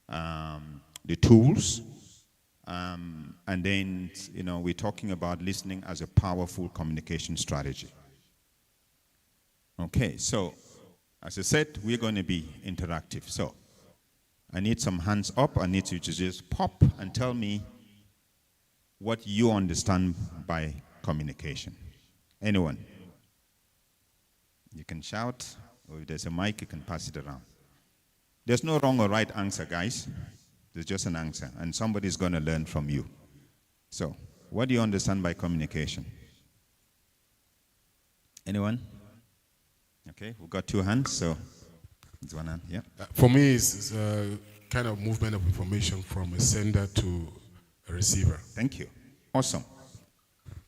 the tools, and then, we're talking about listening as a powerful communication strategy. Okay, so as I said, we're going to be interactive. So I need some hands up. I need you to just pop and tell me what you understand by communication? Anyone? You can shout, or if there's a mic, you can pass it around. There's no wrong or right answer, guys. There's just an answer, and somebody's going to learn from you. So, what do you understand by communication? Anyone? Okay, we've got 2 hands, so it's 1 hand, yeah. For me, it's a kind of movement of information from a sender to a receiver. Thank you. Awesome.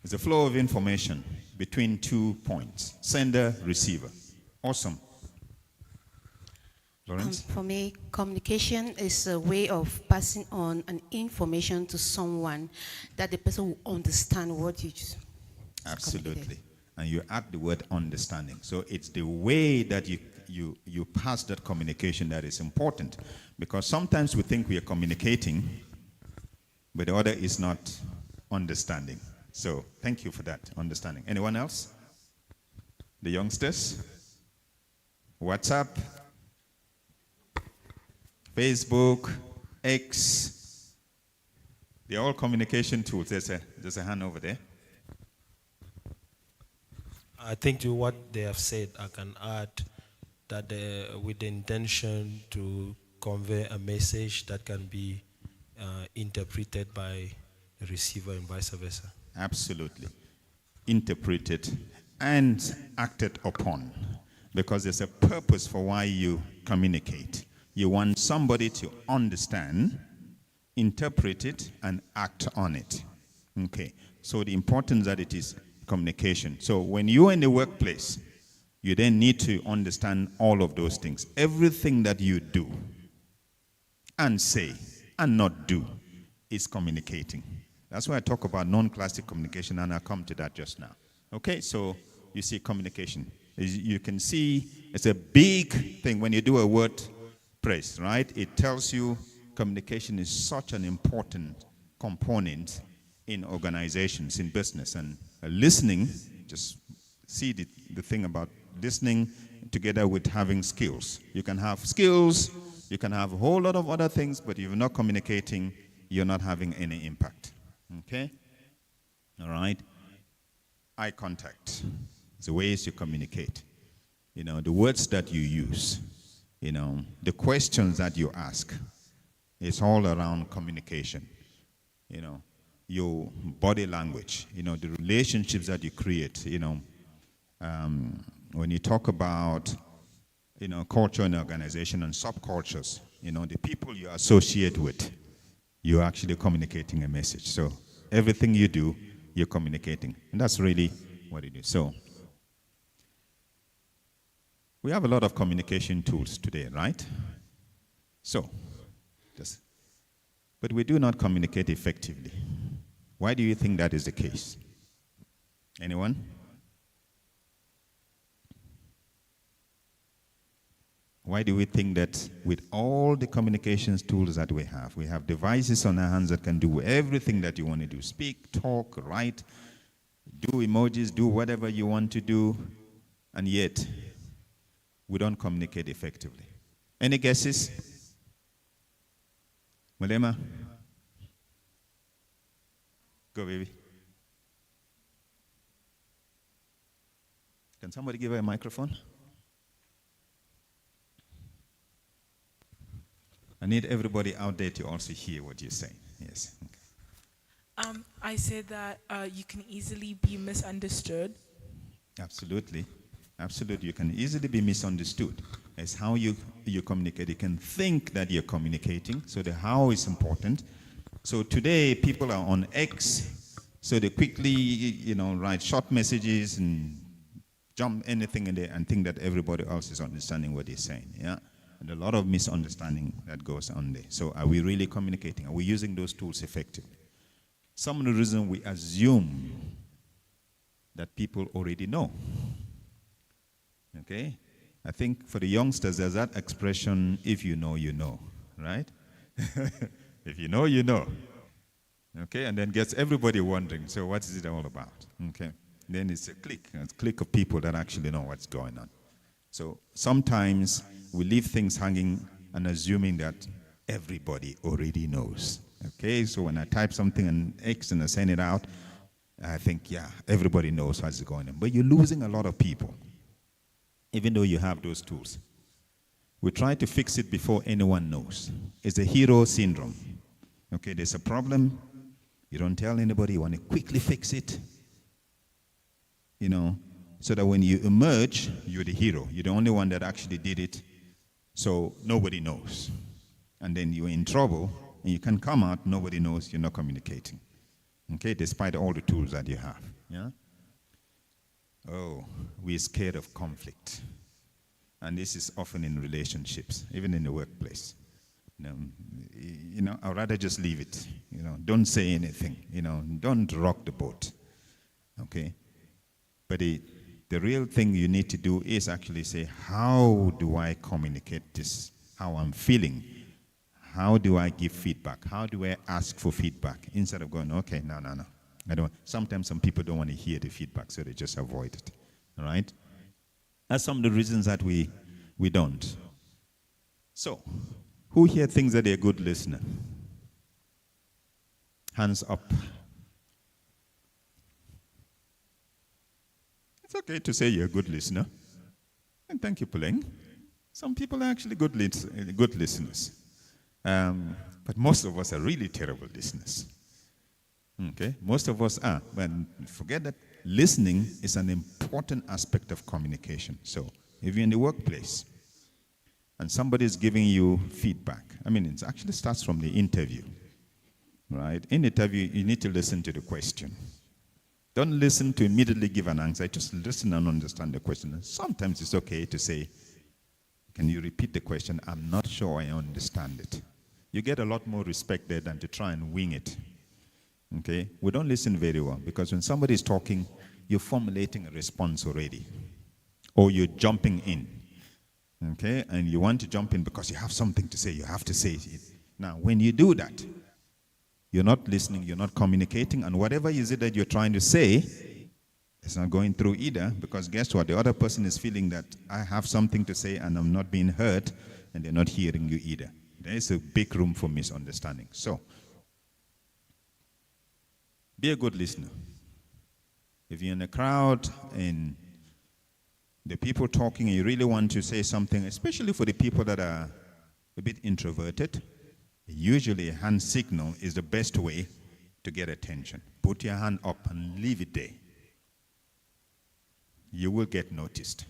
It's a flow of information between 2 points, sender, receiver. Awesome. Lawrence? For me, communication is a way of passing on an information to someone that the person will understand what you just Absolutely. And you add the word understanding. So it's the way that you pass that communication that is important. Because sometimes we think we are communicating, but the other is not understanding. So thank you for that understanding. Anyone else? The youngsters? WhatsApp? Facebook? X? They're all communication tools. There's a hand over there. I think to what they have said, I can add that with the intention to convey a message that can be interpreted by the receiver and vice versa. Absolutely. Interpreted and acted upon, because there's a purpose for why you communicate. You want somebody to understand, interpret it, and act on it. Okay. So the importance that it is communication. So when you're in the workplace, you then need to understand all of those things. Everything that you do and say and not do is communicating. That's why I talk about non-classic communication, and I'll come to that just now. Okay, so you see communication. You can see it's a big thing when you do a word press, right? It tells you communication is such an important component in organizations, in business. And listening, just see the thing about listening together with having skills. You can have skills, you can have a whole lot of other things, but if you're not communicating, you're not having any impact. Okay? All right? Eye contact. The ways you communicate. You know, the words that you use. You know, the questions that you ask. It's all around communication. You know, your body language. You know, the relationships that you create. You know, when you talk about, you know, culture and organization and subcultures, you know, the people you associate with, you're actually communicating a message. So everything you do, you're communicating. And that's really what it is. So we have a lot of communication tools today, right? So, but we do not communicate effectively. Why do you think that is the case? Anyone? Why do we think that with all the communications tools that we have devices on our hands that can do everything that you want to do, speak, talk, write, do emojis, do whatever you want to do, and yet we don't communicate effectively? Any guesses? Mulema? Go, baby. Can somebody give her a microphone? I need everybody out there to also hear what you're saying. Yes. Okay. I said that you can easily be misunderstood. Absolutely. Absolutely. You can easily be misunderstood. It's how you communicate. You can think that you're communicating. So the how is important. So today people are on X. So they quickly, you know, write short messages and jump anything in there and think that everybody else is understanding what they're saying. Yeah. And a lot of misunderstanding that goes on there. So are we really communicating? Are we using those tools effectively? Some of the reason we assume that people already know. Okay? I think for the youngsters, there's that expression, if you know, you know. Right? If you know, you know. Okay? And then gets everybody wondering, so what is it all about? Okay? Then it's a clique of people that actually know what's going on. So sometimes we leave things hanging and assuming that everybody already knows. Okay, so when I type something on X and I send it out, I think, yeah, everybody knows what's going on. But you're losing a lot of people, even though you have those tools. We try to fix it before anyone knows. It's a hero syndrome. Okay, there's a problem. You don't tell anybody. You want to quickly fix it. You know, so that when you emerge, you're the hero. You're the only one that actually did it. So nobody knows. And then you're in trouble, and you can come out, nobody knows, you're not communicating. Okay, despite all the tools that you have. Yeah? Oh, we're scared of conflict. And this is often in relationships, even in the workplace. I'd rather just leave it. Don't say anything. Don't rock the boat. Okay? But the real thing you need to do is actually say, how do I communicate this, how I'm feeling? How do I give feedback? How do I ask for feedback? Instead of going, okay, no. I don't. Sometimes some people don't want to hear the feedback, so they just avoid it. All right? That's some of the reasons that we don't. So, who here thinks that they're a good listener? Hands up. It's okay to say you're a good listener. And thank you, Puleng. Some people are actually good listeners. But most of us are really terrible listeners. Okay? Most of us are. But forget that listening is an important aspect of communication. So, if you're in the workplace and somebody is giving you feedback, it actually starts from the interview. Right? In the interview, you need to listen to the question. Don't listen to immediately give an answer. Just listen and understand the question. And sometimes it's okay to say, can you repeat the question? I'm not sure I understand it. You get a lot more respect there than to try and wing it. Okay? We don't listen very well because when somebody is talking, you're formulating a response already. Or you're jumping in. Okay? And you want to jump in because you have something to say. You have to say it. Now, when you do that, you're not listening, you're not communicating, and whatever is it that you're trying to say, it's not going through either, because guess what? The other person is feeling that I have something to say and I'm not being heard, and they're not hearing you either. There is a big room for misunderstanding. So, be a good listener. If you're in a crowd and the people talking and you really want to say something, especially for the people that are a bit introverted, usually a hand signal is the best way to get attention. Put your hand up and leave it there. You will get noticed.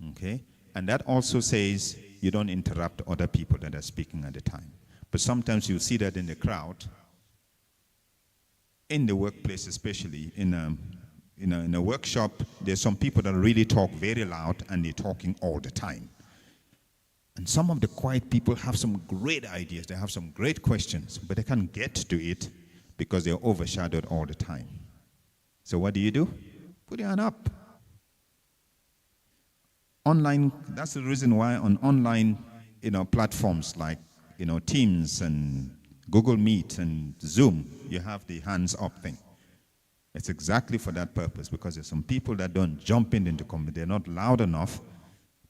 Okay? And that also says you don't interrupt other people that are speaking at the time. But sometimes you see that in the crowd, in the workplace especially, in a workshop, there's some people that really talk very loud and they're talking all the time. And some of the quiet people have some great ideas. They have some great questions, but they can't get to it because they're overshadowed all the time. So what do? Put your hand up. Online, that's the reason why on online, platforms like, Teams and Google Meet and Zoom, you have the hands up thing. It's exactly for that purpose, because there's some people that don't jump into comment. They're not loud enough,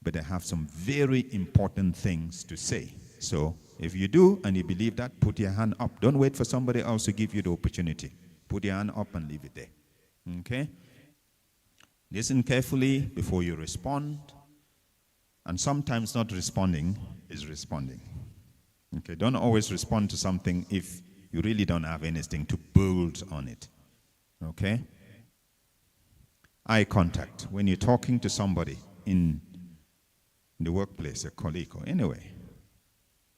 but they have some very important things to say. So if you do and you believe that, put your hand up. Don't wait for somebody else to give you the opportunity. Put your hand up and leave it there. Okay? Listen carefully before you respond. And sometimes not responding is responding. Okay? Don't always respond to something if you really don't have anything to build on it. Okay? Eye contact. When you're talking to somebody in the workplace, a colleague, or anyway,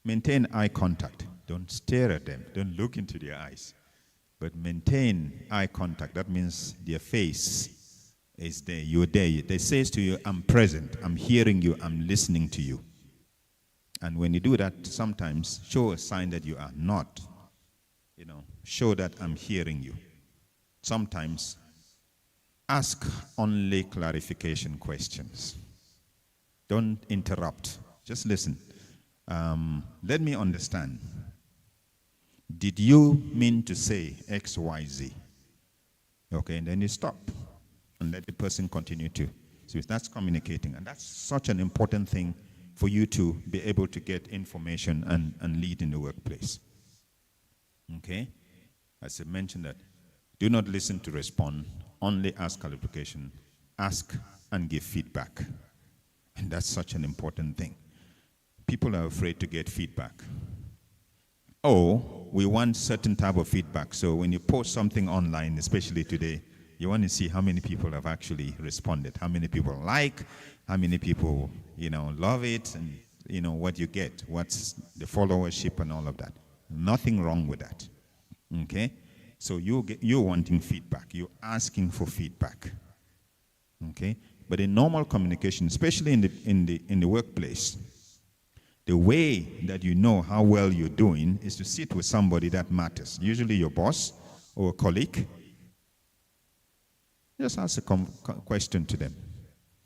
maintain eye contact. Don't stare at them. Don't look into their eyes. But maintain eye contact. That means their face is there. You're there. They say to you, I'm present. I'm hearing you. I'm listening to you. And when you do that, sometimes show a sign that you are not. Show that I'm hearing you. Sometimes ask only clarification questions. Don't interrupt. Just listen. Let me understand. Did you mean to say X, Y, Z? Okay, and then you stop and let the person continue to. So that's communicating. And that's such an important thing for you to be able to get information and lead in the workplace. Okay? As I mentioned that. Do not listen to respond, only ask clarification. Ask and give feedback. And that's such an important thing. People are afraid to get feedback. Or we want certain type of feedback. So when you post something online, especially today, you want to see how many people have actually responded, how many people like, how many people, love it, and, what you get, what's the followership and all of that. Nothing wrong with that. Okay? So you're wanting feedback. You're asking for feedback. Okay? But in normal communication, especially in the workplace, the way that you know how well you're doing is to sit with somebody that matters, usually your boss or a colleague. Just ask a question to them.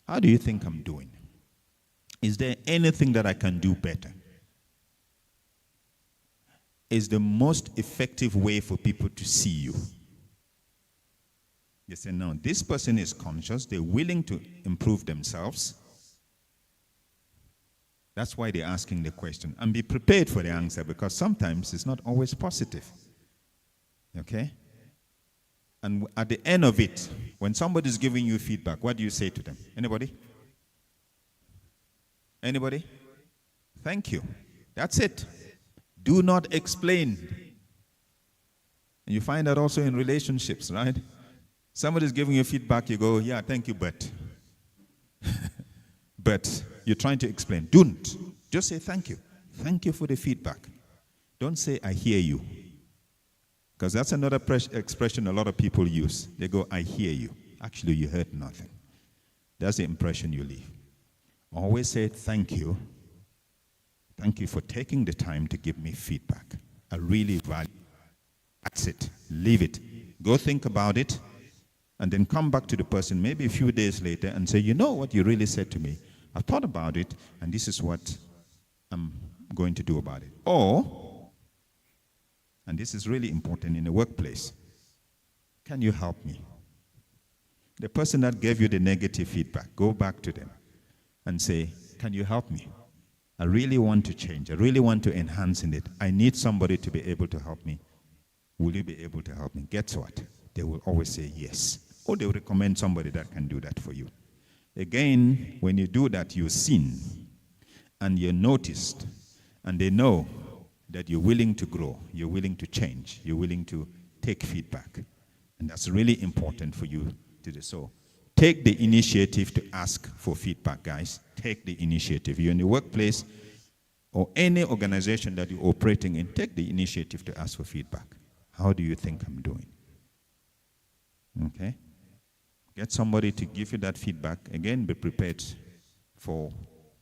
How do you think I'm doing? Is there anything that I can do better? Is the most effective way for people to see you. They say, no, this person is conscious, they're willing to improve themselves. That's why they're asking the question. And be prepared for the answer, because sometimes it's not always positive. Okay? And at the end of it, when somebody's giving you feedback, what do you say to them? Anybody? Anybody? Thank you. That's it. Do not explain. And you find that also in relationships, right? Somebody's giving you feedback, you go, yeah, thank you, but. But you're trying to explain. Don't. Just say thank you. Thank you for the feedback. Don't say, I hear you. Because that's another expression a lot of people use. They go, I hear you. Actually, you heard nothing. That's the impression you leave. Always say thank you. Thank you for taking the time to give me feedback. I really value it. That's it. Leave it. Go think about it, and then come back to the person maybe a few days later and say, you know what you really said to me? I've thought about it, and this is what I'm going to do about it. Or, and this is really important in the workplace, can you help me? The person that gave you the negative feedback, go back to them and say, can you help me? I really want to change. I really want to enhance in it. I need somebody to be able to help me. Will you be able to help me? Guess what? They will always say yes. Or they will recommend somebody that can do that for you. Again, when you do that, you're seen and you're noticed, and they know that you're willing to grow, you're willing to change, you're willing to take feedback. And that's really important for you to do so. Take the initiative to ask for feedback, guys. Take the initiative. You're in the workplace or any organization that you're operating in, take the initiative to ask for feedback. How do you think I'm doing? Okay? Get somebody to give you that feedback. Again, be prepared for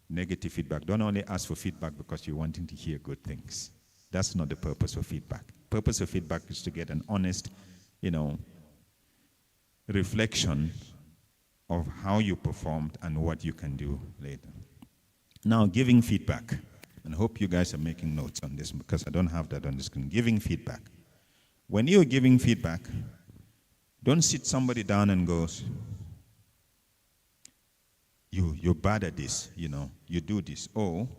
negative feedback. Don't only ask for feedback because you're wanting to hear good things. That's not the purpose of feedback. Purpose of feedback is to get an honest, reflection of how you performed and what you can do later. Now, giving feedback. And I hope you guys are making notes on this because I don't have that on the screen. Giving feedback. When you're giving feedback, don't sit somebody down and go, you're bad at this, you do this. Or,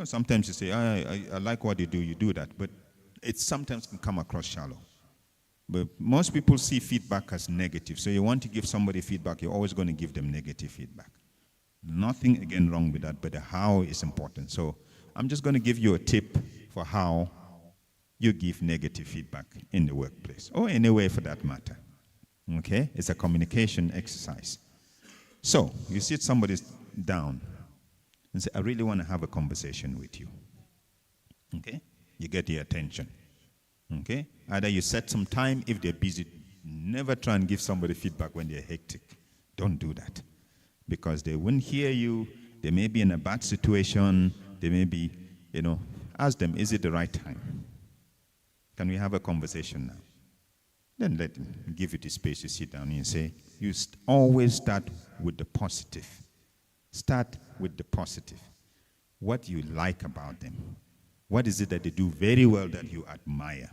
sometimes you say, I like what you do that. But it sometimes can come across shallow. But most people see feedback as negative. So you want to give somebody feedback, you're always going to give them negative feedback. Nothing, again, wrong with that, but the how is important. So I'm just going to give you a tip for how you give negative feedback in the workplace, or anywhere for that matter. Okay? It's a communication exercise. So you sit somebody down and say, I really want to have a conversation with you. Okay? You get their attention. Okay? Either you set some time if they're busy. Never try and give somebody feedback when they're hectic. Don't do that. Because they won't hear you. They may be in a bad situation. They may be, ask them, is it the right time? Can we have a conversation now? Then let them give you the space to sit down and say, you always start with the positive. Start with the positive. What you like about them. What is it that they do very well that you admire?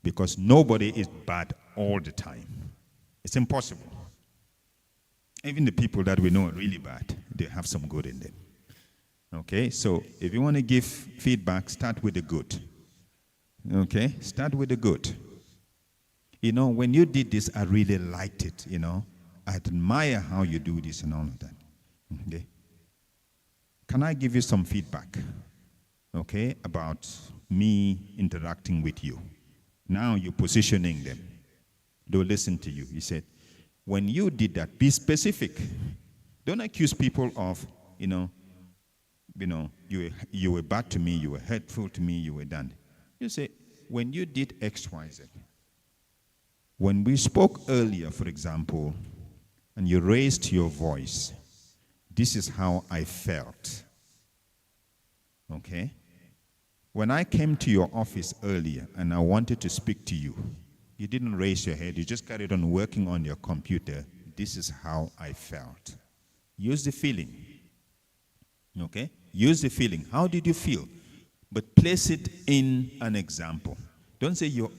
Because nobody is bad all the time. It's impossible. Even the people that we know are really bad, they have some good in them. Okay, so if you want to give feedback, start with the good. Okay, start with the good. You know, when you did this, I really liked it, you know. I admire how you do this and all of that. Okay. Can I give you some feedback, okay, about me interacting with you? Now you're positioning them. They'll listen to you. He said, when you did that, be specific. Don't accuse people of, you were bad to me, you were hurtful to me, you were done. You say, when you did X, Y, Z. When we spoke earlier, for example, and you raised your voice, this is how I felt. Okay? When I came to your office earlier and I wanted to speak to you, you didn't raise your head, you just carried on working on your computer. This is how I felt. Use the feeling. Okay? Use the feeling. How did you feel? But place it in an example. Don't say you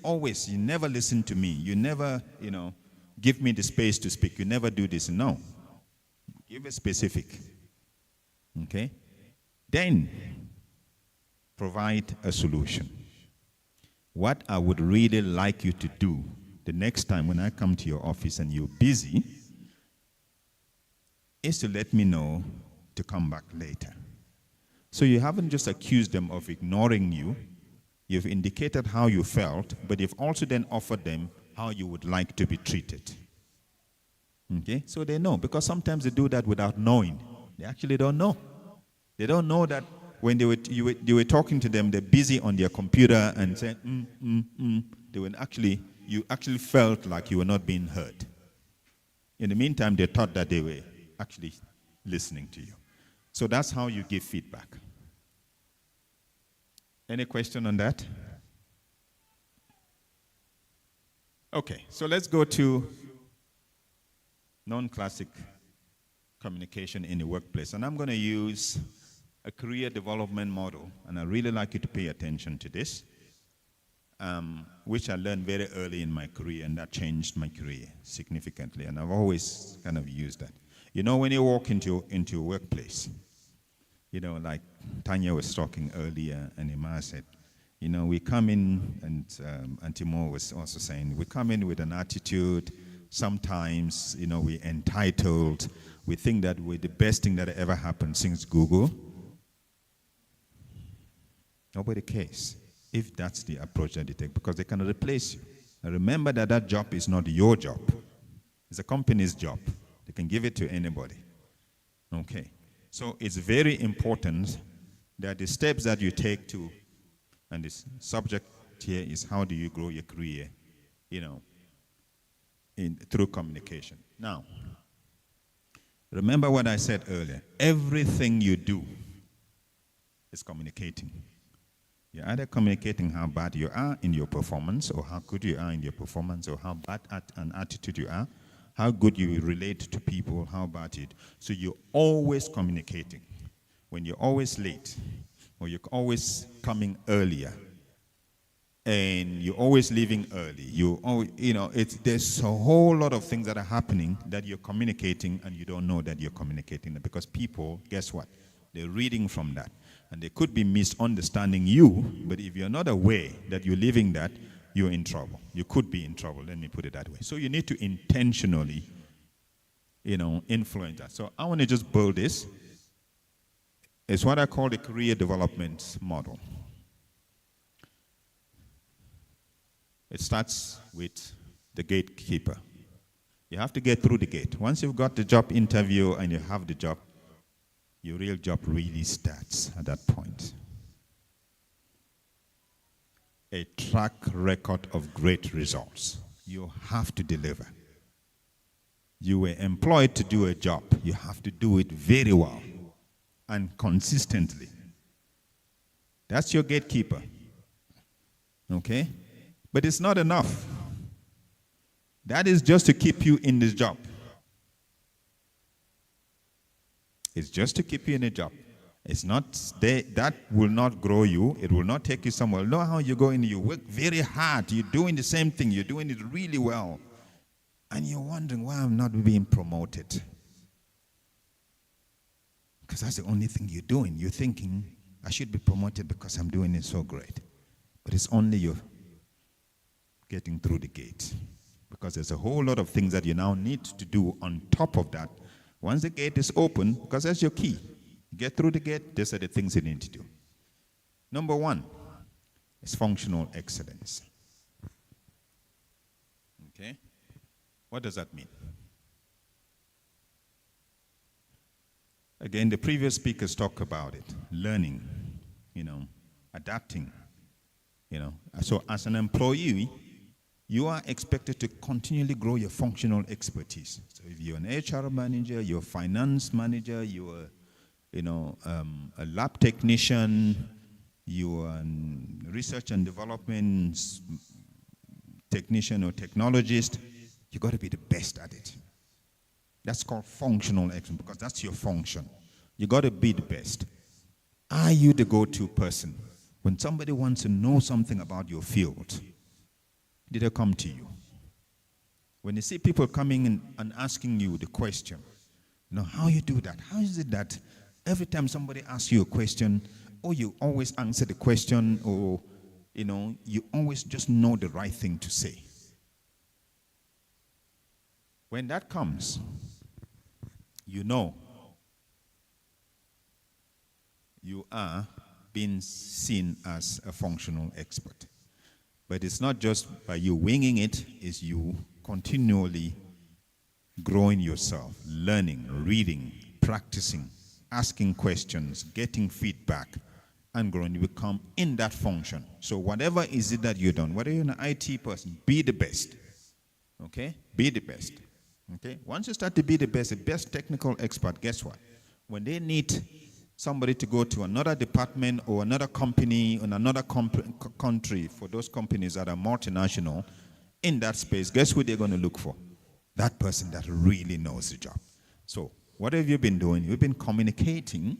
never listen to me. You never, give me the space to speak. You never do this. No. Give a specific. Okay? Then, provide a solution. What I would really like you to do the next time when I come to your office and you're busy is to let me know to come back later. So you haven't just accused them of ignoring you. You've indicated how you felt, but you've also then offered them how you would like to be treated. Okay? So they know, because sometimes they do that without knowing. They actually don't know. They don't know that when you were talking to them, they're busy on their computer and saying, you actually felt like you were not being heard. In the meantime, they thought that they were actually listening to you. So that's how you give feedback. Any question on that? Okay, so let's go to non-classic communication in the workplace. And I'm going to use a career development model, and I really like you to pay attention to this, which I learned very early in my career, and that changed my career significantly, and I've always kind of used that. You know, when you walk into a workplace, like Tanya was talking earlier, and Ima said, we come in, and Timo was also saying, we come in with an attitude. Sometimes, we're entitled. We think that we're the best thing that ever happened since Google. Nobody cares if that's the approach that they take, because they can replace you. And remember that job is not your job. It's a company's job. They can give it to anybody. Okay. So it's very important that the steps that you take to, and this subject here is how do you grow your career, through communication. Now, remember what I said earlier. Everything you do is communicating. You're either communicating how bad you are in your performance, or how good you are in your performance, or how bad at an attitude you are, how good you relate to people, how bad it. So you're always communicating. When you're always late, or you're always coming earlier, and you're always leaving early, there's a whole lot of things that are happening that you're communicating, and you don't know that you're communicating them, because people, guess what? They're reading from that. And they could be misunderstanding you, but if you're not aware that you're living that, you're in trouble. You could be in trouble, let me put it that way. So you need to intentionally, influence that. So I want to just build this. It's what I call the career development model. It starts with the gatekeeper. You have to get through the gate. Once you've got the job interview and you have the job, your real job really starts at that point. A track record of great results. You have to deliver. You were employed to do a job. You have to do it very well and consistently. That's your gatekeeper. Okay? But it's not enough. That is just to keep you in this job. It's just to keep you in a job. It's not, that will not grow you. It will not take you somewhere. Know how you go in, you work very hard. You're doing the same thing. You're doing it really well. And you're wondering why I'm not being promoted. Because that's the only thing you're doing. You're thinking, I should be promoted because I'm doing it so great. But it's only your getting through the gate. Because there's a whole lot of things that you now need to do on top of that. Once the gate is open, because that's your key. Get through the gate, these are the things you need to do. Number one is functional excellence. Okay? What does that mean? Again, the previous speakers talk about it. Learning, adapting. So as an employee, you are expected to continually grow your functional expertise. So if you're an HR manager, you're a finance manager, you're a lab technician, you're a research and development technician or technologist, you got to be the best at it. That's called functional excellence because that's your function. You got to be the best. Are you the go-to person? When somebody wants to know something about your field, did they come to you? When you see people coming in and asking you the question, how you do that? How is it that every time somebody asks you a question, or you always answer the question, or you always just know the right thing to say? When that comes, you are being seen as a functional expert. But it's not just by you winging it, it's you continually growing yourself, learning, reading, practicing, asking questions, getting feedback, and growing. You become in that function. So whatever is it that you've done, whether you're an IT person, be the best. Okay? Be the best. Okay? Once you start to be the best technical expert, guess what? When they need somebody to go to another department or another company in another country, for those companies that are multinational, in that space, guess who they're going to look for? That person that really knows the job. So what have you been doing? You've been communicating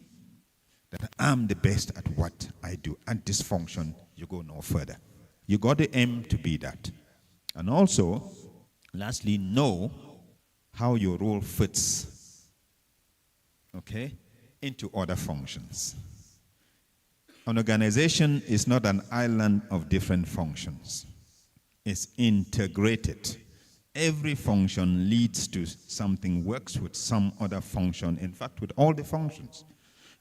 that I'm the best at what I do. At this function, you go no further. You got to aim to be that. And also, lastly, know how your role fits, okay, into other functions. An organization is not an island of different functions. It's integrated. Every function leads to something, works with some other function, in fact, with all the functions,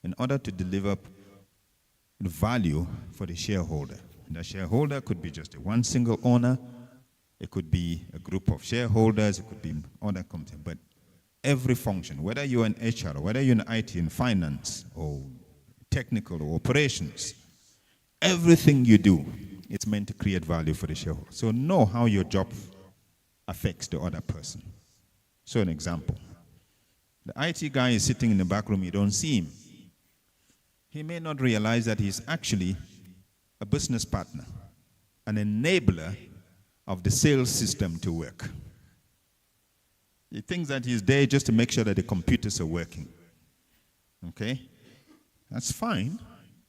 in order to deliver value for the shareholder. The shareholder could be just one single owner, it could be a group of shareholders, it could be other companies, but every function, whether you're in HR, whether you're in IT, in finance, or technical, or operations, everything you do, it's meant to create value for the shareholder. So know how your job affects the other person. So an example, the IT guy is sitting in the back room, you don't see him. He may not realize that he's actually a business partner, an enabler of the sales system to work. He thinks that he's there just to make sure that the computers are working. Okay? That's fine.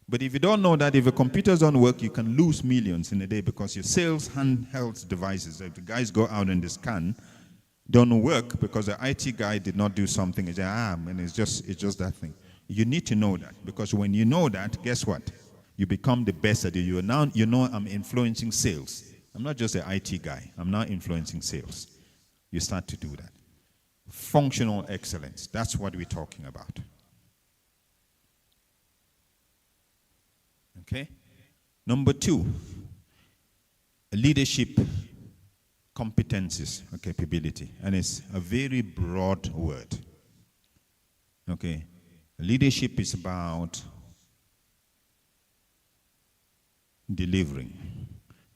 But if you don't know that if the computers don't work, you can lose millions in a day because your sales handheld devices, if the guys go out and they scan, don't work because the IT guy did not do something. It's just that thing. You need to know that because when you know that, guess what? You become the best at it. You know I'm influencing sales. I'm not just an IT guy. I'm now influencing sales. You start to do that. Functional excellence. That's what we're talking about. Okay? Number 2, leadership competencies or capability. And it's a very broad word. Okay? Leadership is about delivering.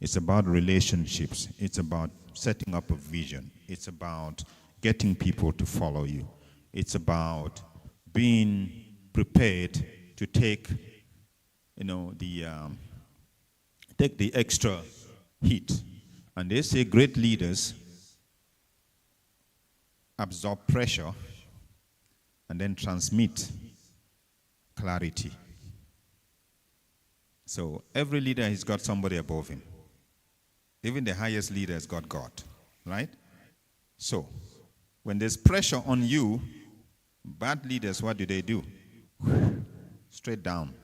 It's about relationships. It's about setting up a vision. It's about getting people to follow you. It's about being prepared to take, take the extra heat. And they say great leaders absorb pressure and then transmit clarity. So every leader has got somebody above him. Even the highest leader has got God, right? So when there's pressure on you, bad leaders, what do? Straight down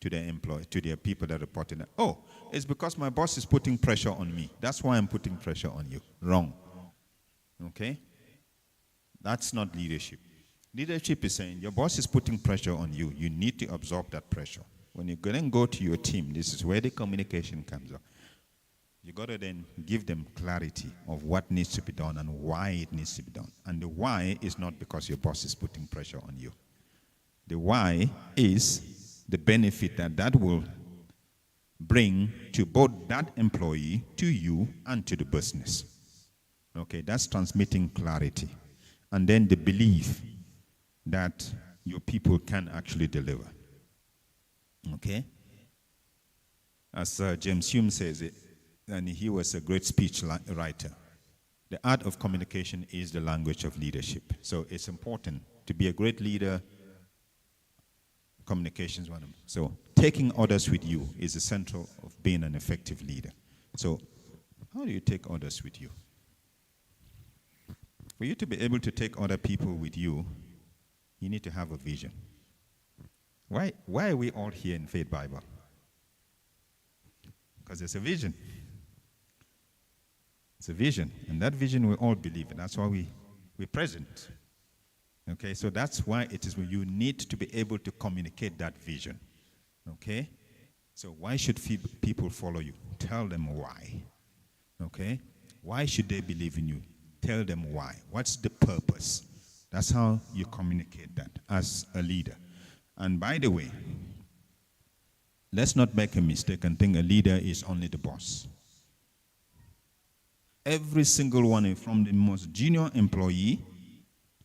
to to their to their people that report in. Oh, it's because my boss is putting pressure on me. That's why I'm putting pressure on you. Wrong. Okay? That's not leadership. Leadership is saying your boss is putting pressure on you. You need to absorb that pressure. When you then go to your team, this is where the communication comes up. You got to then give them clarity of what needs to be done and why it needs to be done. And the why is not because your boss is putting pressure on you. The why is the benefit that that will bring to both that employee, to you, and to the business. Okay, that's transmitting clarity. And then the belief that your people can actually deliver. Okay? As James Hume says it, and he was a great speech writer, the art of communication is the language of leadership. So it's important to be a great leader. Communication is one of them. So taking others with you is essential of being an effective leader. So how do you take others with you? For you to be able to take other people with you, you need to have a vision. Why are we all here in Faith Bible? Because there's a vision. It's a vision, and that vision we all believe in. That's why we're present. Okay, so that's why it is where you need to be able to communicate that vision. Okay? So why should people follow you? Tell them why. Okay? Why should they believe in you? Tell them why. What's the purpose? That's how you communicate that as a leader. And by the way, let's not make a mistake and think a leader is only the boss. Every single one, from the most junior employee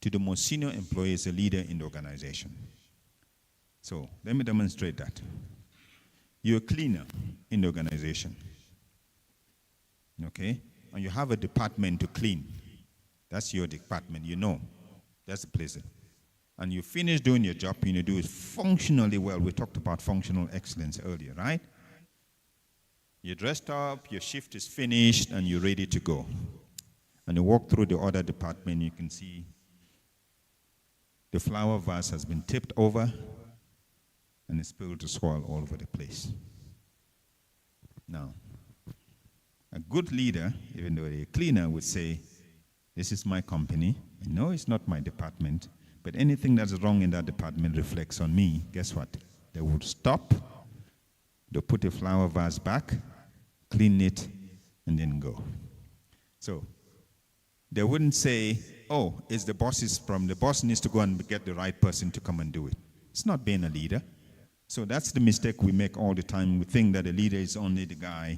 to the most senior employee, is a leader in the organization. So let me demonstrate that. You're a cleaner in the organization. Okay? And you have a department to clean. That's your department, you know. That's the place. And you finish doing your job, and you do it functionally well. We talked about functional excellence earlier, right? You're dressed up, your shift is finished, and you're ready to go. And you walk through the other department, you can see the flower vase has been tipped over, and it's spilled soil all over the place. Now, a good leader, even though they're a cleaner, would say, this is my company. I know it's not my department, but anything that's wrong in that department reflects on me. Guess what? They would stop, they'll put the flower vase back, clean it, and then go. So they wouldn't say, oh, it's the boss's problem. The boss needs to go and get the right person to come and do it. It's not being a leader. So that's the mistake we make all the time. We think that a leader is only the guy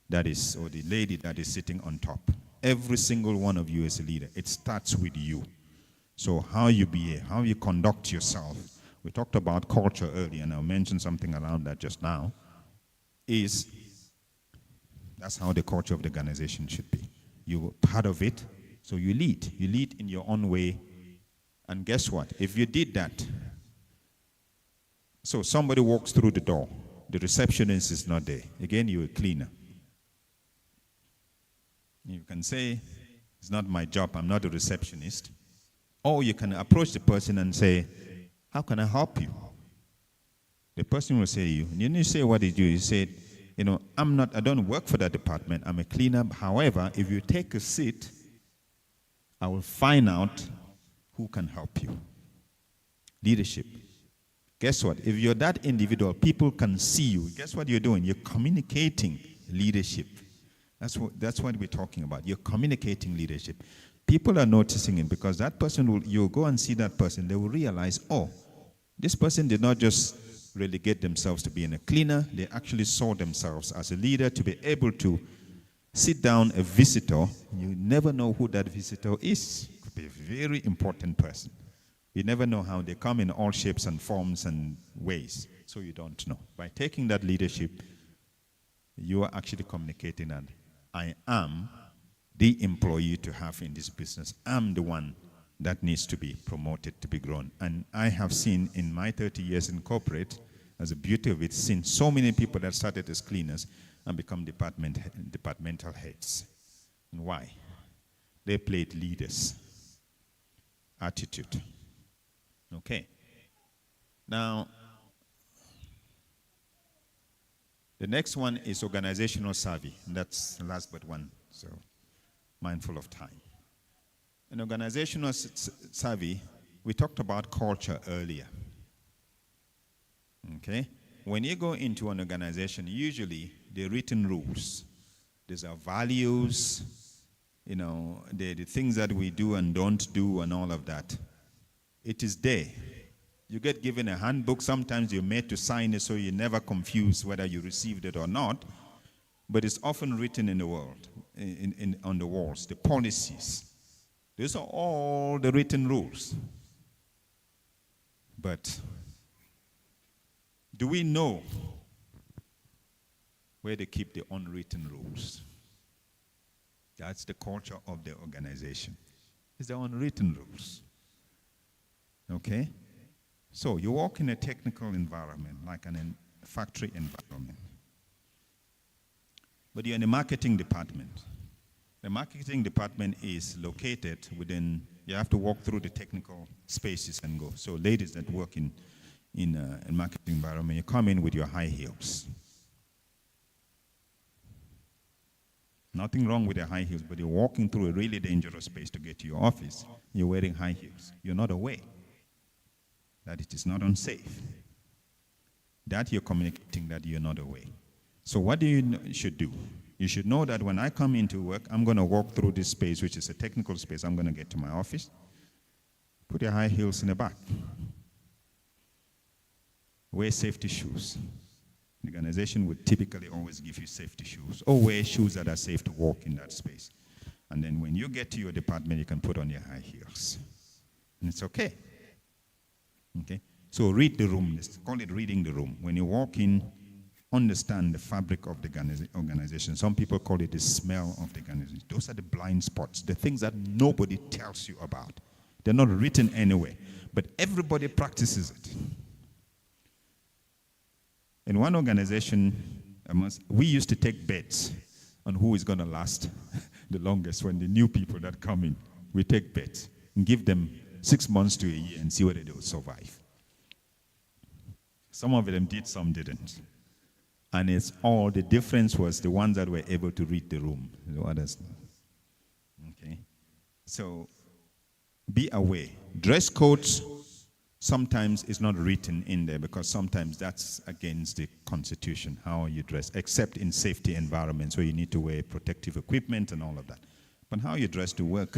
that is, or the lady that is sitting on top. Every single one of you is a leader. It starts with you. So how you behave, how you conduct yourself. We talked about culture earlier, and I mentioned something around that just now. That's how the culture of the organization should be. You're part of it, so you lead. You lead in your own way. And guess what? If you did that, so somebody walks through the door, the receptionist is not there. Again, you're a cleaner. You can say, it's not my job, I'm not a receptionist. Or you can approach the person and say, how can I help you? The person will say to you, and you say what did you say, I don't work for that department, I'm a cleaner. However, if you take a seat, I will find out who can help you. Leadership. Guess what? If you're that individual, people can see you. Guess what you're doing? You're communicating leadership. That's what we're talking about. You're communicating leadership. People are noticing it because that person you'll go and see that person, they will realize, oh, this person did not just relegate themselves to being a cleaner, they actually saw themselves as a leader to be able to sit down a visitor. You never know who that visitor is. Could be a very important person. You never know how they come in all shapes and forms and ways, so you don't know. By taking that leadership, you are actually communicating that I am the employee to have in this business. I'm the one that needs to be promoted, to be grown. And I have seen in my 30 years in corporate, as a beauty of it, seen so many people that started as cleaners and become departmental heads. And why? They played leaders. Attitude. Okay. Now, The next one is organizational savvy. And that's the last but one, so mindful of time. In organizational savvy, we talked about culture earlier. Okay? When you go into an organization, usually the written rules, there's our values, you know, the things that we do and don't do and all of that. It is there. You get given a handbook. Sometimes you're made to sign it so you're never confused whether you received it or not. But it's often written in the world, on the walls, the policies. These are all the written rules. But do we know where they keep the unwritten rules? That's the culture of the organization. It's the unwritten rules. Okay? So you walk in a technical environment, like a factory environment. But you're in the marketing department. The marketing department is located within, you have to walk through the technical spaces and go. So ladies that work in a marketing environment, you come in with your high heels. Nothing wrong with the high heels, but you're walking through a really dangerous space to get to your office. You're wearing high heels. You're not aware that it is not unsafe. That you're communicating that you're not aware. So what do you should do? You should know that when I come into work, I'm going to walk through this space, which is a technical space. I'm going to get to my office. Put your high heels in the back. Wear safety shoes. The organization would typically always give you safety shoes, or wear shoes that are safe to walk in that space. And then when you get to your department, you can put on your high heels. And it's okay. Okay? So read the room. Let's call it reading the room. When you walk in, understand the fabric of the organization. Some people call it the smell of the organization. Those are the blind spots, the things that nobody tells you about. They're not written anywhere, but everybody practices it. In one organization, we used to take bets on who is going to last the longest. When the new people that come in, we take bets and give them 6 months to a year and see whether they will survive. Some of them did, some didn't. And it's all, the difference was the ones that were able to read the room, the others. Okay? So be aware. Dress codes sometimes is not written in there because sometimes that's against the Constitution, how you dress, except in safety environments where you need to wear protective equipment and all of that. But how you dress to work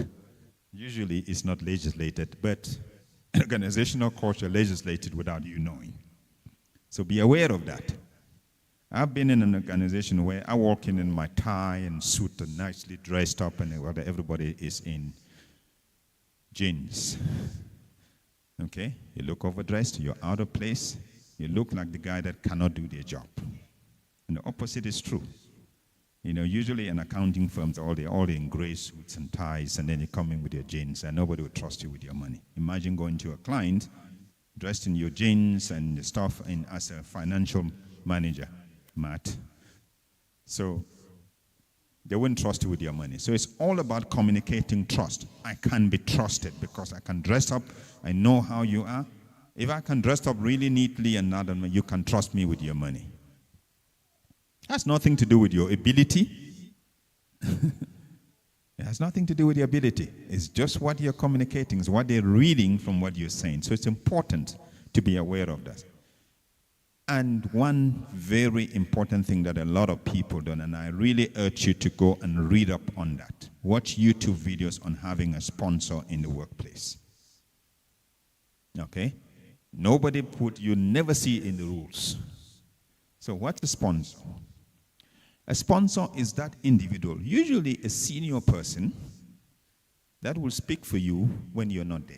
usually is not legislated, but organizational culture legislated without you knowing. So be aware of that. I've been in an organization where I walk in my tie and suit and nicely dressed up, and everybody is in jeans. Okay? You look overdressed, you're out of place, you look like the guy that cannot do their job. And the opposite is true. You know, usually in accounting firms, all in gray suits and ties, and then you come in with your jeans, and nobody will trust you with your money. Imagine going to a client dressed in your jeans and stuff and as a financial manager. Matt. So they wouldn't trust you with your money. So it's all about communicating trust. I can be trusted because I can dress up. I know how you are. If I can dress up really neatly and not, you can trust me with your money. Has nothing to do with your ability. It has nothing to do with your ability. It's just what you're communicating. It's what they're reading from what you're saying. So it's important to be aware of that. And one very important thing that a lot of people don't, and I really urge you to go and read up on that. Watch YouTube videos on having a sponsor in the workplace. Okay? You never see it in the rules. So what's a sponsor? A sponsor is that individual, usually a senior person, that will speak for you when you're not there.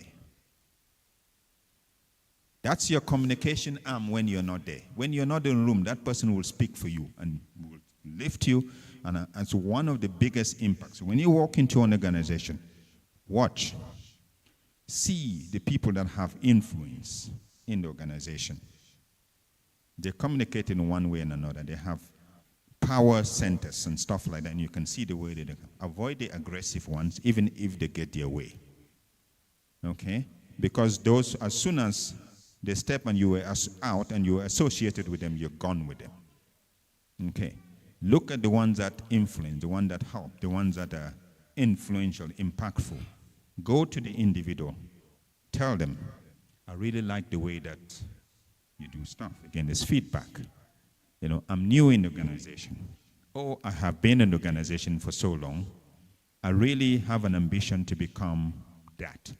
That's your communication arm when you're not there. When you're not in the room, that person will speak for you and will lift you. And it's one of the biggest impacts. When you walk into an organization, watch. See the people that have influence in the organization. They communicate in one way and another. They have power centers and stuff like that. And you can see the way they do. Avoid the aggressive ones, even if they get their way. Okay? Because those, as soon as they step and you were out and you were associated with them, you're gone with them. Okay. Look at the ones that influence, the ones that help, the ones that are influential, impactful. Go to the individual. Tell them, I really like the way that you do stuff. Again, it's feedback. You know, I'm new in the organization. Or I have been in the organization for so long. I really have an ambition to become that.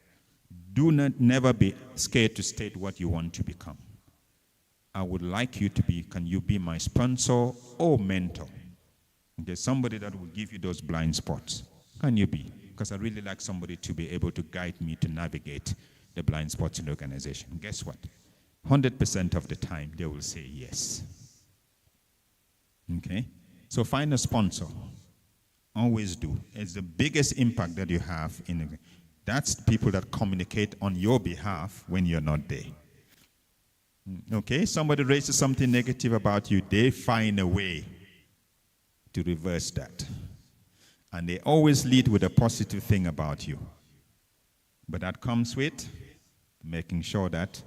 Do not never be scared to state what you want to become. I would like you to be, can you be my sponsor or mentor? Okay, somebody that will give you those blind spots. Can you be? Because I really like somebody to be able to guide me to navigate the blind spots in the organization. Guess what? 100% of the time, they will say yes. Okay? So find a sponsor. Always do. It's the biggest impact that you have in the, that's people that communicate on your behalf when you're not there. Okay? Somebody raises something negative about you, they find a way to reverse that. And they always lead with a positive thing about you. But that comes with making sure that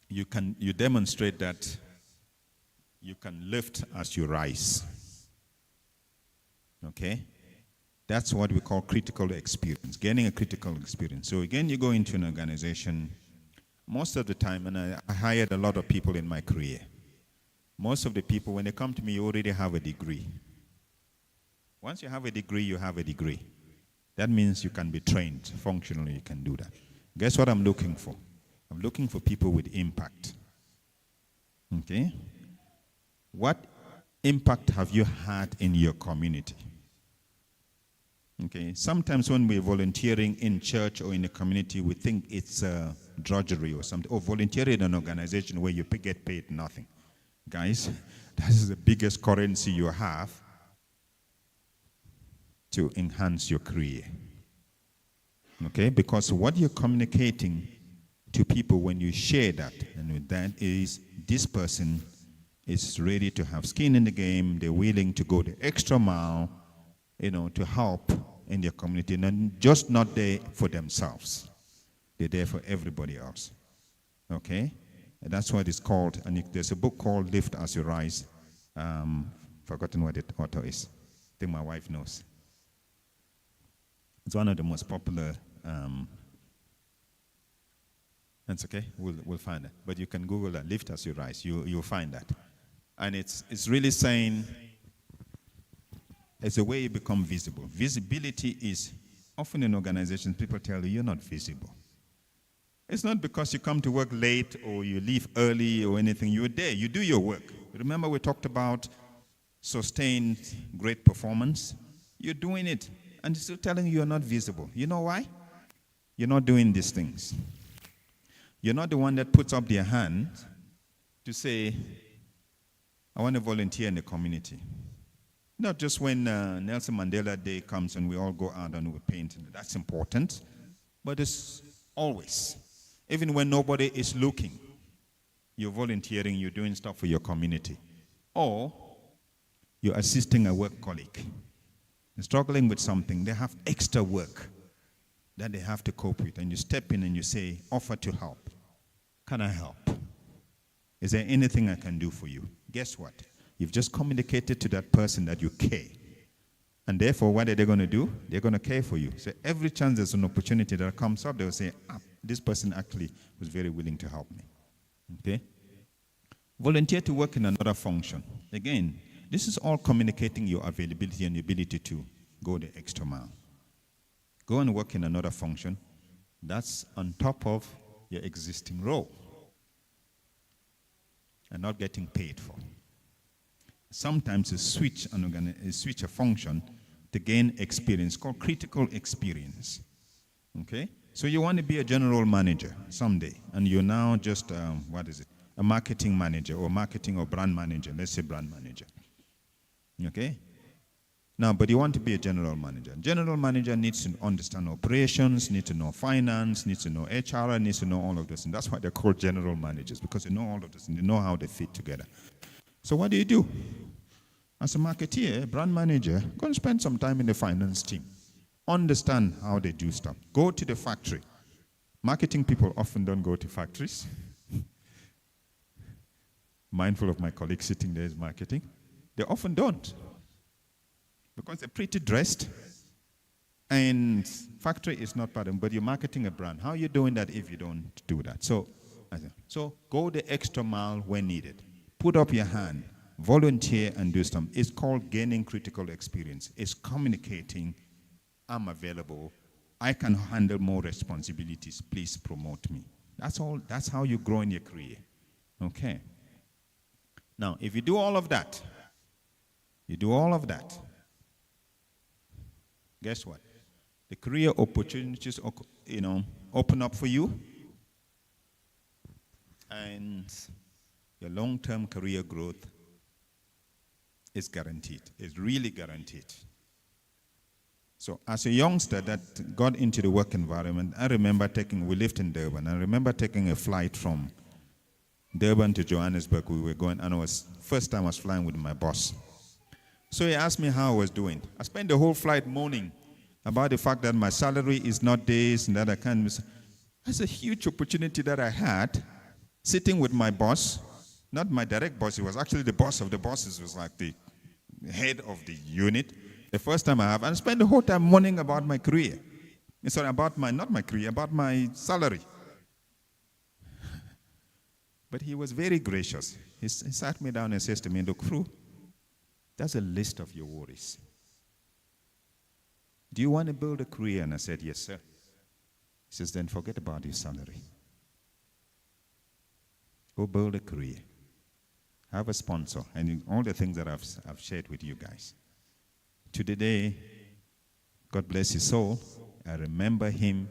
you demonstrate that you can lift as you rise. Okay? That's what we call critical experience, gaining a critical experience. So again, you go into an organization, most of the time, and I hired a lot of people in my career. Most of the people, when they come to me, you already have a degree. Once you have a degree, you have a degree. That means you can be trained. Functionally, you can do that. Guess what I'm looking for? I'm looking for people with impact. Okay? What impact have you had in your community? Okay? Sometimes when we're volunteering in church or in a community, we think it's drudgery or something. Or volunteering in an organization where you get paid nothing. Guys, that is the biggest currency you have to enhance your career. Okay? Because what you're communicating to people when you share that, and with that is this person is ready to have skin in the game, they're willing to go the extra mile, you know, to help in their community, and just not there for themselves. They're there for everybody else. Okay? And that's what it's called, and there's a book called Lift As You Rise. Forgotten what the author is. I think my wife knows. It's one of the most popular. That's okay. We'll find it. But you can Google that. Lift As You Rise. You'll find that. And it's really saying it's a way you become visible. Visibility is often in organizations. People tell you you're not visible. It's not because you come to work late or you leave early or anything. You're there. You do your work. Remember we talked about sustained great performance? You're doing it. And still telling you you're not visible. You know why? You're not doing these things. You're not the one that puts up their hand to say, I want to volunteer in the community. Not just when Nelson Mandela Day comes and we all go out and we paint. That's important. But it's always. Even when nobody is looking, you're volunteering, you're doing stuff for your community. Or you're assisting a work colleague. They're struggling with something. They have extra work that they have to cope with. And you step in and you say, offer to help. Can I help? Is there anything I can do for you? Guess what? You've just communicated to that person that you care. And therefore, what are they going to do? They're going to care for you. So every chance there's an opportunity that comes up, they'll say, this person actually was very willing to help me. Okay? Volunteer to work in another function. Again, this is all communicating your availability and ability to go the extra mile. Go and work in another function. That's on top of your existing role and not getting paid for. Sometimes you switch a function to gain experience called critical experience. Okay? So you want to be a general manager someday, and you're now just, a marketing manager or marketing or brand manager. Let's say brand manager. Okay? Now, but you want to be a general manager. General manager needs to understand operations, needs to know finance, needs to know HR, needs to know all of this. And that's why they're called general managers, because they know all of this and they know how they fit together. So what do? As a marketeer, brand manager, go and spend some time in the finance team. Understand how they do stuff. Go to the factory. Marketing people often don't go to factories. mindful of my colleague sitting there is marketing. They often don't because they're pretty dressed and factory is not part of them, but you're marketing a brand. How are you doing that if you don't do that? So go the extra mile when needed. Put up your hand, volunteer and do something. It's called gaining critical experience. It's communicating, I'm available, I can handle more responsibilities, please promote me. That's all. That's how you grow in your career. Okay. Now, if you do all of that, guess what? The career opportunities, open up for you, and your long-term career growth is guaranteed. It's really guaranteed. So as a youngster that got into the work environment, I remember we lived in Durban. I remember taking a flight from Durban to Johannesburg. We were going, and first time I was flying with my boss. So he asked me how I was doing. I spent the whole flight moaning about the fact that my salary is not this and that I can't. That's a huge opportunity that I had, sitting with my boss, not my direct boss. He was actually the boss of the bosses. He was like the head of the unit. The first time I have, and spend the whole time mourning about my career. Sorry, about not my career, about my salary. But he was very gracious. He sat me down and says to me, look, Fru, that's a list of your worries. Do you want to build a career? And I said, yes, sir. He says, then forget about your salary. Go build a career. Have a sponsor, and all the things that I've shared with you guys. To the day, God bless his soul, I remember him.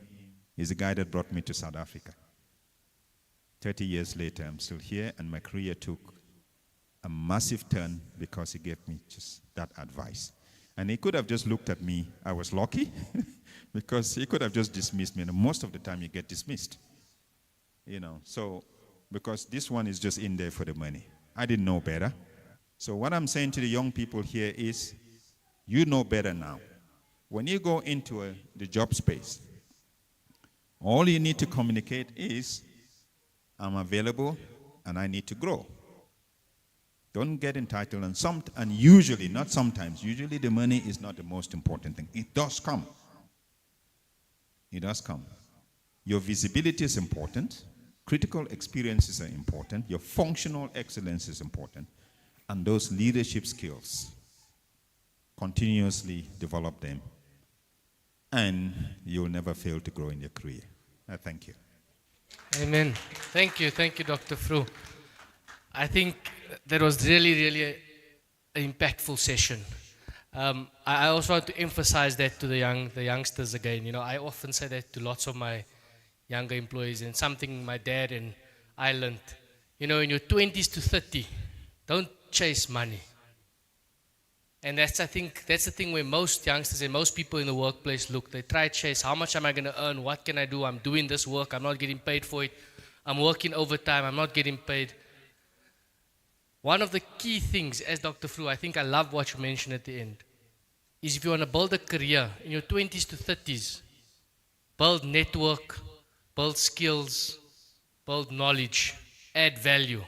He's the guy that brought me to South Africa. 30 years later, I'm still here, and my career took a massive turn because he gave me just that advice. And he could have just looked at me. I was lucky because he could have just dismissed me. And most of the time, you get dismissed. So because this one is just in there for the money. I didn't know better. So what I'm saying to the young people here is, you know better now. When you go into the job space, all you need to communicate is, I'm available and I need to grow. Don't get entitled, and usually, not sometimes, usually the money is not the most important thing. It does come. It does come. Your visibility is important. Critical experiences are important. Your functional excellence is important. And those leadership skills, continuously develop them, and you'll never fail to grow in your career. Thank you. Amen. Thank you, Dr. Fru. I think that was really an impactful session. I also want to emphasize that to the youngsters again. I often say that to lots of my younger employees, and something my dad and I learned. In your 20s to 30, don't chase money. And I think that's the thing where most youngsters and most people in the workplace look. They try to chase, how much am I going to earn? What can I do? I'm doing this work. I'm not getting paid for it. I'm working overtime. I'm not getting paid. One of the key things, as Dr. Fru, I think I love what you mentioned at the end, is if you want to build a career in your 20s to 30s, build network, build skills, build knowledge, add value.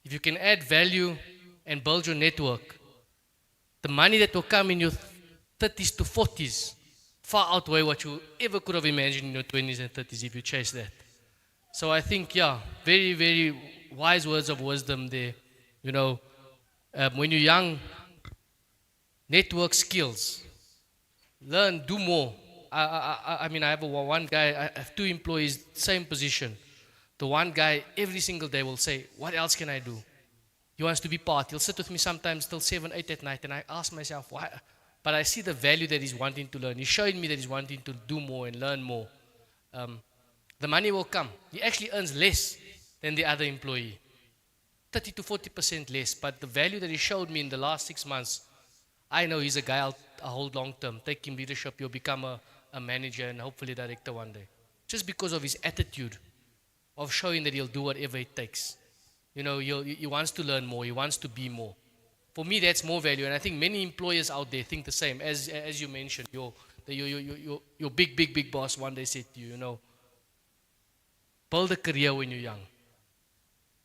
If you can add value and build your network, the money that will come in your 30s to 40s far outweigh what you ever could have imagined in your 20s and 30s if you chase that. So I think, very, very wise words of wisdom there. When you're young, network skills, learn, do more. I have one guy, I have 2 employees, same position. The one guy every single day will say, what else can I do? He wants to be part. He'll sit with me sometimes till 7, 8 at night, and I ask myself, why? But I see the value that he's wanting to learn. He's showing me that he's wanting to do more and learn more. The money will come. He actually earns less than the other employee. 30 to 40% less. But the value that he showed me in the last 6 months, I know he's a guy I'll hold long term. Take him leadership, he'll become a manager and hopefully a director one day. Just because of his attitude of showing that he'll do whatever it takes. He wants to learn more. He wants to be more. For me, that's more value. And I think many employers out there think the same. As you mentioned, your big boss one day said to you, build a career when you're young.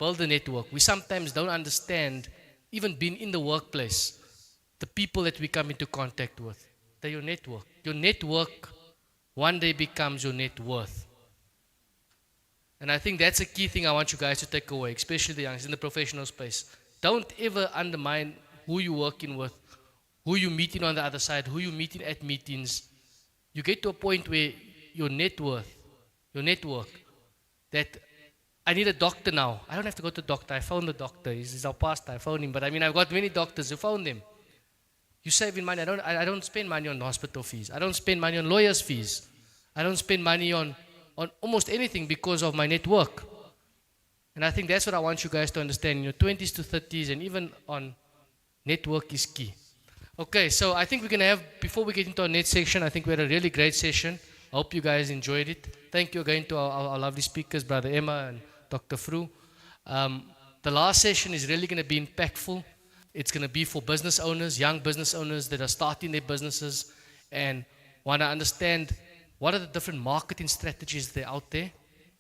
build a network. We sometimes don't understand, even being in the workplace, the people that we come into contact with. They're your network. Your network one day becomes your net worth. And I think that's a key thing I want you guys to take away, especially the youngsters in the professional space. Don't ever undermine who you're working with, who you're meeting on the other side, who you're meeting at meetings. You get to a point where your net worth, your network, that I need a doctor now. I don't have to go to the doctor. I found the doctor. He's our pastor. I found him. But I mean, I've got many doctors who found them. You're saving money. I don't spend money on hospital fees. I don't spend money on lawyers' fees. I don't spend money on almost anything because of my network. And I think that's what I want you guys to understand in your 20s to 30s, and even on network is key. Okay, so I think we're going to have, before we get into our next section, I think we had a really great session. I hope you guys enjoyed it. Thank you again to our lovely speakers, Brother Emma and Dr. Fru. The last session is really going to be impactful. It's going to be for business owners, young business owners that are starting their businesses and want to understand what are the different marketing strategies that are out there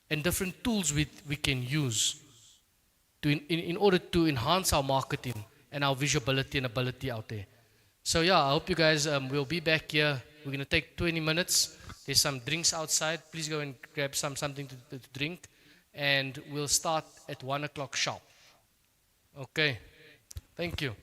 and different tools we can use to in order to enhance our marketing and our visibility and ability out there. So yeah, I hope you guys will be back here. We're going to take 20 minutes. There's some drinks outside. Please go and grab something to drink. And we'll start at 1 o'clock sharp. Okay. Thank you.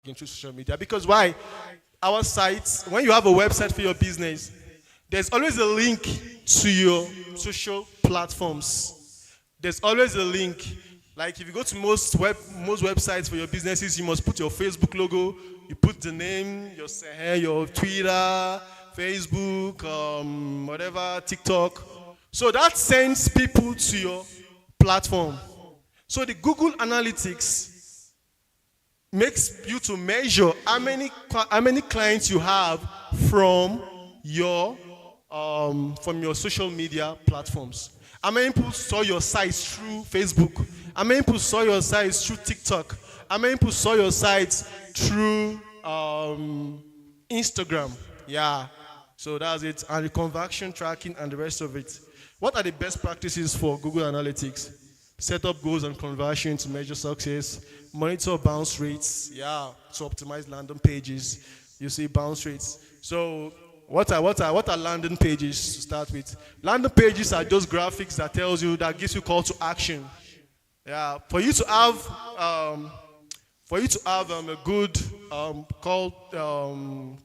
networking through social media. Because why? Our sites, when you have a website for your business, there's always a link to your social platforms. There's always a link. Like if you go to most websites for your businesses, you must put your Facebook logo, you put the name, your Twitter, Facebook, whatever, TikTok. So that sends people to your platform. So the Google Analytics makes you to measure how many clients you have from your social media platforms. How many people saw your site through Facebook? How many people saw your site through TikTok? How many people saw your site through Instagram? Yeah. So that's it. And the conversion tracking and the rest of it. What are the best practices for Google Analytics? Set up goals and conversion to measure success. Monitor bounce rates. Yeah. To optimize landing pages. You see bounce rates. So what are landing pages to start with? Landing pages are just graphics that gives you call to action. Yeah, for you to have a good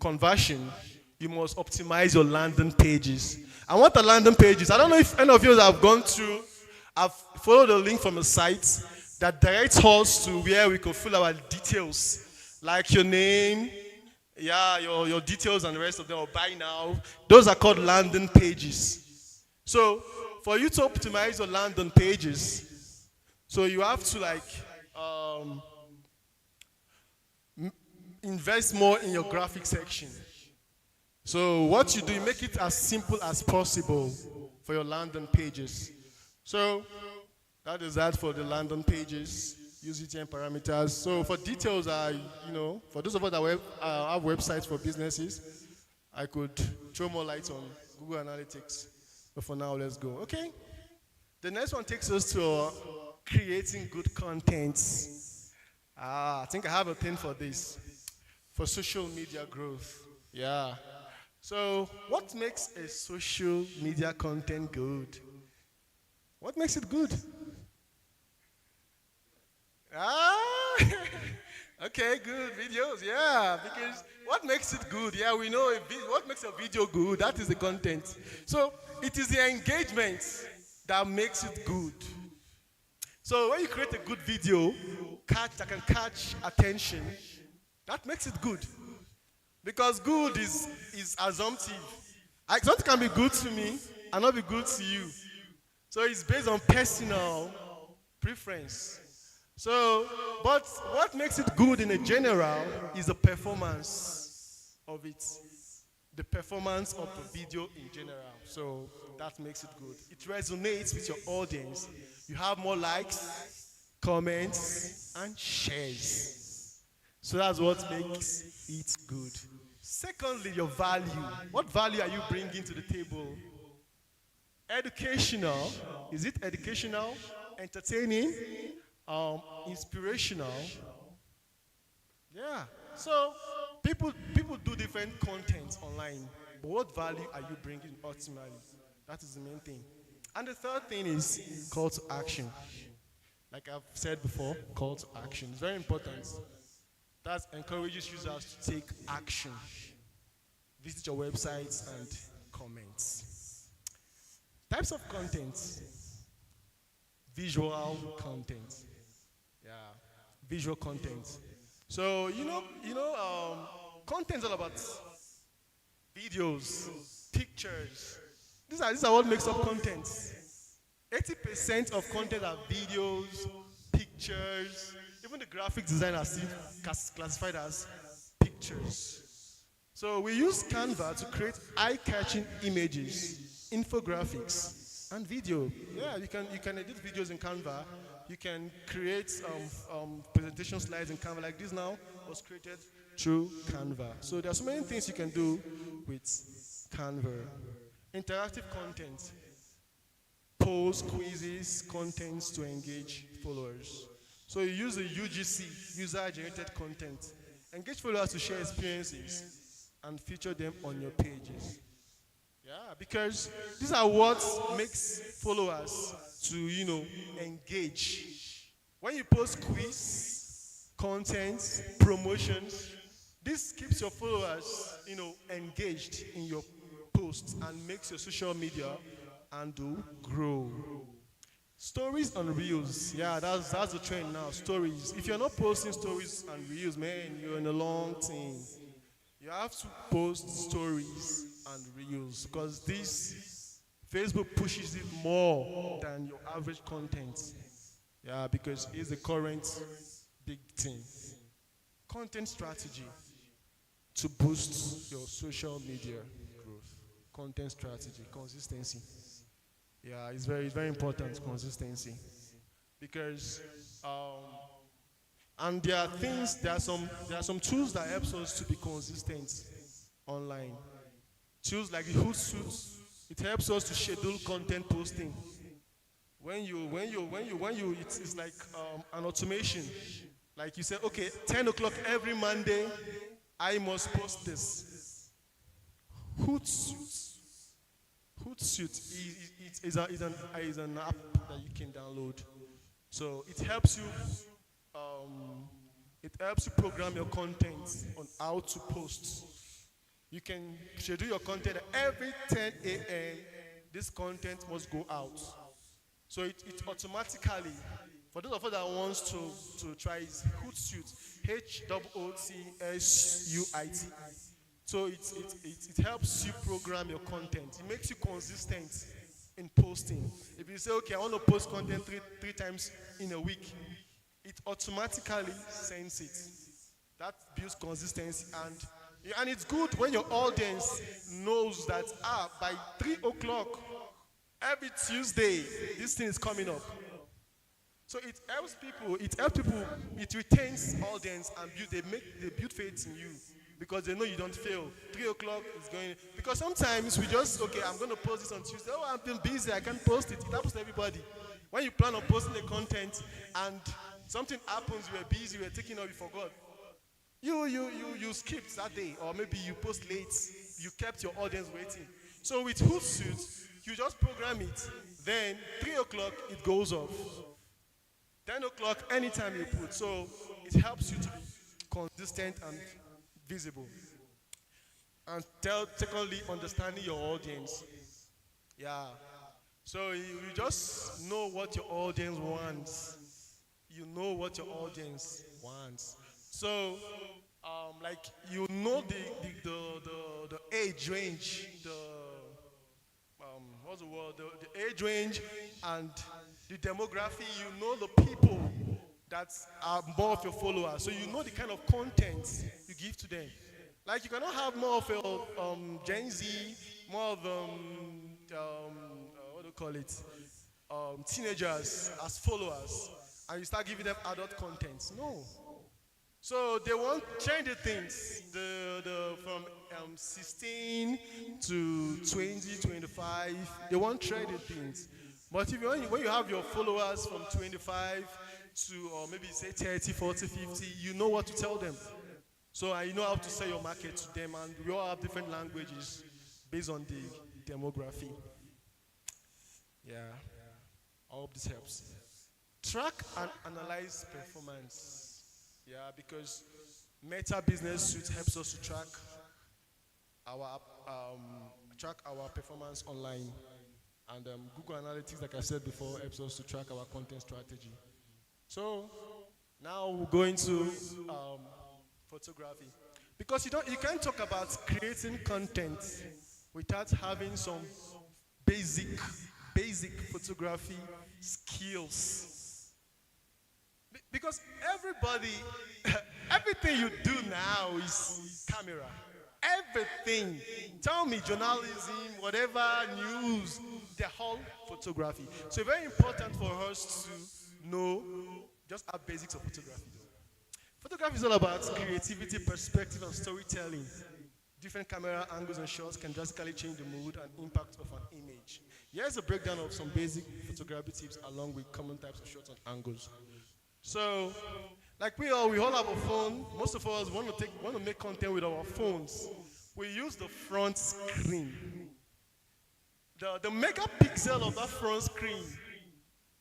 conversion, you must optimize your landing pages. And what are landing pages? I don't know if any of you have followed the link from a site that directs us to where we can fill our details, like your name. Yeah, your details and the rest of them, or buy now. Those are called landing pages. So for you to optimize your landing pages, so you have to invest more in your graphic section. So what you do, you make it as simple as possible for your landing pages. So that is that for the landing pages. Use UTM parameters. So for details, for those of us that have websites for businesses, I could throw more light on Google Analytics. But for now, let's go. Okay. The next one takes us to creating good content. I think I have a thing for this, for social media growth. Yeah. So what makes a social media content good? What makes it good? Okay, good videos, yeah. Because what makes it good? Yeah, we know what makes a video good. That is the content. So it is the engagement that makes it good. So when you create a good video that can catch attention, that makes it good. Because good is assumptive. Something can be good to me and not be good to you. So it's based on personal preference. So, but what makes it good in a general is the performance of it. The performance of the video in general. So that makes it good. It resonates with your audience. You have more likes, comments, and shares. So that's what makes it good. Secondly, your value. What value are you bringing to the table? Educational. Is it educational? Entertaining? Inspirational? Yeah. So people do different content online. But what value are you bringing ultimately? That is the main thing. And the third thing is call to action. Like I've said before, call to action. It's very important. That encourages users to take action. Visit your websites and comments. Types of content. Visual content. Yeah, visual content. So content is all about videos, pictures. These are what makes up content. 80% of content are videos, pictures. Even the graphic design are still classified as pictures. So we use Canva to create eye-catching images, infographics, and video. Yeah, you can edit videos in Canva. You can create presentation slides in Canva. Like this now was created through Canva. So there are so many things you can do with Canva. Interactive content. Polls, quizzes, contents to engage followers. So you use the UGC, user-generated content. Engage followers to share experiences and feature them on your pages. Yeah, because these are what makes followers to, engage. When you post quiz, contents, promotions. This keeps your followers, engaged in your posts and makes your social media handle grow. Stories and reels. Yeah, that's the trend now. Stories. If you're not posting stories and reels, man, you're in a long thing. You have to post stories and reels because this Facebook pushes it more than your average content. Yeah, because it's the current big thing. Content strategy to boost your social media growth. Content strategy, consistency. Yeah, it's very important, consistency. Because and there are some tools that helps us to be consistent online. Tools like the Hootsuite, it helps us to schedule content posting. It's like an automation. Like you say, okay, 10 o'clock every Monday, I must post this. Hootsuite. Hootsuite is an app that you can download. So it helps you program your content on how to post. You can schedule your content every 10 a.m. This content must go out. So it automatically, for those of us that wants to try it, Hootsuite, Hootsuite. So it helps you program your content. It makes you consistent in posting. If you say, okay, I want to post content three times in a week, it automatically sends it. That builds consistency, and it's good when your audience knows that by 3 o'clock every Tuesday this thing is coming up. So it helps people. It retains audience, and they build faith in you because they know you don't fail. 3 o'clock is going. Because sometimes we just, okay, I'm going to post this on Tuesday. Oh, I've been busy, I can't post it. It happens to everybody. When you plan on posting the content and something happens, you were busy, you were taking off, you forgot. You skipped that day, or maybe you post late. You kept your audience waiting. So with Hootsuite, you just program it. Then 3 o'clock it goes off. 10 o'clock anytime you put. So it helps you to be consistent and visible. And secondly, understanding your audience. Yeah. So you just know what your audience wants. You know what your audience wants. So, like you know the age range, what's the word? The age range and the demography. You know the people that are more of your followers. So you know the kind of content you give to them. Like you cannot have more of your Gen Z, more of what do you call it? Teenagers as followers, and you start giving them adult content. No. So they want trendy things. From 16 to 20, 25, they want trendy things. But when you have your followers from 25 to, or maybe say 30, 40, 50, you know what to tell them. So you know how to sell your market to them, and we all have different languages based on the demography. Yeah, I hope this helps. Track and analyze performance. Yeah, because Meta Business Suite helps us to track our performance online, and Google Analytics, like I said before, helps us to track our content strategy. So now we're going to photography, because you can't talk about creating content without having some basic photography skills. Because everything you do now is camera. Everything. Tell me, journalism, whatever, news, they're all photography. So it's very important for us to know just our basics of photography. Photography is all about creativity, perspective, and storytelling. Different camera angles and shots can drastically change the mood and impact of an image. Here's a breakdown of some basic photography tips along with common types of shots and angles. So, like we all have a phone. Most of us want to make content with our phones. We use the front screen. The megapixel of that front screen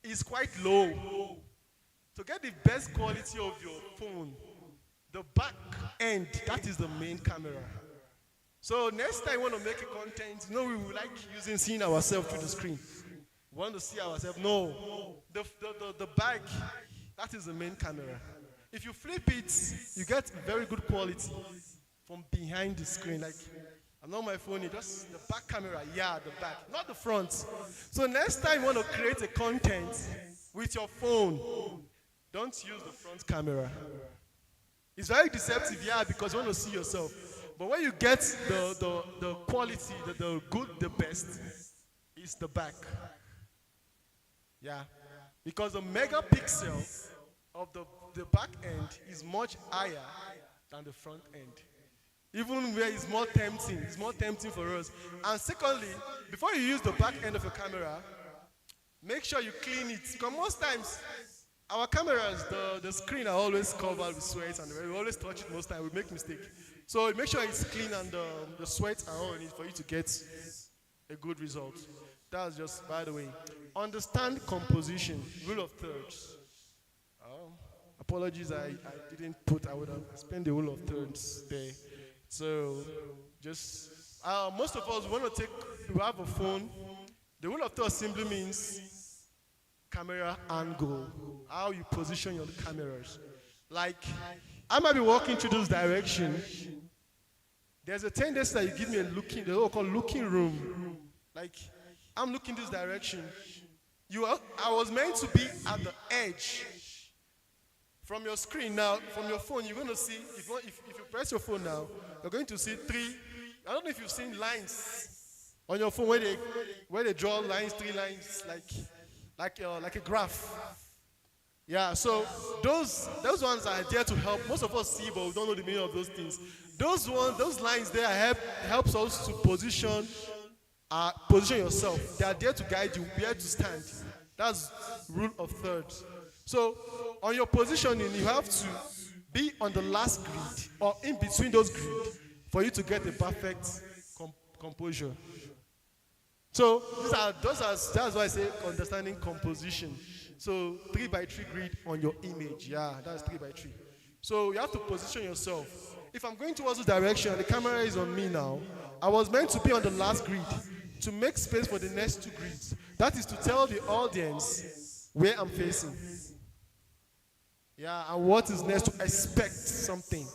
is quite low. To get the best quality of your phone, the back end, that is the main camera. So next time you want to make a content, we would like seeing ourselves through the screen. We want to see ourselves. No, the back, that is the main camera. If you flip it, you get very good quality from behind the screen. Like, I'm not my phone, just the back camera, the back, not the front. So next time you want to create a content with your phone, don't use the front camera. It's very deceptive, because you want to see yourself. But when you get the quality, the good, the best, it's the back. Because the megapixel of the back end is much higher than the front end. Even where it's more tempting for us. And secondly, before you use the back end of your camera, make sure you clean it. Because most times, our cameras, the screen are always covered with sweat, and we always touch it most times. We make mistakes. So make sure it's clean and the sweat are all in it for you to get a good result. That's just, by the way. Understand composition, rule of thirds. Apologies, I didn't put, I would have spent the rule of thirds there. So just, most of us want to we have a phone. The rule of thirds simply means camera angle, how you position your cameras. Like, I might be walking to this direction. There's a tendency that you give me the whole called looking room. Like, I'm looking this direction. I was meant to be at the edge. From your screen now, from your phone, you're going to see, if you press your phone now, you're going to see I don't know if you've seen lines on your phone where they draw lines, 3 lines, like a graph. So those ones are there to help. Most of us see, but we don't know the meaning of those things. Those lines there helps us to position yourself. They are there to guide you where to stand. That's rule of thirds. So on your positioning, you have to be on the last grid or in between those grids for you to get a perfect composure. So that's why I say understanding composition. So 3x3 grid on your image. That's 3x3. So you have to position yourself. If I'm going towards this direction, the camera is on me now. I was meant to be on the last grid to make space for the next 2 grids. That is to tell the audience where I'm facing. And what is next, to expect something.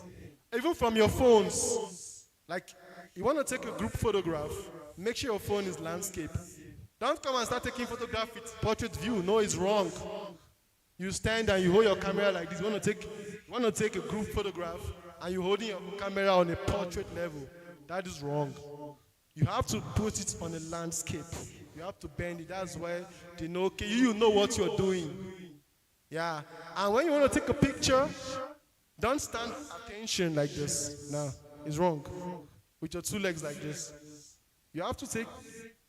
Even from your phones, like you want to take a group photograph, make sure your phone is landscape. Don't come and start taking photograph with portrait view. No, it's wrong. You stand and you hold your camera like this. You want to take a group photograph and you're holding your camera on a portrait level. That is wrong. You have to put it on a landscape. You have to bend it. That's why they know, okay, you know what you're doing. And when you want to take a picture, don't stand attention like this. No, it's wrong. With your 2 legs like this. You have to take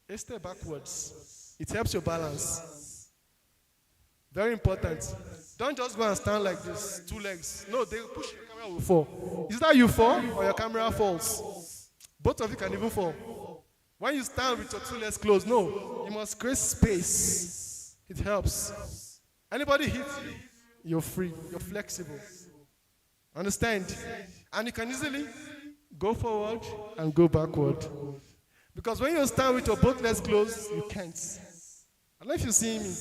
a step backwards. It helps your balance. Very important. Don't just go and stand like this, 2 legs. No, they push your camera will fall. Is that you fall or your camera falls? Both of you can even fall. When you stand with your 2 legs closed, no, you must create space. It helps. Anybody hit you, you're free, you're flexible. Understand? And you can easily go forward and go backward. Because when you stand with your both legs closed, you can't. I don't know if you see me.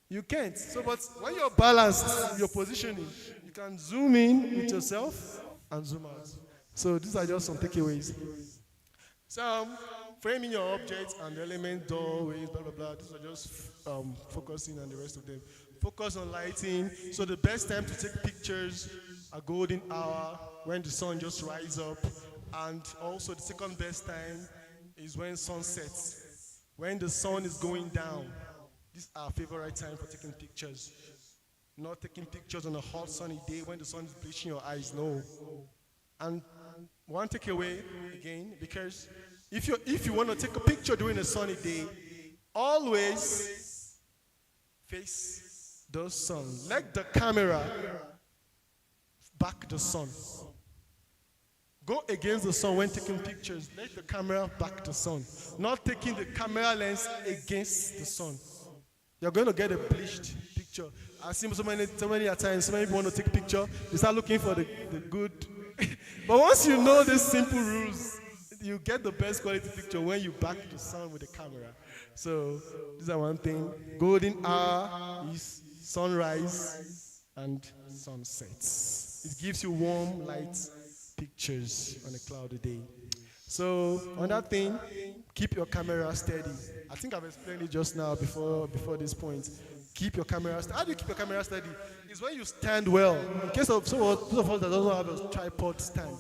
You can't. So, but when you're balanced, your positioning, you can zoom in with yourself and zoom out. So these are just some takeaways. So framing your objects and element, doorways, blah, blah, blah. These are just focusing on the rest of them. Focus on lighting. So the best time to take pictures, a golden hour, when the sun just rises up. And also the second best time is when sun sets. When the sun is going down. This is our favorite time for taking pictures. Not taking pictures on a hot sunny day when the sun is bleaching your eyes, no. And one takeaway again, because if you want to take a picture during a sunny day, always face the sun. Let the camera back the sun. Go against the sun when taking pictures. Let the camera back the sun. Not taking the camera lens against the sun. You're going to get a bleached picture. picture. I've seen so many at times, so many people want to take picture. They start looking for the good. But once you know these simple rules, you get the best quality picture when you back the sun with the camera. So this is one thing. Golden hour is sunrise and sunsets. It gives you warm, light pictures on a cloudy day. So on that thing, keep your camera steady. I think I've explained it just now before this point. Keep your camera steady. How do you keep your camera steady? It's when you stand well. In case of those of us that don't have a tripod stand,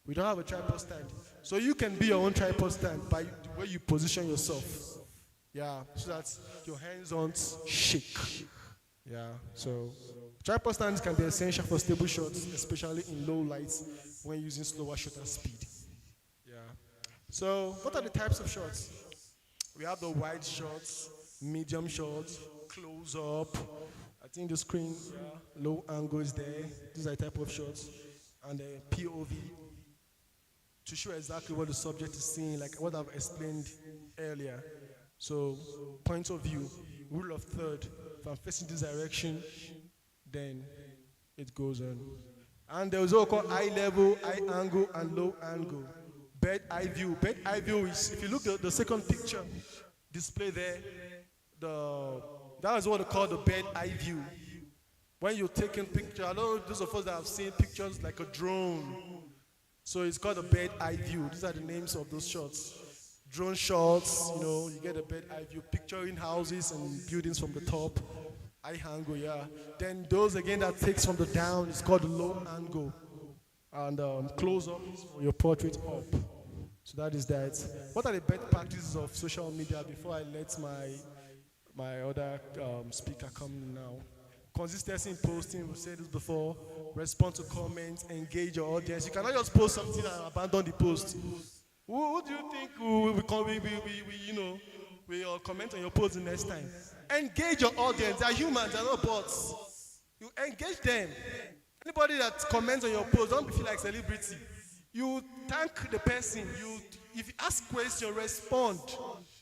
we don't have a tripod stand. So you can be your own tripod stand by the way you position yourself. Yeah, so that your hands don't shake. Yeah, so tripod stands can be essential for stable shots, especially in low lights when using slower shutter speed. Yeah. So what are the types of shots? We have the wide shots, medium shots, close up. I think the screen, low angle is there. These are the type of shots. And the POV to show exactly what the subject is seeing, like what I've explained earlier. So point of view, rule of third. If I'm facing this direction, then it goes on. And there is also called eye level, eye angle, and low angle. Bird eye view. Bird eye view is, if you look at the second picture display there, that is what they call the bird eye view. When you're taking picture, I know those of us that have seen pictures like a drone. So it's called a bird eye view. These are the names of those shots. Drone shots, you get a bird eye view, picturing houses and buildings from the top. Eye angle, yeah. Then those again that takes from the down is called the low angle. And close up is for your portrait up. So that is that. What are the best practices of social media before I let my other speaker come in now? Consistency in posting, we said this before. Respond to comments, engage your audience. You cannot just post something and abandon the post. Who do you think will comment on your post the next time? Engage your audience. They are humans, they are not bots. You engage them. Anybody that comments on your post, don't feel like celebrity. You thank the person. If you ask questions, respond.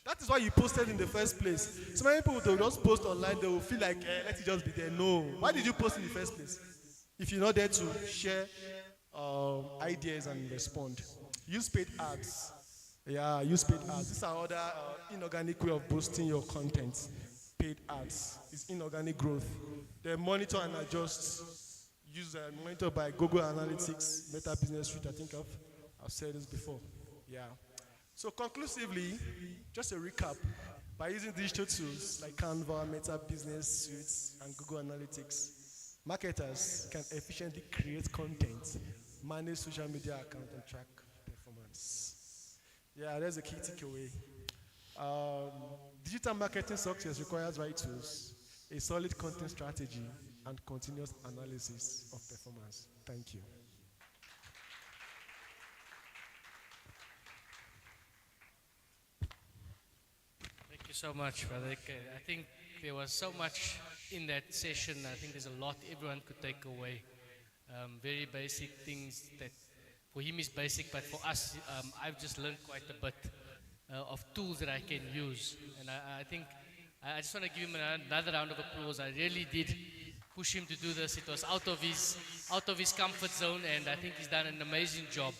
That is why you posted in the first place. So many people will just post online, they will feel like, let it just be there. No. Why did you post in the first place? If you're not there to share ideas and respond. Use paid ads. Yeah, use paid ads. These are other inorganic way of boosting your content. Paid ads. It's inorganic growth. They monitor and adjust. Use monitor by Google Analytics, Meta Business Suite. I think I've said this before. Yeah. So conclusively, just a recap, by using digital tools like Canva, Meta Business Suites, and Google Analytics, marketers can efficiently create content, manage social media accounts, and track performance. Yeah, that's a key takeaway. Digital marketing success requires right tools, a solid content strategy, and continuous analysis of performance. Thank you. Thank you so much, Brother Ike. I think there was so much in that session. I think there's a lot everyone could take away. Very basic things that for him is basic, but for us, I've just learned quite a bit of tools that I can use. And I think I just want to give him another round of applause. I really did push him to do this. It was out of his comfort zone, and I think he's done an amazing job.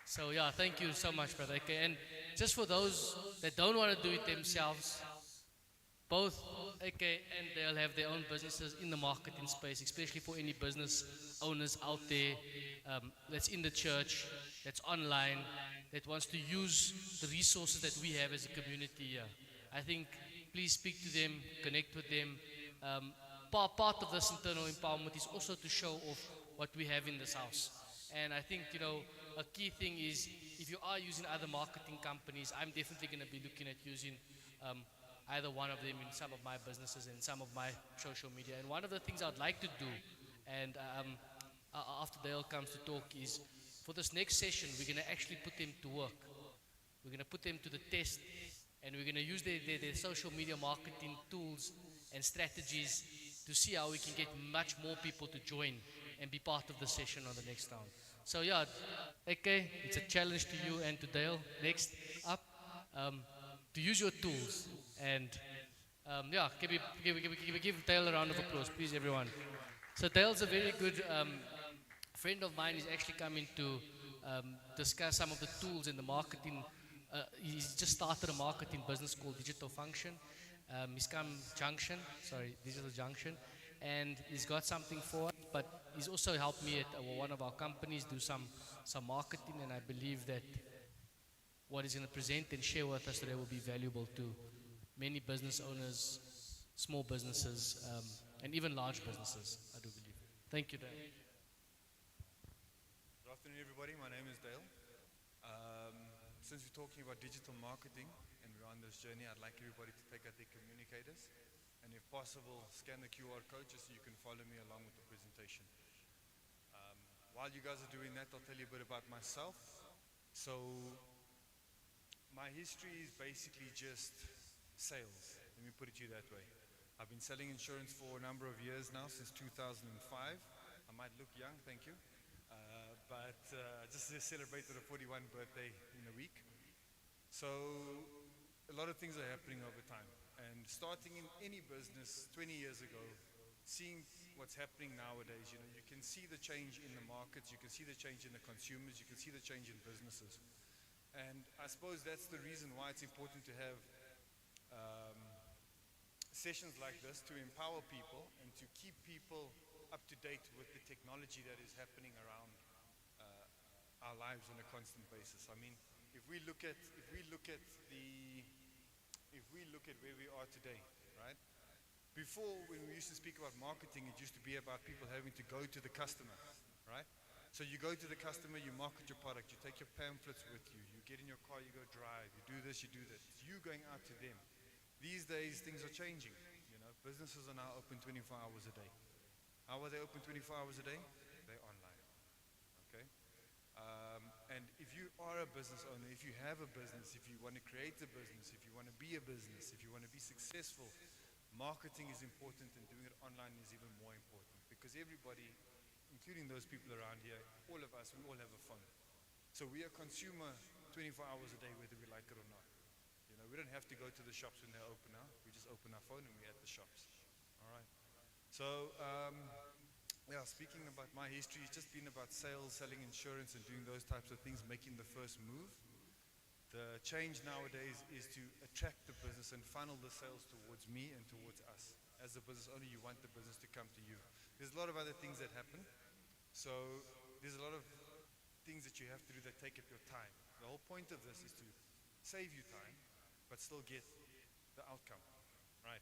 So yeah, thank you so much, Brother Ike. And just for those that don't want to do it themselves, both Ike and they'll have their own businesses in the marketing space, especially for any business owners out there that's in the church, that's online, that wants to use the resources that we have as a community here. I think please speak to them, connect with them. Part of this internal empowerment is also to show off what we have in this house. And I think, a key thing is if you are using other marketing companies, I'm definitely going to be looking at using either one of them in some of my businesses and some of my social media. And one of the things I'd like to do, and after Dale comes to talk, is for this next session, we're going to actually put them to work. We're going to put them to the test, and we're going to use their social media marketing tools and strategies to see how we can get much more people to join and be part of the session on the next round. So yeah, okay, it's a challenge to you and to Dale. Next up, to use your tools and Yeah, give Dale a round of applause, please, everyone. So Dale's a very good friend of mine. He's actually coming to discuss some of the tools in the marketing. He's just started a marketing business called Digital Function. He's come Junction, sorry, Digital Junction, and he's got something for us. But he's also helped me at one of our companies do some marketing, and I believe that what he's going to present and share with us today will be valuable to many business owners, small businesses, and even large businesses, I do believe. Thank you, Dan. Good afternoon, everybody. My name is Dale. Since we're talking about digital marketing and we're on this journey, I'd like everybody to take out their communicators and, if possible, scan the QR code just so you can follow me along with the presentation. While you guys are doing that, I'll tell you a bit about myself. So, my history is basically just sales. Let me put it to you that way. I've been selling insurance for a number of years now, since 2005. I might look young, thank you. But just celebrated a 41 birthday in a week. So a lot of things are happening over time. And starting in any business 20 years ago, seeing what's happening nowadays, you can see the change in the markets, you can see the change in the consumers, you can see the change in businesses. And I suppose that's the reason why it's important to have sessions like this to empower people and to keep people up to date with the technology that is happening around our lives on a constant basis. I mean, if we look at where we are today, right? Before, when we used to speak about marketing, it used to be about people having to go to the customer, right? So you go to the customer, you market your product, you take your pamphlets with you, you get in your car, you go drive, you do this, you do that. It's you going out to them. These days, things are changing. Businesses are now open 24 hours a day. How are they open 24 hours a day? They're online, okay? And if you are a business owner, if you have a business, if you want to create a business, if you want to be a business, if you want to be successful, marketing is important, and doing it online is even more important, because everybody, including those people around here, all of us, we all have a phone. So we are consumer 24 hours a day, whether we like it or not. We don't have to go to the shops when they're open now. We just open our phone and we're at the shops. All right. So, yeah, speaking about my history, it's just been about sales, selling insurance, and doing those types of things, making the first move. The change nowadays is to attract the business and funnel the sales towards me and towards us. As a business owner, you want the business to come to you. There's a lot of other things that happen. So there's a lot of things that you have to do that take up your time. The whole point of this is to save you time, but still get the outcome, right?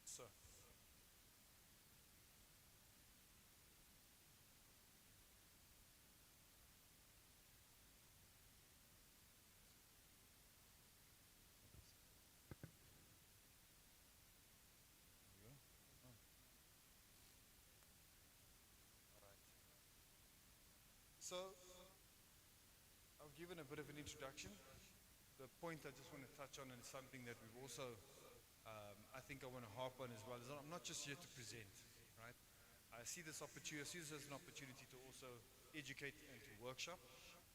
So, So, I've given a bit of an introduction. The point I just want to touch on, and something that we've also, I think I want to harp on as well, is I'm not just here to present, right? I see this opportunity, as an opportunity to also educate and to workshop.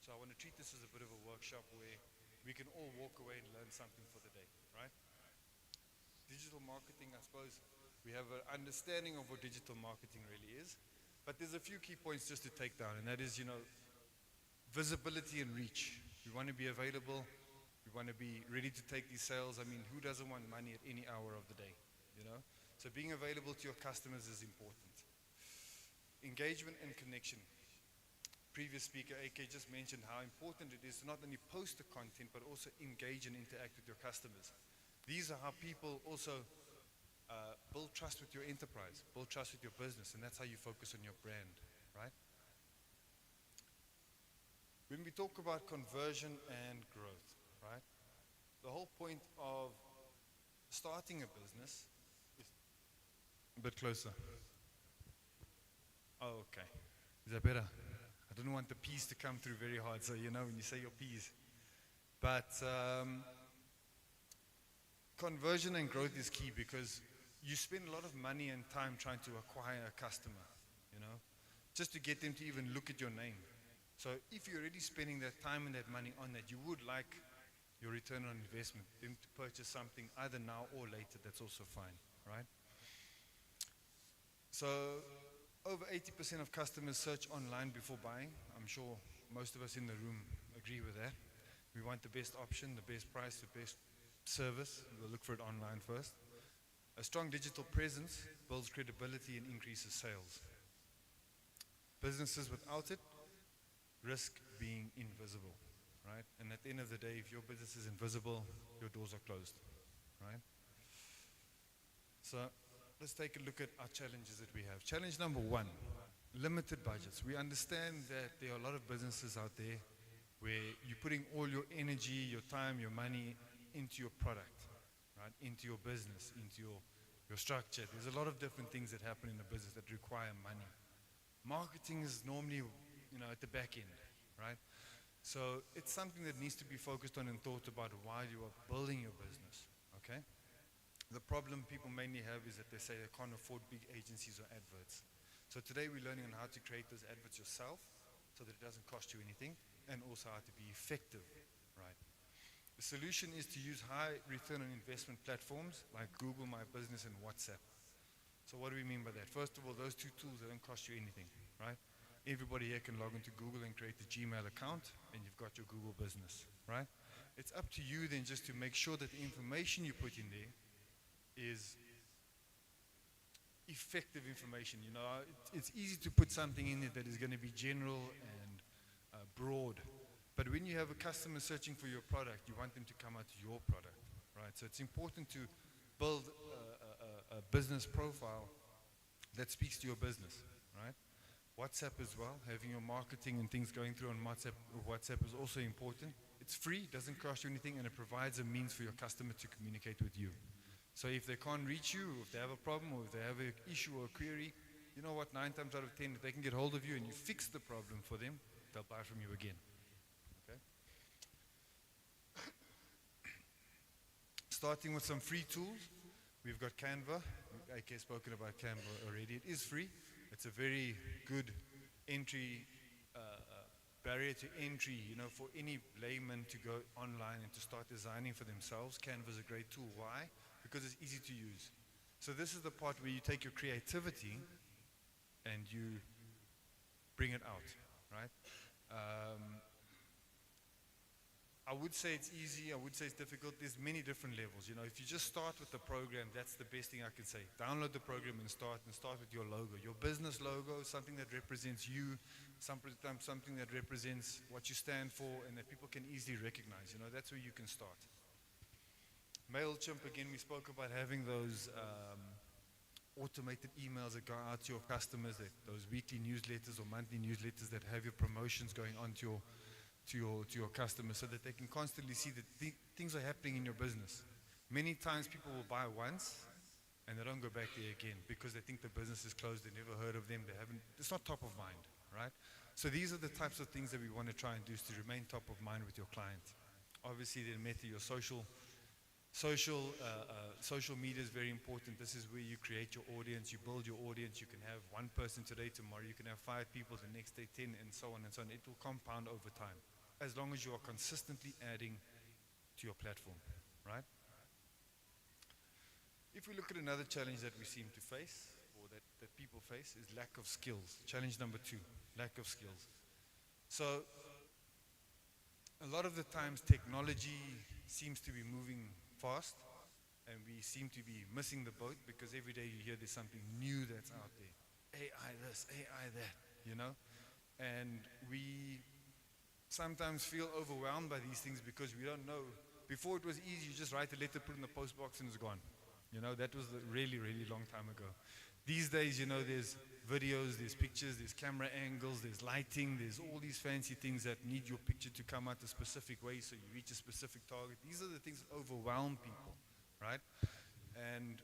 So I want to treat this as a bit of a workshop where we can all walk away and learn something for the day, right? Digital marketing, I suppose, we have an understanding of what digital marketing really is. But there's a few key points just to take down, and that is, visibility and reach. We want to be available. We want to be ready to take these sales. I mean, who doesn't want money at any hour of the day, So being available to your customers is important. Engagement and connection. Previous speaker, AK, just mentioned how important it is to not only post the content, but also engage and interact with your customers. These are how people also build trust with your enterprise, build trust with your business, and that's how you focus on your brand, right? When we talk about conversion and growth, right, the whole point of starting a business is a bit closer. Oh, okay. Is that better? I didn't want the P's to come through very hard, so when you say your P's. But conversion and growth is key, because you spend a lot of money and time trying to acquire a customer, just to get them to even look at your name. So if you're already spending that time and that money on that, you would like your return on investment, them to purchase something either now or later. That's also fine, right? So over 80% of customers search online before buying. I'm sure most of us in the room agree with that. We want the best option, the best price, the best service. We'll look for it online first. A strong digital presence builds credibility and increases sales. Businesses without it risk being invisible, right? And at the end of the day, if your business is invisible, your doors are closed, right? So let's take a look at our challenges that we have. Challenge number one, limited budgets. We understand that there are a lot of businesses out there where you're putting all your energy, your time, your money into your product, right? Into your business, into your structure. There's a lot of different things that happen in the business that require money. Marketing is normally, at the back end, right? So it's something that needs to be focused on and thought about while you are building your business, okay? The problem people mainly have is that they say they can't afford big agencies or adverts. So today we're learning on how to create those adverts yourself so that it doesn't cost you anything, and also how to be effective, right? The solution is to use high return on investment platforms like Google My Business and WhatsApp. So what do we mean by that? First of all, those two tools, they don't cost you anything, right? Everybody here can log into Google and create a Gmail account, and you've got your Google business, right? It's up to you then just to make sure that the information you put in there is effective information. It's easy to put something in there that is going to be general and broad. But when you have a customer searching for your product, you want them to come out to your product, right? So it's important to build a business profile that speaks to your business, right? WhatsApp as well, having your marketing and things going through on WhatsApp is also important. It's free, doesn't cost you anything, and it provides a means for your customer to communicate with you. So if they can't reach you, or if they have a problem, or if they have an issue or a query, you know what, 9 times out of 10, if they can get hold of you and you fix the problem for them, they'll buy from you again. Okay? Starting with some free tools, we've got Canva. AK spoken about Canva already. It is free. It's a very good entry, barrier to entry, for any layman to go online and to start designing for themselves. Canva is a great tool. Why? Because it's easy to use. So this is the part where you take your creativity and you bring it out, right? I would say it's easy, I would say it's difficult. There's many different levels. If you just start with the program, that's the best thing I can say. Download the program and start with your logo. Your business logo, something that represents you, sometimes something that represents what you stand for and that people can easily recognize. That's where you can start. MailChimp, again, we spoke about having those automated emails that go out to your customers, those weekly newsletters or monthly newsletters that have your promotions going on to your customers so that they can constantly see that things are happening in your business. Many times people will buy once and they don't go back there again because they think the business is closed, they never heard of them, it's not top of mind, right? So these are the types of things that we want to try and do is to remain top of mind with your client. Obviously then meta, your social media is very important. This is where you create your audience, you build your audience. You can have one person today, tomorrow you can have 5 people, the next day 10, and so on and so on. It will compound over time as long as you are consistently adding to your platform, right? If we look at another challenge that we seem to face, or that people face, is lack of skills. Challenge number 2, lack of skills. So a lot of the times technology seems to be moving fast, and we seem to be missing the boat because every day you hear there's something new that's out there. AI this, AI that, and we sometimes feel overwhelmed by these things because we don't know. Before it was easy, you just write a letter, put it in the post box, and it's gone. That was a really, really long time ago. These days, there's videos, there's pictures, there's camera angles, there's lighting, there's all these fancy things that need your picture to come out a specific way so you reach a specific target. These are the things that overwhelm people, right? And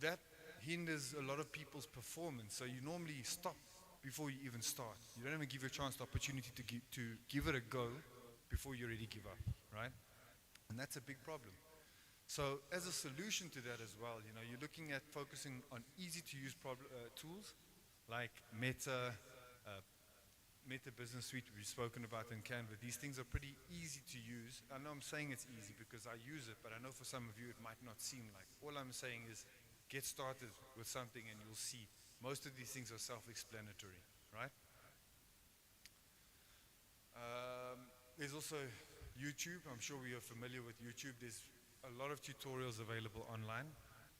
that hinders a lot of people's performance. So you normally stop before you even start. You don't even give your chance the opportunity to give it a go before you already give up, right? And that's a big problem. So as a solution to that as well, you're looking at focusing on easy to use tools like Meta, Meta Business Suite we've spoken about in Canva. These things are pretty easy to use. I know I'm saying it's easy because I use it, but I know for some of you it might not seem like. All I'm saying is get started with something and you'll see most of these things are self-explanatory, right? There's also YouTube. I'm sure we are familiar with YouTube. There's a lot of tutorials available online.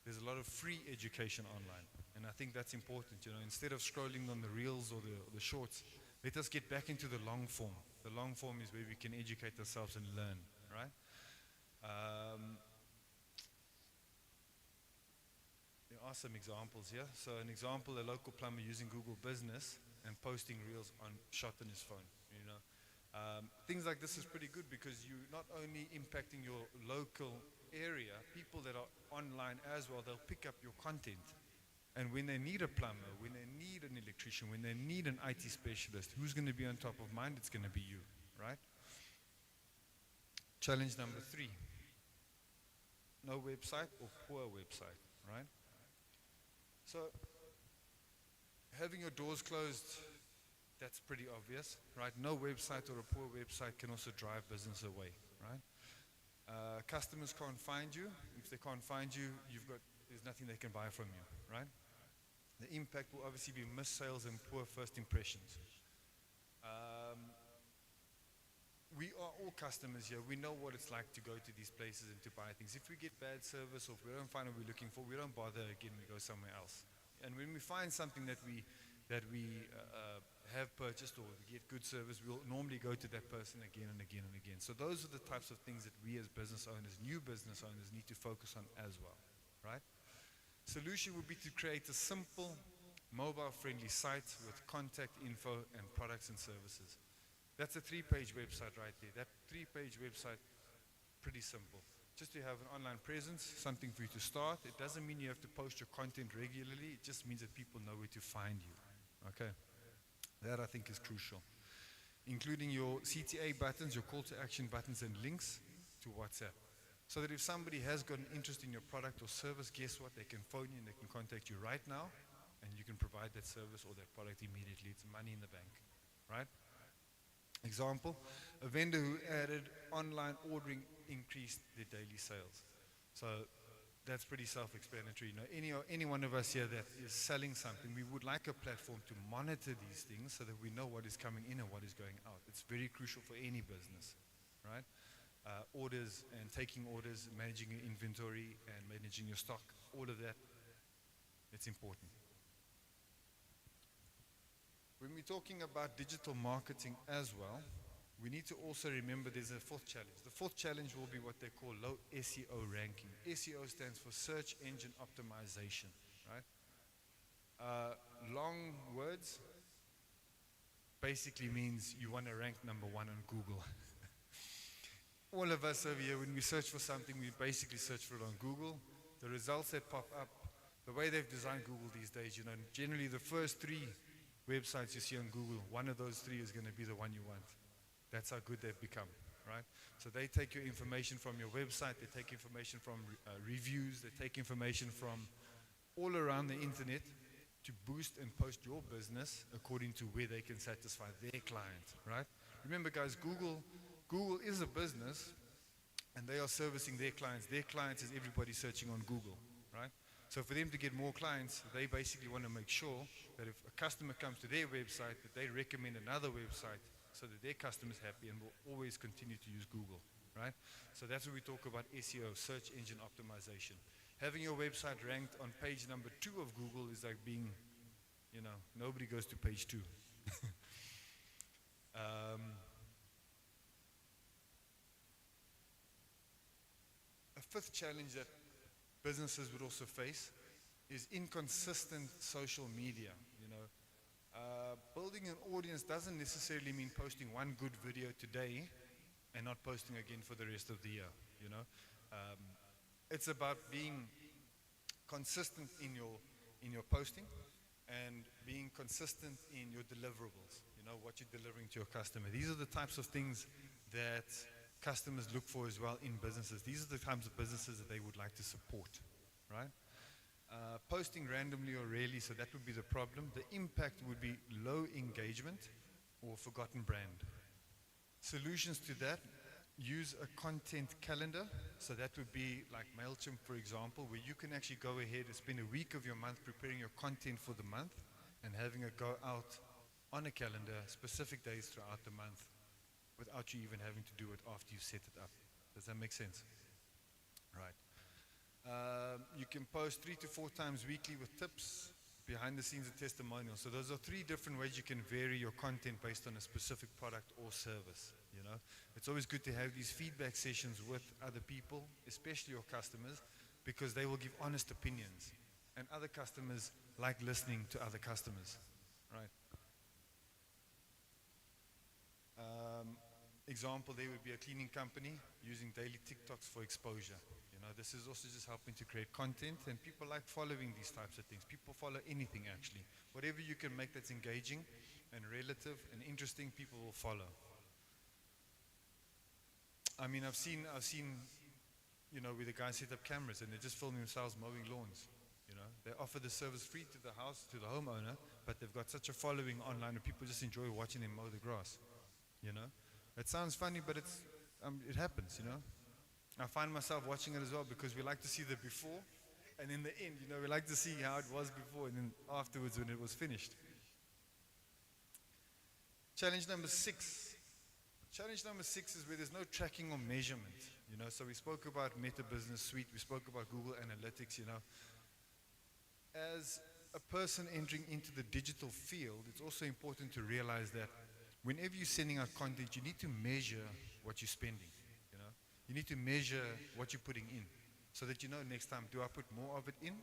There's a lot of free education online. And I think that's important, you know, instead of scrolling on the reels or the shorts, let us get back into the long form. The long form is where we can educate ourselves and learn, right? There are some examples here. So an example, a local plumber using Google Business and posting reels on shot on his phone, you know. Things like this is pretty good because you're not only impacting your local area, people that are online as well, they'll pick up your content. And when they need a plumber, when they need an electrician, when they need an IT specialist, who's going to be on top of mind? It's going to be you, right? Challenge number 3. No website or poor website, right? So, having your doors closed, that's pretty obvious, right? No website or a poor website can also drive business away, right? Customers can't find you. If they can't find you, there's nothing they can buy from you, right? The impact will obviously be missed sales and poor first impressions. We are all customers here. We know what it's like to go to these places and to buy things. If we get bad service or if we don't find what we're looking for, we don't bother again, we go somewhere else. And when we find something that we have purchased or we get good service, we'll normally go to that person again and again and again. So those are the types of things that we as business owners, new business owners, need to focus on as well, right? Solution would be to create a simple, mobile-friendly site with contact info and products and services. That's a 3-page website right there. That 3-page website, pretty simple. Just to have an online presence, something for you to start. It doesn't mean you have to post your content regularly. It just means that people know where to find you. Okay? That I think is crucial. Including your CTA buttons, your call to action buttons and links to WhatsApp. So that if somebody has got an interest in your product or service, guess what? They can phone you and they can contact you right now and you can provide that service or that product immediately. It's money in the bank, right? Example, a vendor who added online ordering increased their daily sales. So that's pretty self-explanatory. You know, any one of us here that is selling something, we would like a platform to monitor these things so that we know what is coming in and what is going out. It's very crucial for any business, right? Orders and taking orders, managing your inventory and managing your stock, all of that, it's important. When we're talking about digital marketing as well, we need to also remember there's a 4th challenge. The 4th challenge will be what they call low SEO ranking. SEO stands for search engine optimization, right? Long words basically means you want to rank number 1 on Google. All of us over here, when we search for something, we basically search for it on Google. The results that pop up, the way they've designed Google these days, you know, generally the first 3 websites you see on Google, one of those 3 is going to be the one you want. That's how good they've become, right? So they take your information from your website, they take information from reviews, they take information from all around the internet to boost and post your business according to where they can satisfy their client, right? Remember guys, Google is a business and they are servicing their clients. Their clients is everybody searching on Google, right? So for them to get more clients, they basically want to make sure that if a customer comes to their website, that they recommend another website so that their customer's happy and will always continue to use Google, right? So that's what we talk about SEO, search engine optimization. Having your website ranked on page number 2 of Google is like being, you know, nobody goes to page 2. A 5th challenge that businesses would also face is inconsistent social media, you know. Building an audience doesn't necessarily mean posting one good video today and not posting again for the rest of the year, you know. It's about being consistent in your posting and being consistent in your deliverables, you know, what you're delivering to your customer. These are the types of things that customers look for as well in businesses. These are the types of businesses that they would like to support, right? Posting randomly or rarely, so that would be the problem. The impact would be low engagement or forgotten brand. Solutions to that, use a content calendar. So that would be like MailChimp, for example, where you can actually go ahead and spend a week of your month preparing your content for the month and having it go out on a calendar specific days throughout the month without you even having to do it after you set it up. Does that make sense? Right. You can post 3 to 4 times weekly with tips, behind the scenes and testimonials. So those are 3 different ways you can vary your content based on a specific product or service. You know, it's always good to have these feedback sessions with other people, especially your customers, because they will give honest opinions. And other customers like listening to other customers, right? Example, there would be a cleaning company using daily TikToks for exposure. You know, this is also just helping to create content, and people like following these types of things. People follow anything actually. Whatever you can make that's engaging and relative and interesting, people will follow. I mean, I've seen, you know, where the guys set up cameras and they just film themselves mowing lawns. You know, they offer the service free to the house, to the homeowner, but they've got such a following online and people just enjoy watching them mow the grass. You know, it sounds funny, but it's, it happens, you know. I find myself watching it as well because we like to see the before and in the end, you know, we like to see how it was before and then afterwards when it was finished. Challenge number 6. Challenge number 6 is where there's no tracking or measurement, you know. So we spoke about Meta Business Suite, we spoke about Google Analytics, you know. As a person entering into the digital field, it's also important to realize that whenever you're sending out content, you need to measure what you're spending, you know. You need to measure what you're putting in so that you know next time, do I put more of it in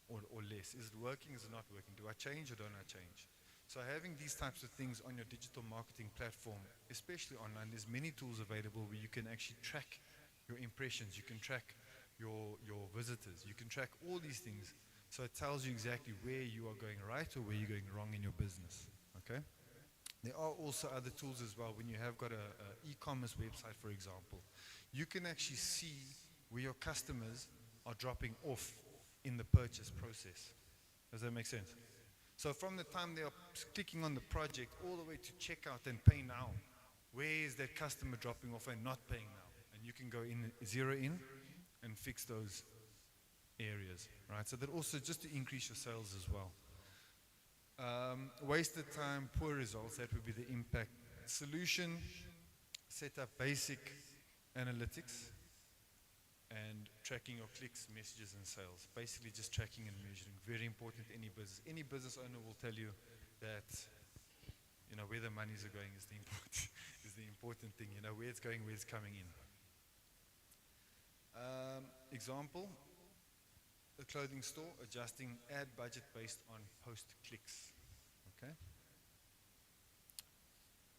or less? Is it working, is it not working? Do I change or don't I change? So having these types of things on your digital marketing platform, especially online, there's many tools available where you can actually track your impressions, you can track your visitors, you can track all these things. So it tells you exactly where you are going right or where you're going wrong in your business, okay? There are also other tools as well. When you have got a e-commerce website, for example, you can actually see where your customers are dropping off in the purchase process. Does that make sense? So from the time they are clicking on the project all the way to checkout and pay now, where is that customer dropping off and not paying now? And you can go in, zero in, and fix those areas, right? So that also just to increase your sales as well. Wasted time, poor results, that would be the impact. Solution, set up basic analytics and tracking your clicks, messages and sales. Basically just tracking and measuring, very important to any business. Any business owner will tell you that, you know, where the monies are going is the important thing, you know, where it's going, where it's coming in. Example, a clothing store adjusting ad budget based on post clicks. Okay.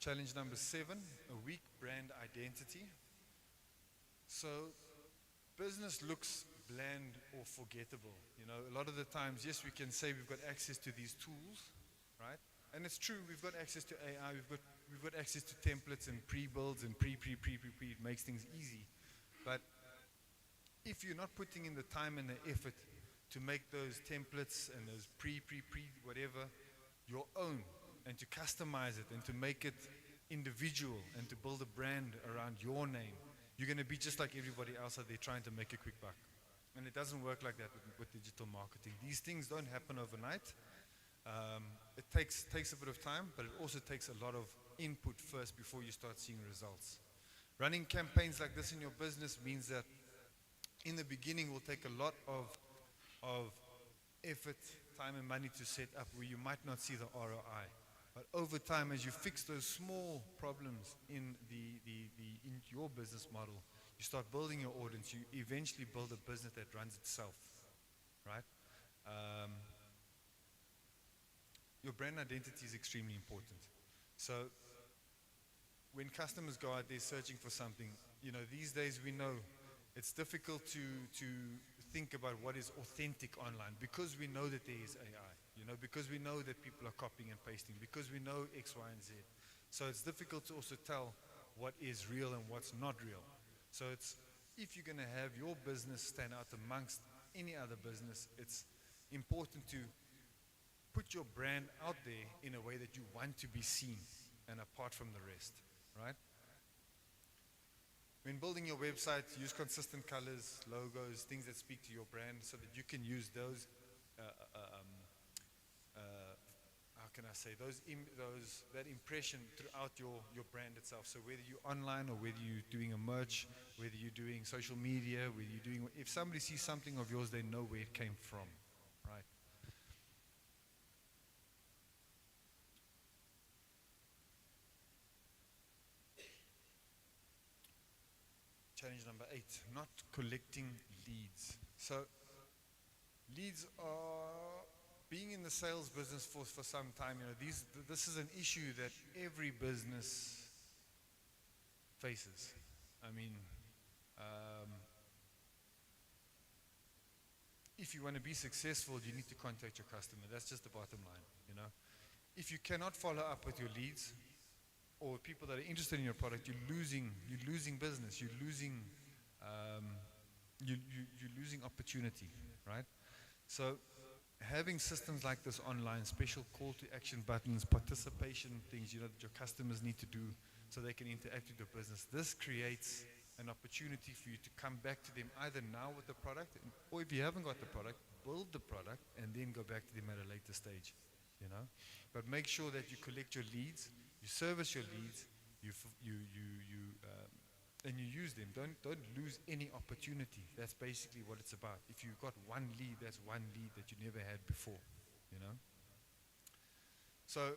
Challenge number 7, a weak brand identity. So business looks bland or forgettable. You know, a lot of the times, yes, we can say we've got access to these tools, right? And it's true, we've got access to AI, we've got access to templates and pre-builds and pre, it makes things easy. But if you're not putting in the time and the effort to make those templates and those whatever your own, and to customize it and to make it individual and to build a brand around your name, you're going to be just like everybody else out there trying to make a quick buck. And it doesn't work like that with digital marketing. These things don't happen overnight. It takes a bit of time, but it also takes a lot of input first before you start seeing results. Running campaigns like this in your business means that in the beginning will take a lot of effort, time and money to set up where you might not see the ROI. But over time, as you fix those small problems in your business model, you start building your audience, you eventually build a business that runs itself, right? Your brand identity is extremely important. So when customers go out there searching for something, you know, these days we know it's difficult to think about what is authentic online because we know that there is AI, you know, because we know that people are copying and pasting, because we know X, Y, and Z. So it's difficult to also tell what is real and what's not real. So it's, if you're going to have your business stand out amongst any other business, it's important to put your brand out there in a way that you want to be seen and apart from the rest, right? When building your website, use consistent colors, logos, things that speak to your brand so that you can use those, how can I say, that impression throughout your brand itself. So whether you're online or whether you're doing a merch, whether you're doing social media, whether you're doing, if somebody sees something of yours, they know where it came from, right? Challenge number 8, not collecting leads. So leads are, being in the sales business for some time, this is an issue that every business faces. I mean, if you want to be successful, you need to contact your customer. That's just the bottom line, If you cannot follow up with your leads, or people that are interested in your product, you're losing business, you're losing opportunity, right? So having systems like this online, special call to action buttons, participation things, that your customers need to do so they can interact with your business, this creates an opportunity for you to come back to them either now with the product, or if you haven't got the product, build the product and then go back to them at a later stage, But make sure that you collect your leads, you service your leads, and you use them. Don't lose any opportunity. That's basically what it's about. If you've got one lead, that's one lead that you never had before, So,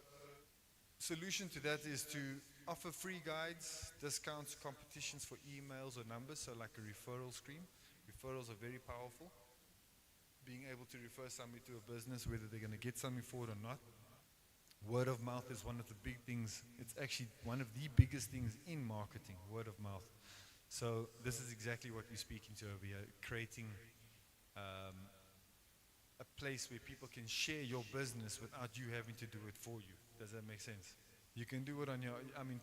solution to that is to offer free guides, discounts, competitions for emails or numbers, so like a referral scheme. Referrals are very powerful. Being able to refer somebody to a business, whether they're going to get something for it or not. Word of mouth is one of the big things. It's actually one of the biggest things in marketing, word of mouth. So this is exactly what we're speaking to over here, creating a place where people can share your business without you having to do it for you. Does that make sense? You can do it on your,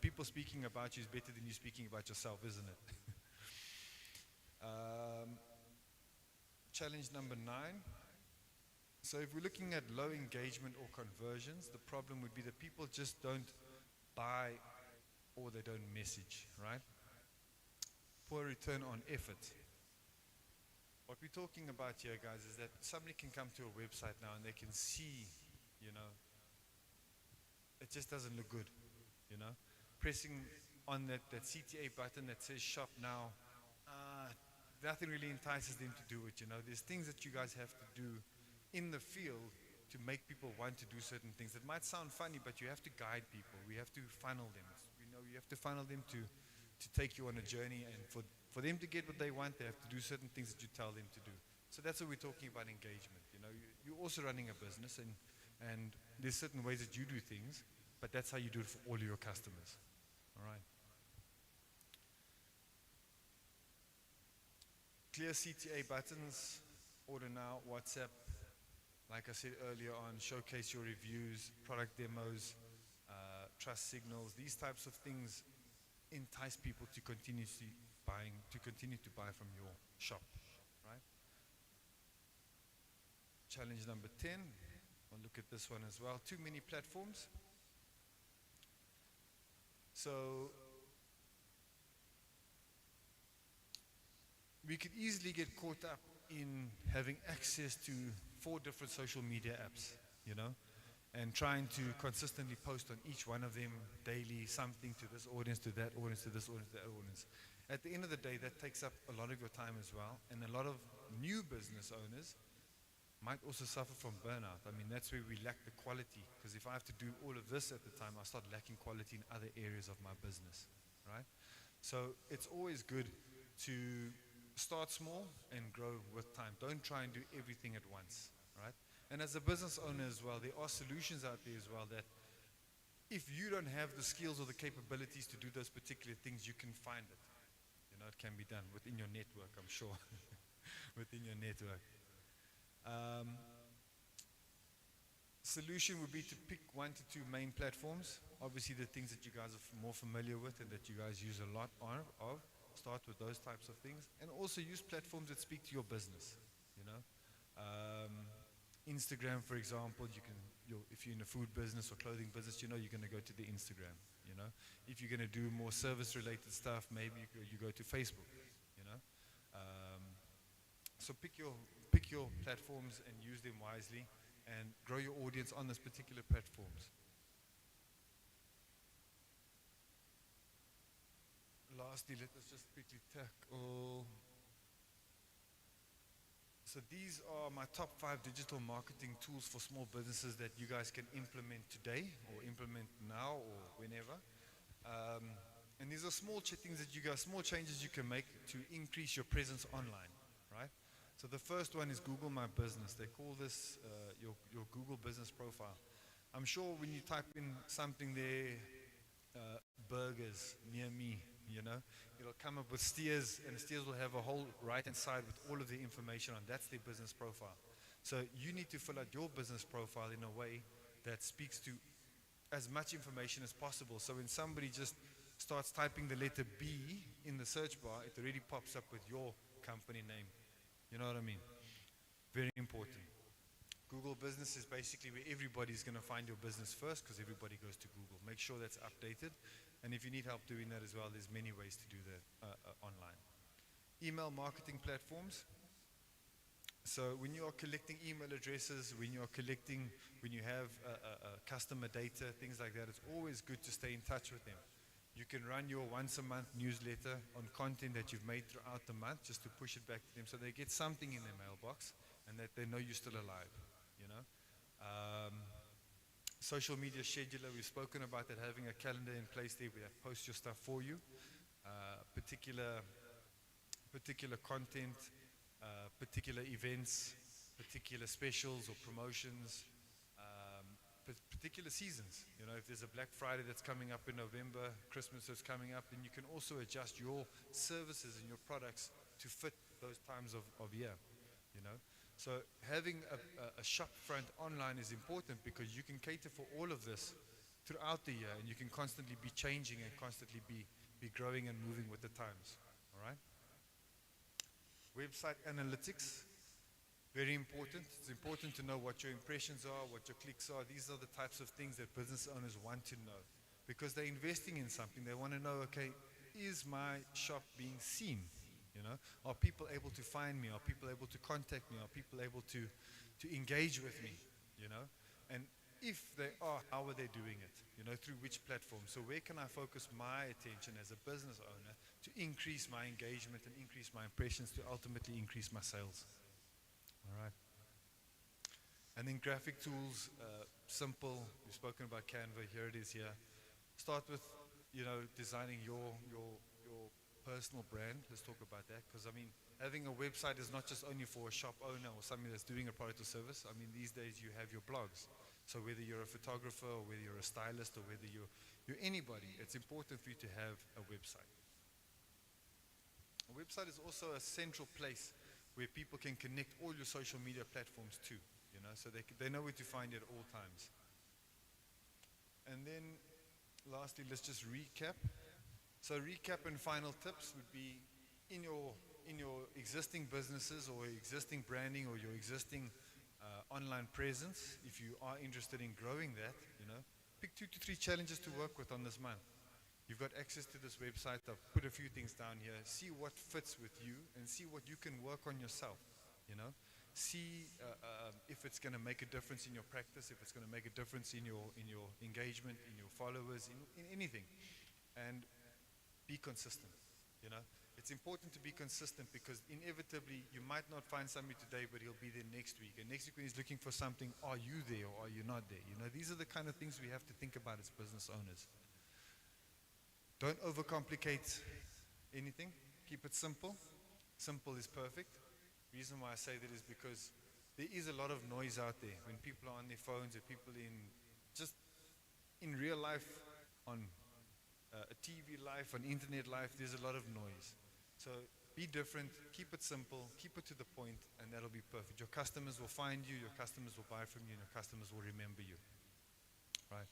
people speaking about you is better than you speaking about yourself, isn't it? Challenge number 9. So if we're looking at low engagement or conversions, the problem would be that people just don't buy or they don't message, right? Poor return on effort. What we're talking about here, guys, is that somebody can come to a website now and they can see, it just doesn't look good, Pressing on that CTA button that says shop now, nothing really entices them to do it, There's things that you guys have to do in the field to make people want to do certain things. It might sound funny, but you have to guide people. We have to funnel them. You have to funnel them to take you on a journey, and for them to get what they want, they have to do certain things that you tell them to do. So that's what we're talking about, engagement. You're also running a business, and there's certain ways that you do things, but that's how you do it for all of your customers. All right. Clear CTA buttons, order now, WhatsApp. Like I said earlier on, showcase your reviews, product demos, trust signals. These types of things entice people to continue to buy from your shop, right? Challenge number 10. I'll look at this one as well. Too many platforms. So we could easily get caught up in having access to 4 different social media apps, and trying to consistently post on each one of them daily, something to this audience, to that audience, to this audience, to that audience. At the end of the day, that takes up a lot of your time as well, and a lot of new business owners might also suffer from burnout. That's where we lack the quality, because if I have to do all of this at the time, I start lacking quality in other areas of my business, right? So it's always good to start small and grow with time. Don't try and do everything at once, right? And as a business owner as well, there are solutions out there as well that if you don't have the skills or the capabilities to do those particular things, you can find it. It can be done within your network, I'm sure. Within your network. Solution would be to pick 1 to 2 main platforms. Obviously the things that you guys are more familiar with and that you guys use a lot of. Start with those types of things. And also use platforms that speak to your business. Instagram, for example, if you're in a food business or clothing business, you know you're going to go to the Instagram. You know, if you're going to do more service-related stuff, maybe you go to Facebook. You know, so pick your platforms and use them wisely, and grow your audience on those particular platforms. Lastly, let us just quickly tackle. So these are my top 5 digital marketing tools for small businesses that you guys can implement today or implement now or whenever. And these are small small changes you can make to increase your presence online, right? So the first one is Google My Business. They call this your Google business profile. I'm sure when you type in something there, burgers near me, you know, it'll come up with steers, and steers will have a whole right-hand side with all of the information on. That's their business profile. So you need to fill out your business profile in a way that speaks to as much information as possible. So when somebody just starts typing the letter B in the search bar, it already pops up with your company name. You know what I mean? Very important. Google Business is basically where everybody's going to find your business first, because everybody goes to Google. Make sure that's updated. And if you need help doing that as well, there's many ways to do that online. Email marketing platforms. So when you are collecting email addresses, when you have customer data, things like that, it's always good to stay in touch with them. You can run your once-a-month newsletter on content that you've made throughout the month, just to push it back to them so they get something in their mailbox and that they know you're still alive, you know. Social media scheduler, we've spoken about that, having a calendar in place there where they post your stuff for you. Particular content, particular events, particular specials or promotions, particular seasons. You know, if there's a Black Friday that's coming up in November, Christmas is coming up, then you can also adjust your services and your products to fit those times of year, you know. So having a shop front online is important, because you can cater for all of this throughout the year, and you can constantly be changing and constantly be growing and moving with the times, all right? Website analytics, very important. It's important to know what your impressions are, what your clicks are. These are the types of things that business owners want to know, because they're investing in something. They want to know, okay, is my shop being seen? You know, are people able to find me? Are people able to contact me? Are people able to engage with me? You know, and if they are, how are they doing it? You know, through which platform? So where can I focus my attention as a business owner to increase my engagement and increase my impressions, to ultimately increase my sales? All right. And then graphic tools, simple. We've spoken about Canva. Here it is here. Start with, you know, designing your personal brand. Let's talk about that, because I mean, having a website is not just only for a shop owner or somebody that's doing a product or service. I mean, these days you have your blogs. So whether you're a photographer or whether you're a stylist or whether you're anybody, it's important for you to have a website. A website is also a central place where people can connect all your social media platforms to, you know, so they know where to find you at all times. And then lastly, let's just recap. So recap and final tips would be, in your existing businesses or existing branding or your existing online presence, if you are interested in growing that, you know, pick 2 to 3 challenges to work with on this month. You've got access to this website. I've put a few things down here. See what fits with you and see what you can work on yourself, you know. See if it's going to make a difference in your practice, if it's going to make a difference in your engagement, in your followers, in anything. And be consistent, you know. It's important to be consistent, because inevitably you might not find somebody today, but he'll be there next week. And next week when he's looking for something, are you there or are you not there? You know, these are the kind of things we have to think about as business owners. Don't overcomplicate anything. Keep it simple. Simple is perfect. Reason why I say that is because there is a lot of noise out there when people are on their phones, or people in real life, on a TV life, on internet life. There's a lot of noise. So be different, keep it simple, keep it to the point, and that'll be perfect. Your customers will find you, your customers will buy from you, and your customers will remember you. Right.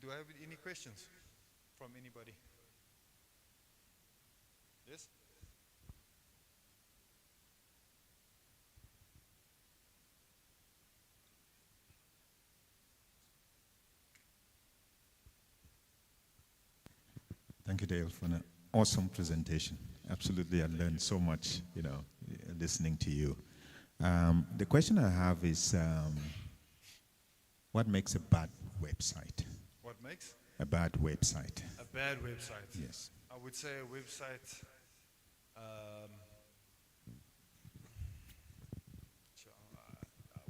Do I have any questions from anybody? Yes? Thank you, Dale, for an awesome presentation. Absolutely, I learned so much, listening to you. The question I have is, what makes a bad website? What makes? A bad website. A bad website. Yes. I would say a website. I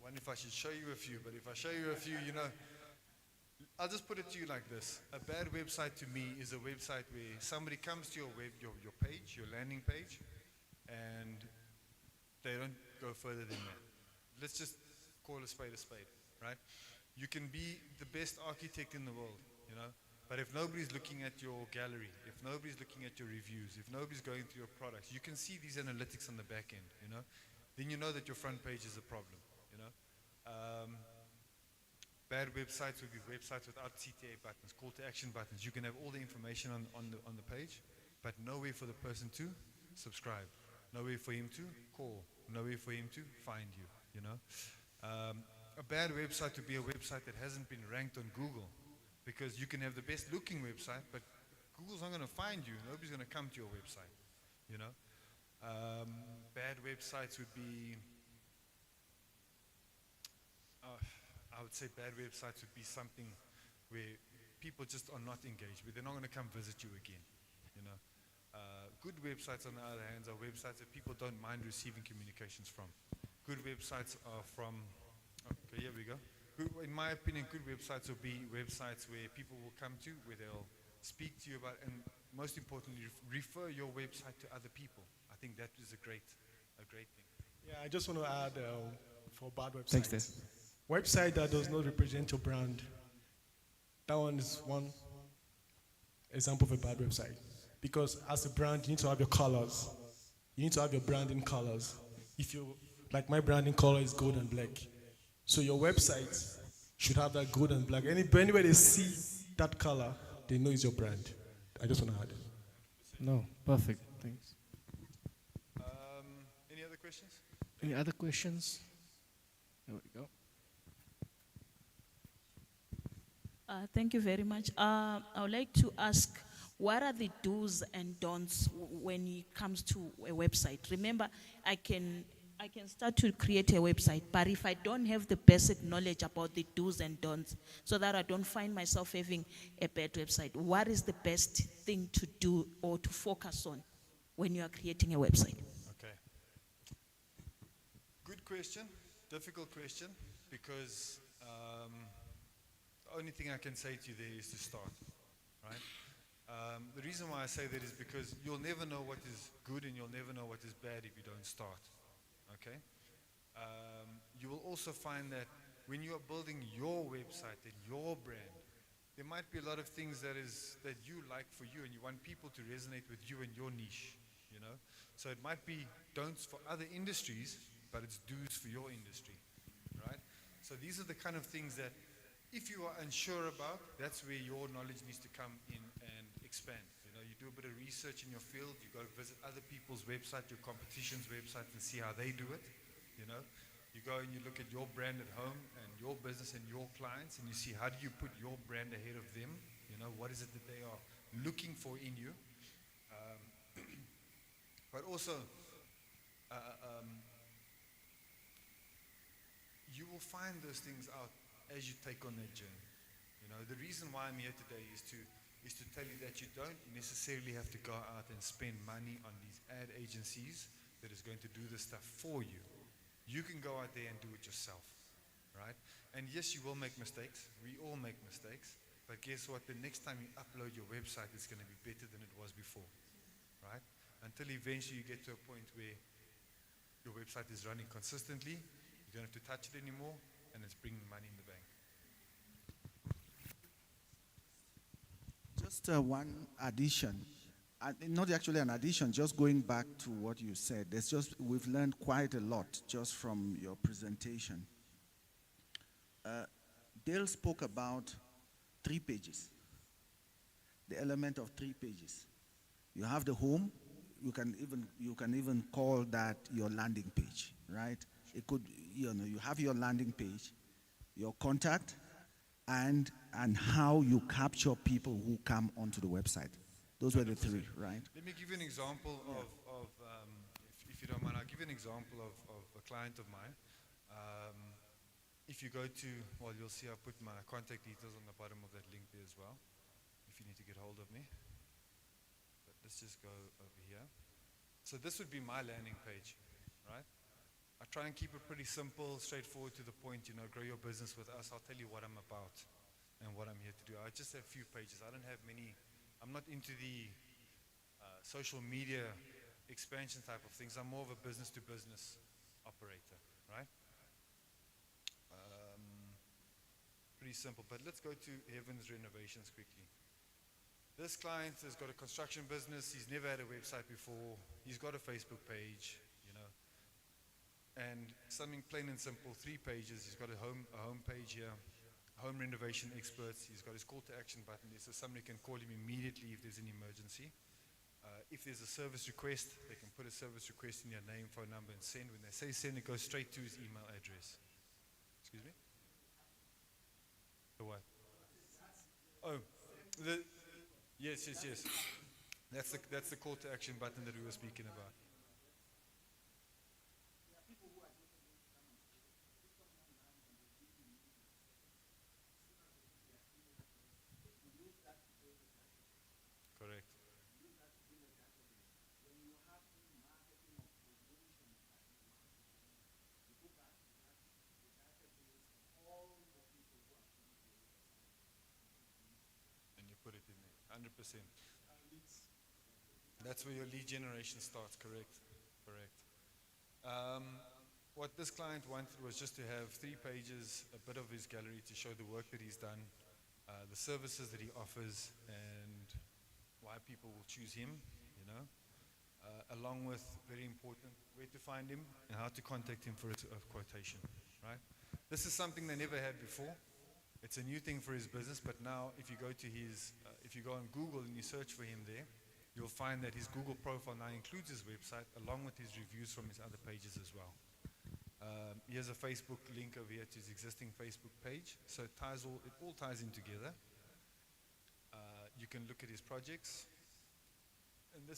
wonder if I should show you a few, but if I show you a few, I'll just put it to you like this. A bad website to me is a website where somebody comes to your page, your landing page, and they don't go further than that. Let's just call a spade, right? You can be the best architect in the world, but if nobody's looking at your gallery, if nobody's looking at your reviews, if nobody's going through your products, you can see these analytics on the back end, then you know that your front page is a problem, Bad websites would be websites without CTA buttons, call to action buttons. You can have all the information on the page, but nowhere for the person to subscribe, nowhere for him to call, nowhere for him to find you, A bad website would be a website that hasn't been ranked on Google, because you can have the best looking website, but Google's not going to find you. Nobody's going to come to your website, Bad websites would be, I would say bad websites would be something where people just are not engaged, where they're not going to come visit you again, Good websites, on the other hand, are websites that people don't mind receiving communications from. Good websites are from, okay, here we go. In my opinion, good websites will be websites where people will come to, where they'll speak to you about, and most importantly, refer your website to other people. I think that is a great thing. Yeah, I just want to add for bad websites. Thanks, Dave. Website that does not represent your brand. That one is one example of a bad website. Because as a brand, you need to have your colors. You need to have your branding colors. Like my branding color is gold and black. So your website should have that gold and black. Anywhere they see that color, they know it's your brand. I just want to add it. No, perfect. Thanks. Any other questions? Any other questions? There we go. Thank you very much. I would like to ask, what are the do's and don'ts when it comes to a website? Remember, I can start to create a website, but if I don't have the basic knowledge about the do's and don'ts, so that I don't find myself having a bad website, what is the best thing to do or to focus on when you are creating a website? Okay. Good question, difficult question, because the only thing I can say to you there is to start, right? The reason why I say that is because you'll never know what is good and you'll never know what is bad if you don't start, okay? You will also find that when you are building your website and your brand, there might be a lot of things that you like for you and you want people to resonate with you and your niche, So it might be don'ts for other industries, but it's do's for your industry, right? So these are the kind of things that if you are unsure about, that's where your knowledge needs to come in and expand. You do a bit of research in your field, you go visit other people's websites, your competition's website, and see how they do it. You go and you look at your brand at home and your business and your clients, and you see how do you put your brand ahead of them. What is it that they are looking for in you? But also, you will find those things out as you take on that journey. The reason why I'm here today is to tell you that you don't necessarily have to go out and spend money on these ad agencies that is going to do this stuff for you. You can go out there and do it yourself, right? And yes, you will make mistakes. We all make mistakes. But guess what? The next time you upload your website, it's going to be better than it was before, right? Until eventually you get to a point where your website is running consistently, you don't have to touch it anymore, and it's bringing money in the bank. Just one addition. Not actually an addition, just going back to what you said. We've learned quite a lot just from your presentation. Dale spoke about 3 pages. The element of 3 pages. You have the home. You can even call that your landing page, right? It could, you have your landing page, your contact, and how you capture people who come onto the website. Those were the three, right? Let me give you an example if you don't mind, I'll give you an example of a client of mine. If you go to, well, you'll see I put my contact details on the bottom of that link there as well, if you need to get hold of me. But let's just go over here. So this would be my landing page, right? I try and keep it pretty simple, straightforward to the point, grow your business with us. I'll tell you what I'm about and what I'm here to do. I just have a few pages. I don't have many. I'm not into the social media expansion type of things. I'm more of a business-to-business operator, right? Pretty simple, but let's go to Heaven's Renovations quickly. This client has got a construction business. He's never had a website before. He's got a Facebook page, and something plain and simple, 3 pages. He's got a home page here, home renovation experts. He's got his call to action button there, so somebody can call him immediately if there's an emergency. If there's a service request, they can put a service request in your name, phone number, and send. When they say send, it goes straight to his email address. Excuse me? The what? Oh, yes. That's the call to action button that we were speaking about. Correct. And you put it in there, 100%. That's where your lead generation starts, correct? What this client wanted was just to have 3 pages, a bit of his gallery to show the work that he's done, the services that he offers, and why people will choose him, along with, very important, where to find him and how to contact him for a quotation, right? This is something they never had before. It's a new thing for his business, but now if you go to if you go on Google and you search for him there, you'll find that his Google profile now includes his website along with his reviews from his other pages as well. Here's a Facebook link over here to his existing Facebook page, so it all ties in together. You can look at his projects, and a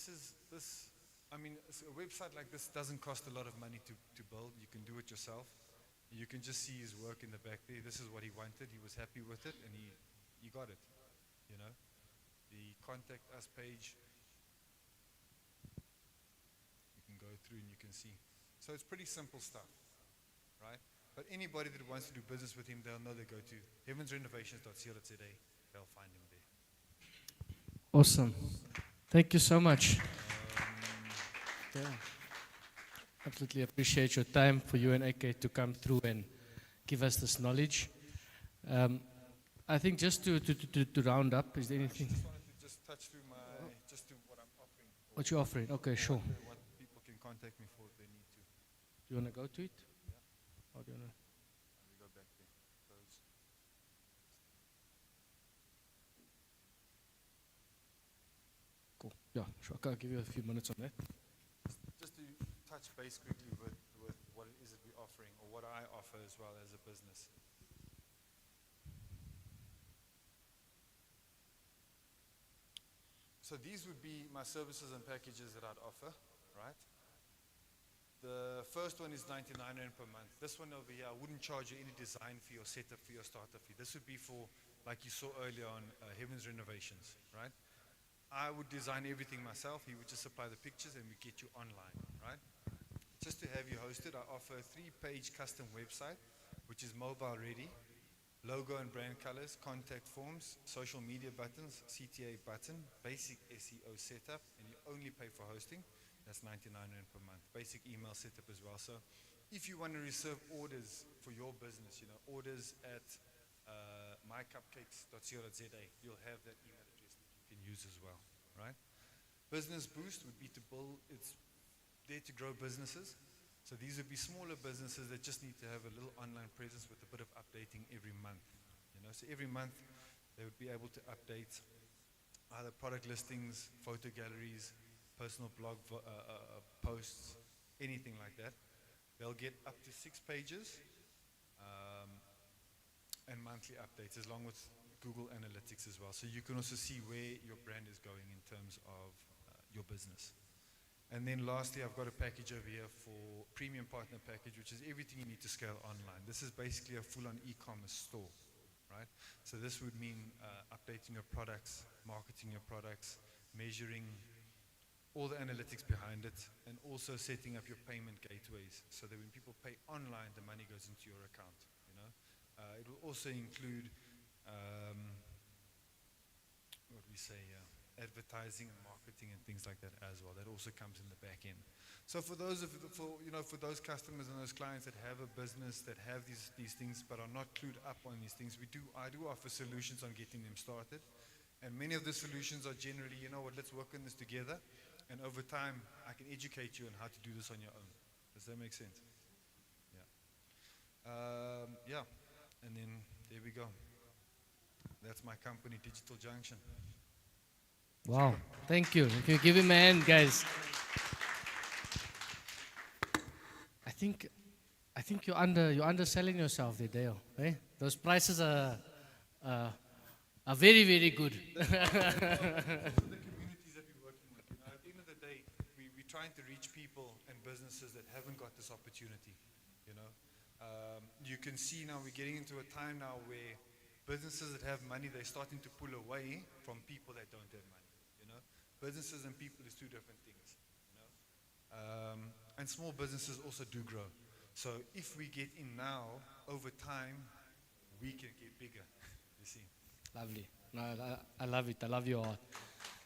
website like this doesn't cost a lot of money to build. You can do it yourself. You can just see his work in the back there. This is what he wanted. He was happy with it, and he got it. The contact us page, you can go through and you can see. So it's pretty simple stuff, right? But anybody that wants to do business with him, they'll know they go to heavensrenovations.co.za. They'll find him there. Awesome. Thank you so much. Absolutely appreciate your time for you and AK to come through and give us this knowledge. I think just to round up, is there anything? I just wanted to just touch through what I'm offering. What you're offering? Okay, sure. What people can contact me for if they need to. Do you want to go to it? Yeah. Or do you want to? We go back there. Close. Cool. Yeah, sure. I'll give you a few minutes on that. Just to touch base quickly with what it is that we're offering, or what I offer as well as a business. So these would be my services and packages that I'd offer, right? The first one is 99 Rand per month. This one over here, I wouldn't charge you any design fee or setup fee or startup fee. This would be for, like you saw earlier on, Heaven's Renovations, right? I would design everything myself. He would just supply the pictures and we get you online, right? Just to have you hosted, I offer a 3-page custom website, which is mobile ready, logo and brand colors, contact forms, social media buttons, CTA button, basic SEO setup, and you only pay for hosting. That's 99 Rand per month. Basic email setup as well. So if you want to reserve orders for your business, orders at mycupcakes.co.za, you'll have that email address that you can use as well, right? Business Boost would be it's there to grow businesses. So these would be smaller businesses that just need to have a little online presence with a bit of updating every month. So every month they would be able to update either product listings, photo galleries, personal blog posts, anything like that. They'll get up to 6 pages and monthly updates, along with Google Analytics as well. So you can also see where your brand is going in terms of your business. And then lastly, I've got a package over here for premium partner package, which is everything you need to scale online. This is basically a full-on e-commerce store, right? So this would mean updating your products, marketing your products, measuring all the analytics behind it, and also setting up your payment gateways so that when people pay online, the money goes into your account. You know, it will also include what we say. Advertising and marketing and things like that as well. That also comes in the back end. So for those for those customers and those clients that have a business that have these things but are not clued up on these things, I do offer solutions on getting them started. And many of the solutions are generally, let's work on this together. And over time, I can educate you on how to do this on your own. Does that make sense? Yeah. And then there we go. That's my company, Digital Junction. Wow, thank you. Can you give him a hand, guys? I think you're underselling yourself there, Dale. Eh? Those prices are very, very good. Those are the communities that we're working with. At the end of the day, we're trying to reach people and businesses that haven't got this opportunity. You can see now we're getting into a time now where businesses that have money, they're starting to pull away from people that don't have money. Businesses and people is two different things. And small businesses also do grow. So if we get in now, over time, we can get bigger. You see. Lovely. No, I love it. I love your art.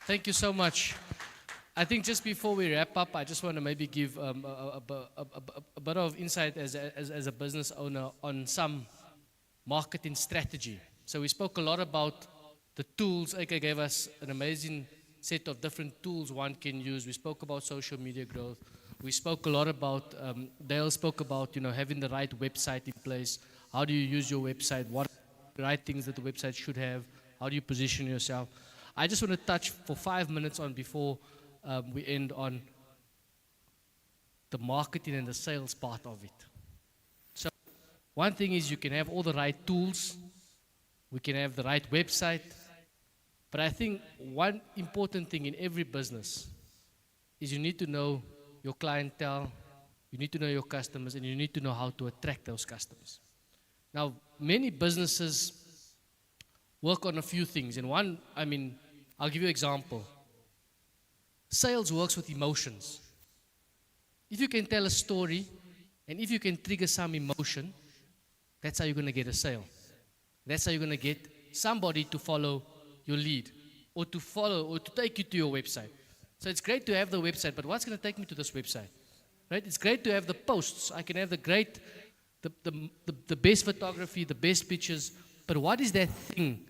Thank you so much. I think just before we wrap up, I just want to maybe give a bit of insight as a business owner on some marketing strategy. So we spoke a lot about the tools. Eka gave us an amazing set of different tools one can use. We spoke about social media growth. We spoke a lot about, Dale spoke about, having the right website in place. How do you use your website? What are the right things that the website should have? How do you position yourself? I just want to touch for 5 minutes on before we end on the marketing and the sales part of it. So one thing is you can have all the right tools. We can have the right website. But I think one important thing in every business is you need to know your clientele, you need to know your customers, and you need to know how to attract those customers. Now, many businesses work on a few things. And one, I'll give you an example. Sales works with emotions. If you can tell a story, and if you can trigger some emotion, that's how you're going to get a sale. That's how you're going to get somebody to follow your lead, or to follow, or to take you to your website. So it's great to have the website, but what's going to take me to this website? Right? It's great to have the posts. I can have the best photography, the best pictures, but what is that thing?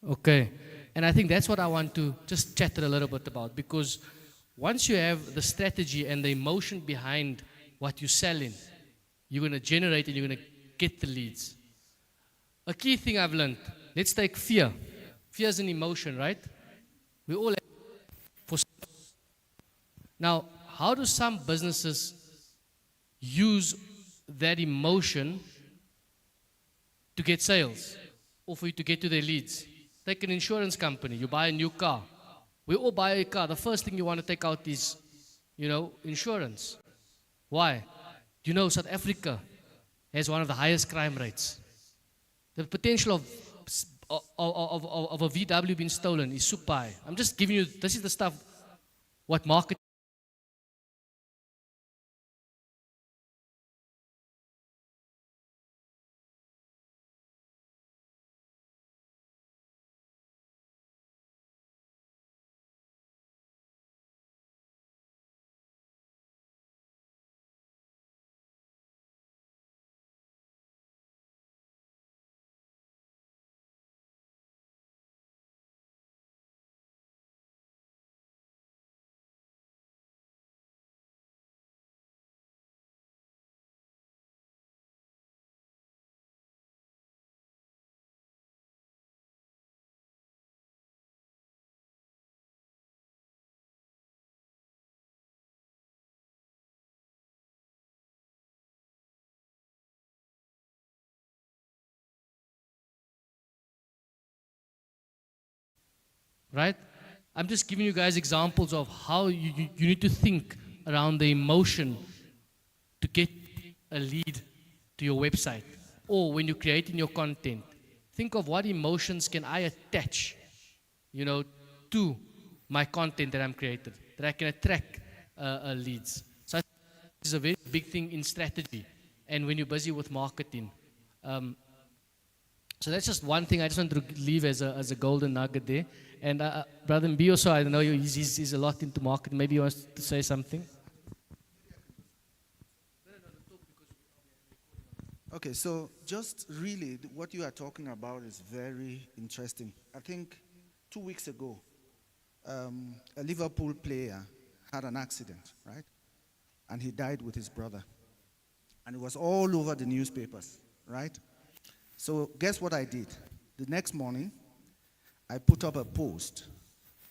Okay. And I think that's what I want to just chat a little bit about, because once you have the strategy and the emotion behind what you're selling, you're going to generate and you're going to get the leads. A key thing I've learned, let's take fear. Fear is an emotion, right? We all have. Now, how do some businesses use that emotion to get sales or for you to get to their leads? Take an insurance company. You buy a new car. We all buy a car. The first thing you want to take out is, insurance. Why? South Africa has one of the highest crime rates. The potential of a VW being stolen is super high. I'm just giving you, this is the stuff, what marketing right? I'm just giving you guys examples of how you need to think around the emotion to get a lead to your website, or when you're creating your content. Think of what emotions can I attach, to my content that I'm created, that I can attract leads. So I think this is a very big thing in strategy and when you're busy with marketing. So that's just one thing I just want to leave as a golden nugget there. And Brother Mbi also, I know he's a lot into marketing. Maybe he wants to say something. Okay, so just really what you are talking about is very interesting. I think 2 weeks ago, a Liverpool player had an accident, right? And he died with his brother. And it was all over the newspapers, right? So guess what I did? The next morning, I put up a post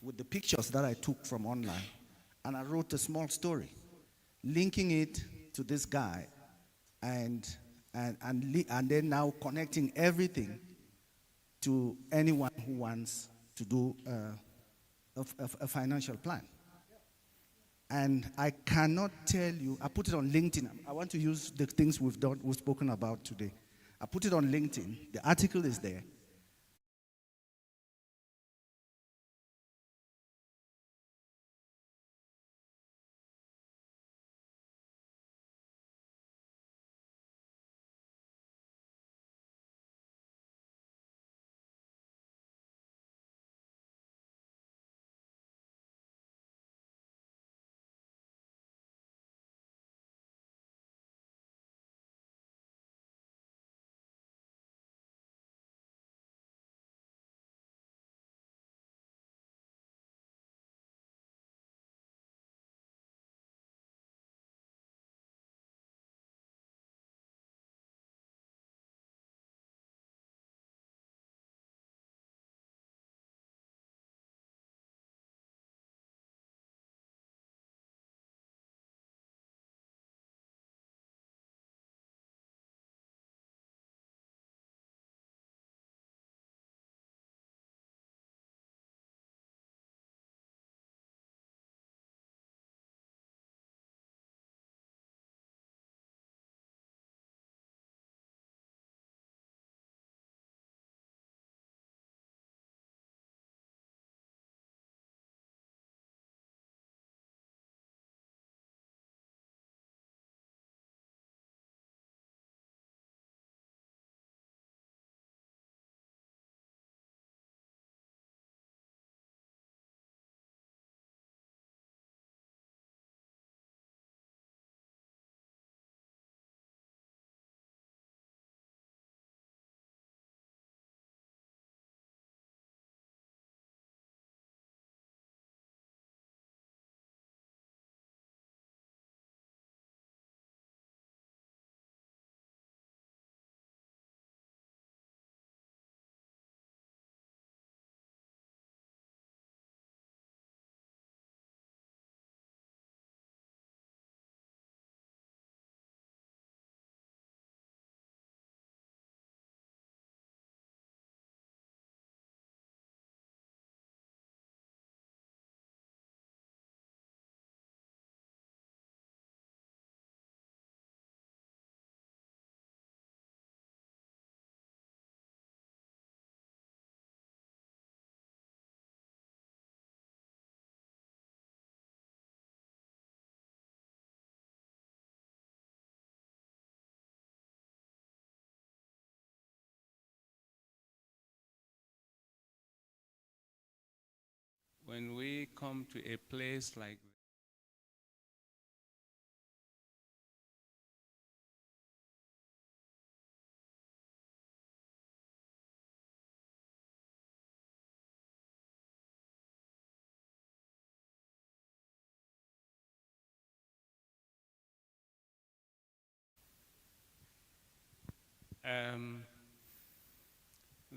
with the pictures that I took from online, and I wrote a small story linking it to this guy and then now connecting everything to anyone who wants to do a financial plan. And I cannot tell you, I put it on LinkedIn. I want to use the things we've spoken about today. I put it on LinkedIn. The article is there. When we come to a place like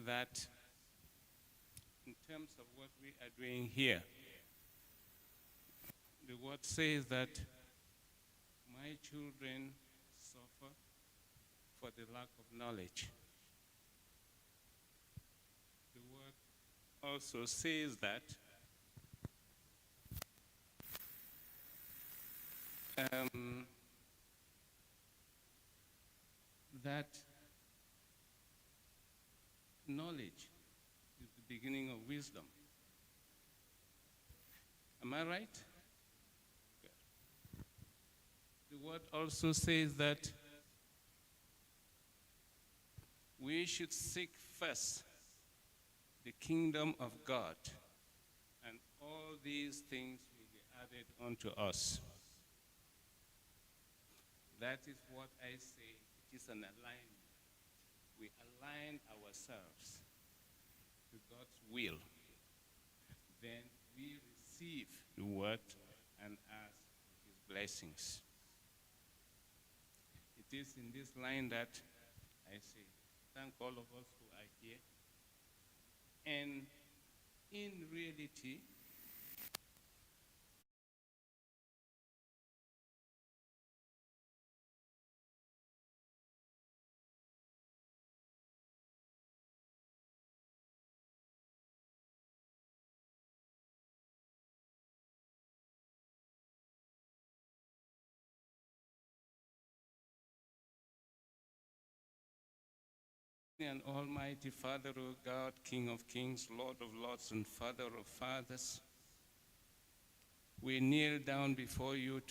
that in terms of what we are doing here, the word says that my children suffer for the lack of knowledge. The word also says that that knowledge is the beginning of wisdom. Am I right? Good. The word also says that we should seek first the kingdom of God, and all these things will be added unto us. That is what I say, it is an alignment. We align ourselves to God's will. Then we receive the word and ask for his blessings. It is in this line that I say, thank all of us who are here. And in reality, and Almighty Father, O God, King of kings, Lord of lords, and Father of fathers, we kneel down before you